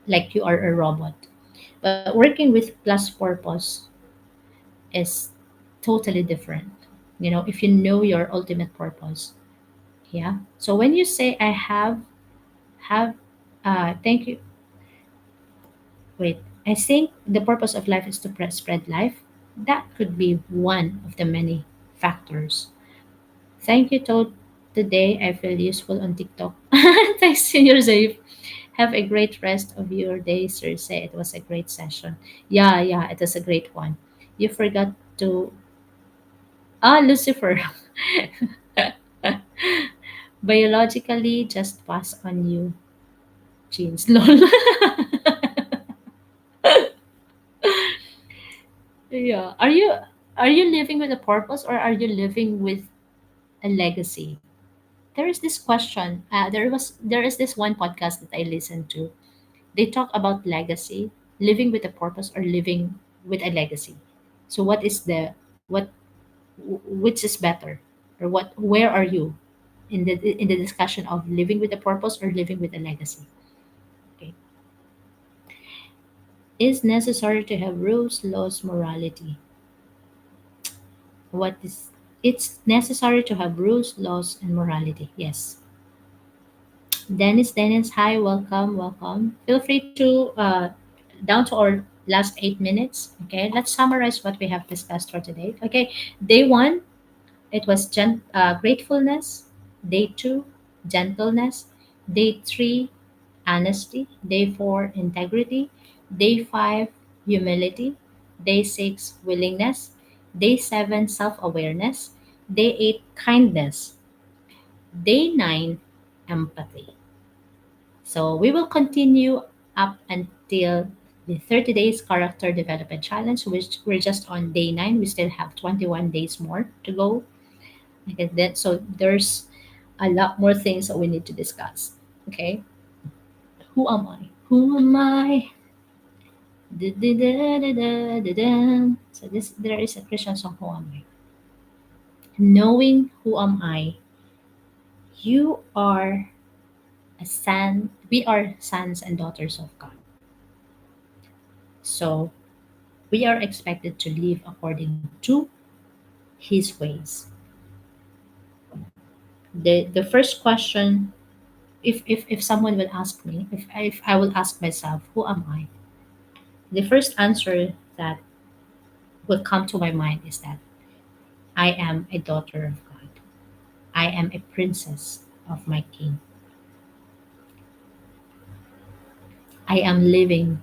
like you are a robot. But working with plus purpose is totally different. If you know your ultimate purpose. Yeah. So when you say I have thank you. Wait, I think the purpose of life is to spread life. That could be one of the many factors. Thank you, Toad. Today I feel useful on TikTok. Thanks, Senior Zaif. Have a great rest of your day, Sir. Say it was a great session. Yeah, yeah, it was a great one. You forgot to Lucifer. Biologically, just pass on you, genes. Lol. Yeah. Are you living with a purpose, or are you living with a legacy? There is this question. There is this one podcast that I listened to. They talk about legacy, living with a purpose, or living with a legacy. So what is the what which is better, or where are you in the discussion of living with a purpose or living with a legacy? Okay. Is necessary to have rules, laws, morality. What is It's necessary to have rules, laws, and morality. Yes. Dennis, hi, welcome, welcome. Feel free to down to our last 8 minutes. Okay, let's summarize what we have discussed for today. Okay, day one, it was gratefulness. Day two, gentleness. Day three, honesty. Day four, integrity. Day five, humility. Day six, willingness. Day seven, self awareness. Day eight, kindness. Day nine, empathy. So we will continue up until the 30 days character development challenge, which we're just on day 9. We still have 21 days more to go. Okay, so there's a lot more things that we need to discuss. Okay. Who am I? Who am I? Da-da-da-da-da-da-da. So there is a Christian song, Who Am I? Knowing who am I, you are a son, we are sons and daughters of God. So we are expected to live according to his ways. The first question if someone will ask me, if I will ask myself, who am I? The first answer that will come to my mind is that I am a daughter of God. I am a princess of my king. I am living,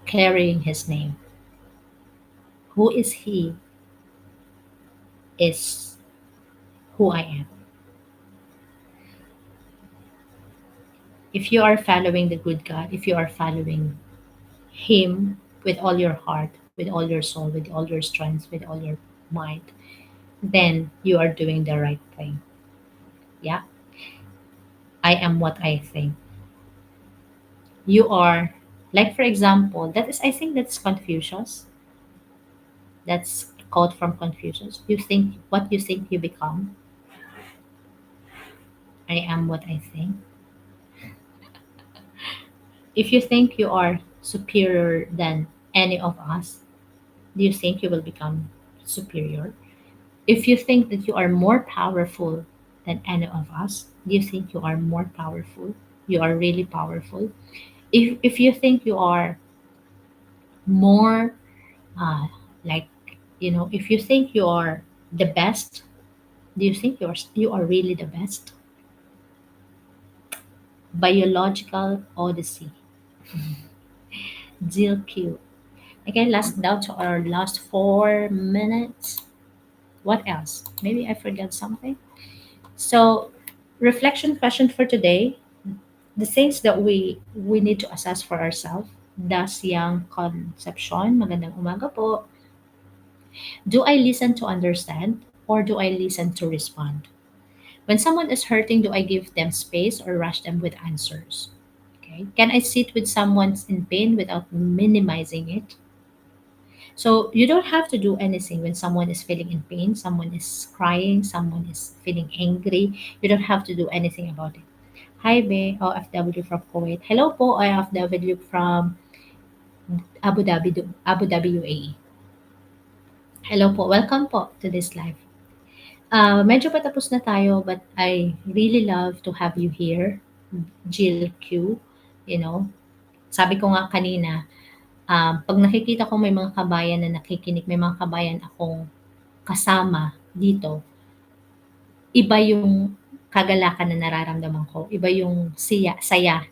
carrying his name. Who is he is who I am. If you are following the good God, if you are following him with all your heart, with all your soul, with all your strength, with all your mind, then you are doing the right thing. Yeah, I am what I think. You are, like, for example, that is, I think that's Confucius. That's a quote from Confucius. You think what you think you become. I am what I think. If you think you are superior than any of us, do you think you will become superior? If you think that you are more powerful than any of us, do you think you are more powerful? You are really powerful. If you think you are more, uh, like, if you think you are the best, do you think you are really the best? Biological Odyssey, Deal Q. Okay, last down to our last 4 minutes. What else? Maybe I forgot something. So, reflection question for today: the things that we need to assess for ourselves. Das Young Concepcion, magandang umaga po. Do I listen to understand or do I listen to respond? When someone is hurting, do I give them space or rush them with answers? Okay. Can I sit with someone's in pain without minimizing it? So you don't have to do anything when someone is feeling in pain, someone is crying, someone is feeling angry. You don't have to do anything about it. Hi, Be, OFW from Kuwait. Hello po, OFW from Abu Dhabi, UAE. Hello po, welcome po to this live. Medyo patapos na tayo, but I really love to have you here, Jill Q. You know, sabi ko nga kanina, pag nakikita ko may mga kabayan na nakikinig, may mga kabayan akong kasama dito, iba yung kagalakan na nararamdaman ko, iba yung saya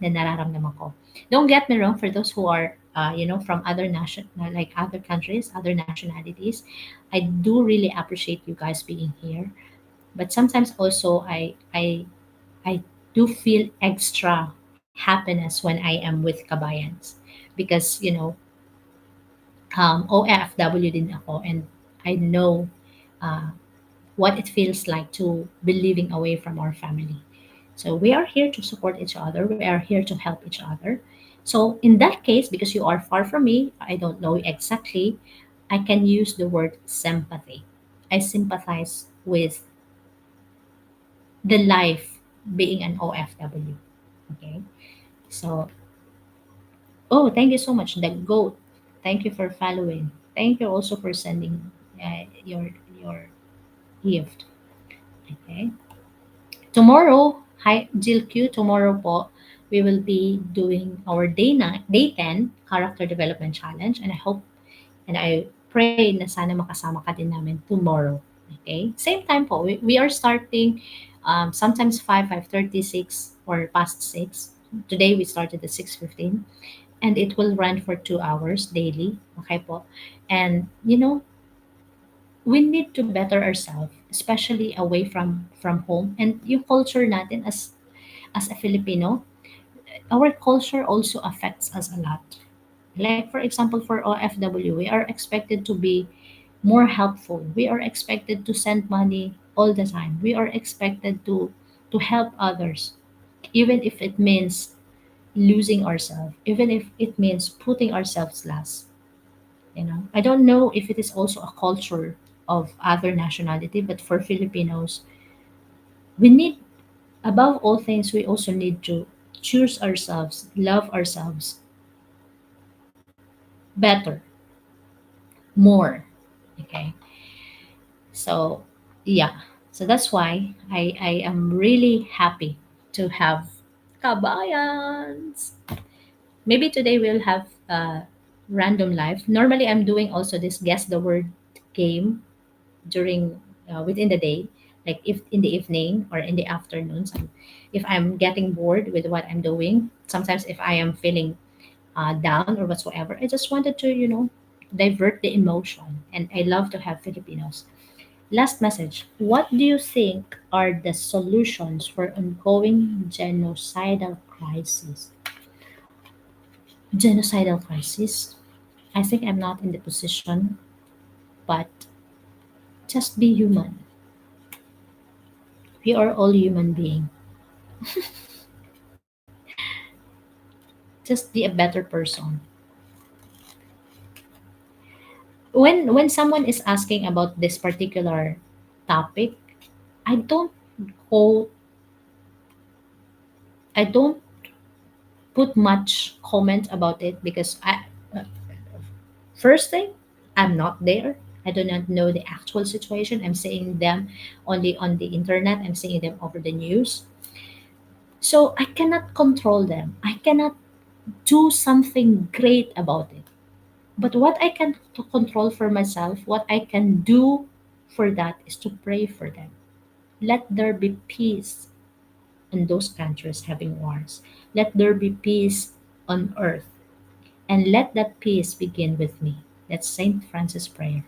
na nararamdaman ko. Don't get me wrong, for those who are, from other like other countries, other nationalities, I do really appreciate you guys being here. But sometimes also, I do feel extra happiness when I am with kabayans because OFW din ako, and I know uh, what it feels like to be living away from our family. So we are here to support each other. We are here to help each other. So in that case, because you are far from me, I don't know exactly, I can use the word sympathy. I sympathize with the life being an OFW. Okay. So, oh, thank you so much. The GOAT. Thank you for following. Thank you also for sending your gift. Okay. Tomorrow, hi Jill Q, tomorrow po, we will be doing our day 10 character development challenge, and I hope and I pray na sana makasama ka din namin tomorrow. Okay? Same time po. We are starting sometimes 5:36 or past 6. Today we started at 6:15, and it will run for 2 hours daily. Okay po. And we need to better ourselves, especially away from home. And yung culture natin as a Filipino, our culture also affects us a lot. Like for example, for OFW, we are expected to be more helpful. We are expected to send money all the time. We are expected to help others, even if it means losing ourselves, even if it means putting ourselves last. I don't know if it is also a culture of other nationality, but for Filipinos, we need, above all things, we also need to choose ourselves, love ourselves better, more. Okay. So, yeah. So that's why I am really happy to have Kabayans. Maybe today we'll have random life. Normally, I'm doing also this guess the word game during within the day, like if in the evening or in the afternoons. If I'm getting bored with what I'm doing, sometimes if I am feeling down or whatsoever, I just wanted to divert the emotion, and I love to have Filipinos. Last message. What do you think are the solutions for ongoing genocidal crisis? Genocidal crisis? I think I'm not in the position, but just be human. We are all human beings. Just be a better person. When someone is asking about this particular topic, I don't go I don't put much comment about it because uh, first thing, I'm not there. I do not know the actual situation. I'm seeing them only on the internet. I'm seeing them over the news. So I cannot control them. I cannot do something great about it. But what I can to control for myself, what I can do for that is to pray for them. Let there be peace in those countries having wars. Let there be peace on earth. And let that peace begin with me. That's Saint Francis' prayer.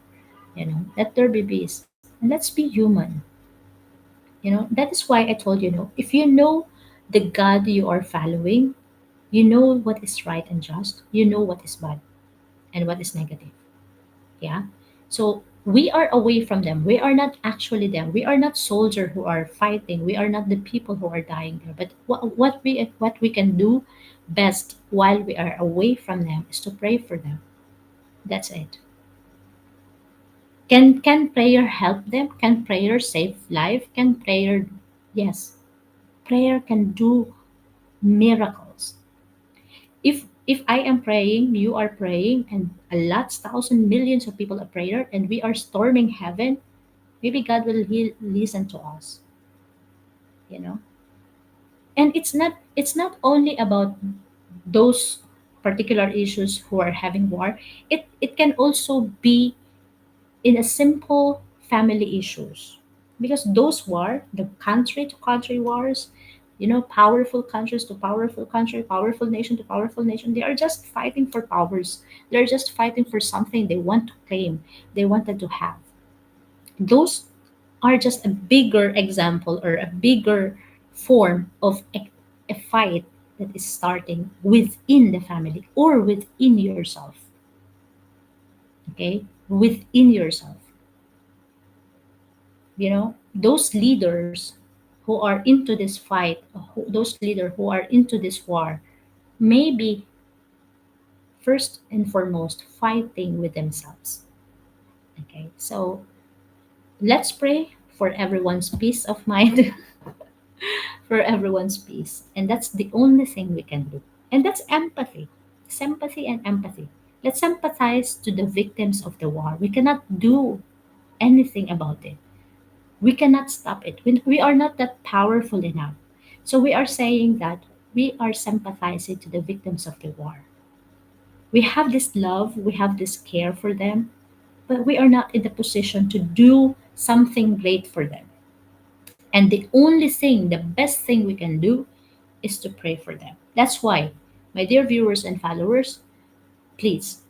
Let there be peace. And let's be human. That is why I told if you know the God you are following, you know what is right and just, you know what is bad and what is negative. Yeah. So we are away from them. We are not actually them. We are not soldiers who are fighting. We are not the people who are dying there. But what we can do best while we are away from them is to pray for them. That's it. Can prayer help them? Can prayer save life? Can prayer, yes, prayer can do miracles. If I am praying, you are praying, and a lot, thousand, millions of people are prayer, and we are storming heaven, maybe God will listen to us. You know, and it's not only about those particular issues who are having war. It can also be in a simple family issues, because those war, the country to country wars, powerful countries to powerful country, powerful nation to powerful nation, they are just fighting for powers. They're just fighting for something they want to claim, they wanted to have. Those are just a bigger example or a bigger form of a fight that is starting within the family or within yourself. Okay, within yourself. Those leaders who are into this fight, those leaders who are into this war, maybe first and foremost fighting with themselves. Okay, so let's pray for everyone's peace of mind, for everyone's peace, and that's the only thing we can do. And that's empathy, sympathy, and empathy. Let's sympathize to the victims of the war. We cannot do anything about it. We cannot stop it. We are not that powerful enough. So we are saying that we are sympathizing to the victims of the war. We have this love, we have this care for them, but we are not in the position to do something great for them. And the only thing, the best thing we can do is to pray for them. That's why, my dear viewers and followers, please,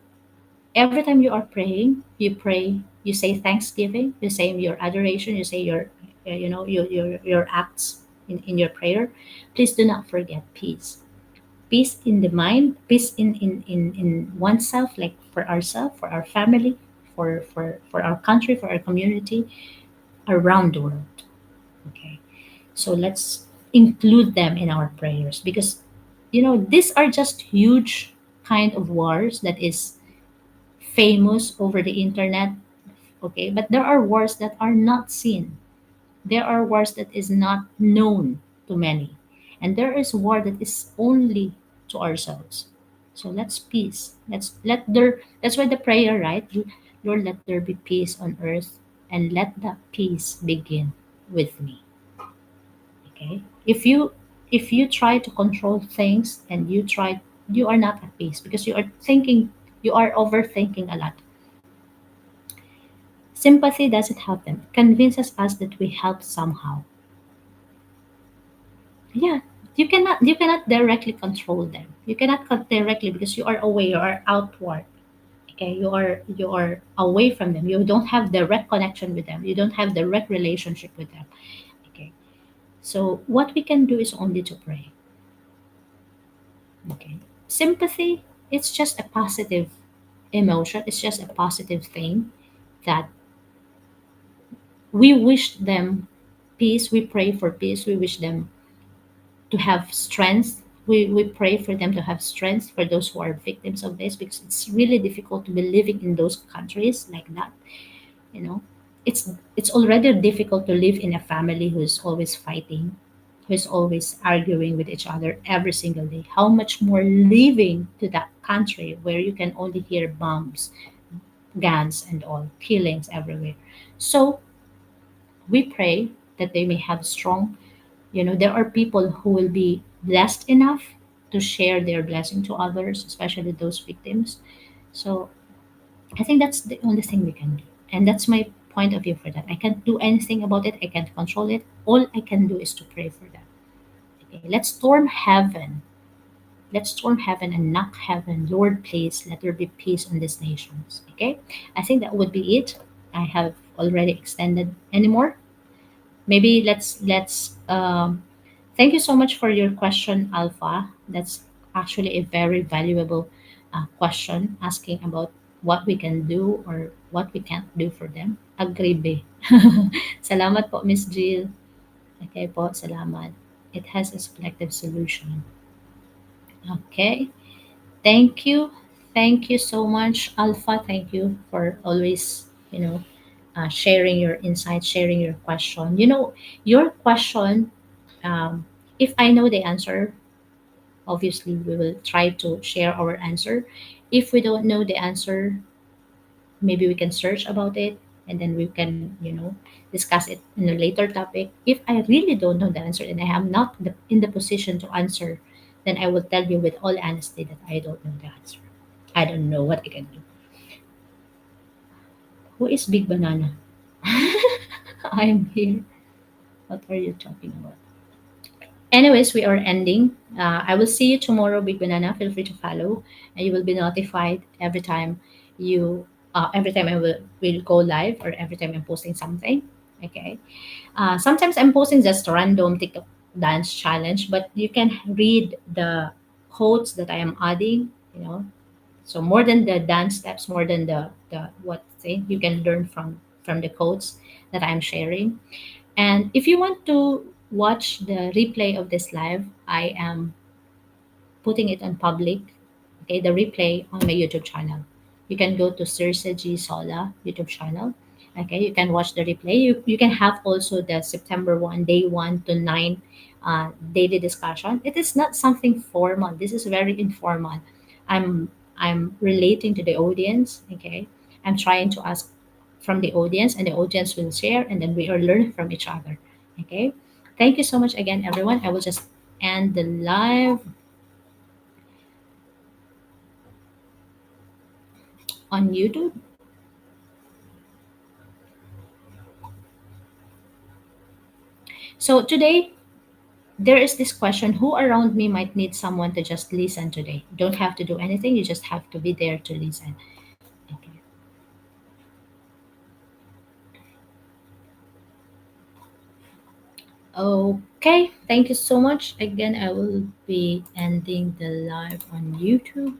every time you are praying, you pray, you say thanksgiving, you say your adoration, you say your, your acts in your prayer. Please do not forget peace. Peace in the mind, peace in oneself, like for ourselves, for our family, for our country, for our community, around the world. Okay. So let's include them in our prayers, because these are just huge kind of wars that is famous over the internet. Okay, but there are wars that are not seen. There are wars that is not known to many, and there is war that is only to ourselves. So let's peace, that's why the prayer, right? Lord, let there be peace on earth, and let that peace begin with me. Okay, if you if you try to control things and you are not at peace because you are overthinking a lot. Sympathy doesn't help them. It convinces us that we help somehow. Yeah, you cannot directly control them. You cannot directly because you are away, you are outward. Okay, you are away from them. You don't have direct connection with them. You don't have direct relationship with them. Okay, so what we can do is only to pray. Okay, sympathy, it's just a positive emotion. It's just a positive thing that we wish them peace. We pray for peace. We wish them to have strength. We pray for them to have strength for those who are victims of this because it's really difficult to be living in those countries like that. You know, it's already difficult to live in a family who's always fighting, who's always arguing with each other every single day. How much more living to that country where you can only hear bombs, guns, and all killings everywhere. So we pray that they may have strong. There are people who will be blessed enough to share their blessing to others, especially those victims. So I think that's the only thing we can do. And that's my point of view for that. I can't do anything about it. I can't control it. All I can do is to pray for them. Okay, let's storm heaven. Let's storm heaven and knock heaven. Lord, please let there be peace on these nations. Okay, I think that would be it. I have already extended anymore. Maybe let's thank you so much for your question, Alpha. That's actually a very valuable question asking about what we can do or what we can't do for them. Agree be. Salamat po, Miss Jill. Okay po, salamat. It has a collective solution. Okay. Thank you. Thank you so much, Alpha. Thank you for always, sharing your insights, sharing your question. Your question, if I know the answer, obviously we will try to share our answer. If we don't know the answer, maybe we can search about it and then we can, discuss it in a later topic. If I really don't know the answer and I am not in the position to answer, then I will tell you with all honesty that I don't know the answer. I don't know what I can do. Who is Big Banana? I'm here. What are you talking about? Anyways, we are ending. I will see you tomorrow, Big Banana. Feel free to follow, and you will be notified every time I will go live or every time I'm posting something. Okay. Sometimes I'm posting just random TikTok dance challenge, but you can read the quotes that I am adding. So more than the dance steps, more than the what thing you can learn from the quotes that I'm sharing. And if you want to watch the replay of this live, I am putting it on public, okay, the replay on my YouTube channel. You can go to Circe G Sola YouTube channel. Okay, you can watch the replay. You can have also the September 1, day 1 to 9 daily discussion. It is not something formal. This is very informal. I'm relating to the audience. Okay, I'm trying to ask from the audience, and the audience will share, and then we are learning from each other. Okay, thank you so much again, everyone. I will just end the live on YouTube. So today, there is this question: who around me might need someone to just listen today? You don't have to do anything, you just have to be there to listen. Okay. Okay, thank you so much. Again, I will be ending the live on YouTube.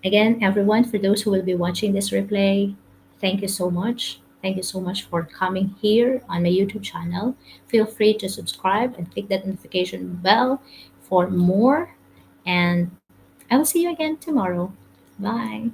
Again, everyone, for those who will be watching this replay, thank you so much. Thank you so much for coming here on my YouTube channel. Feel free to subscribe and click that notification bell for more. And I will see you again tomorrow. Bye.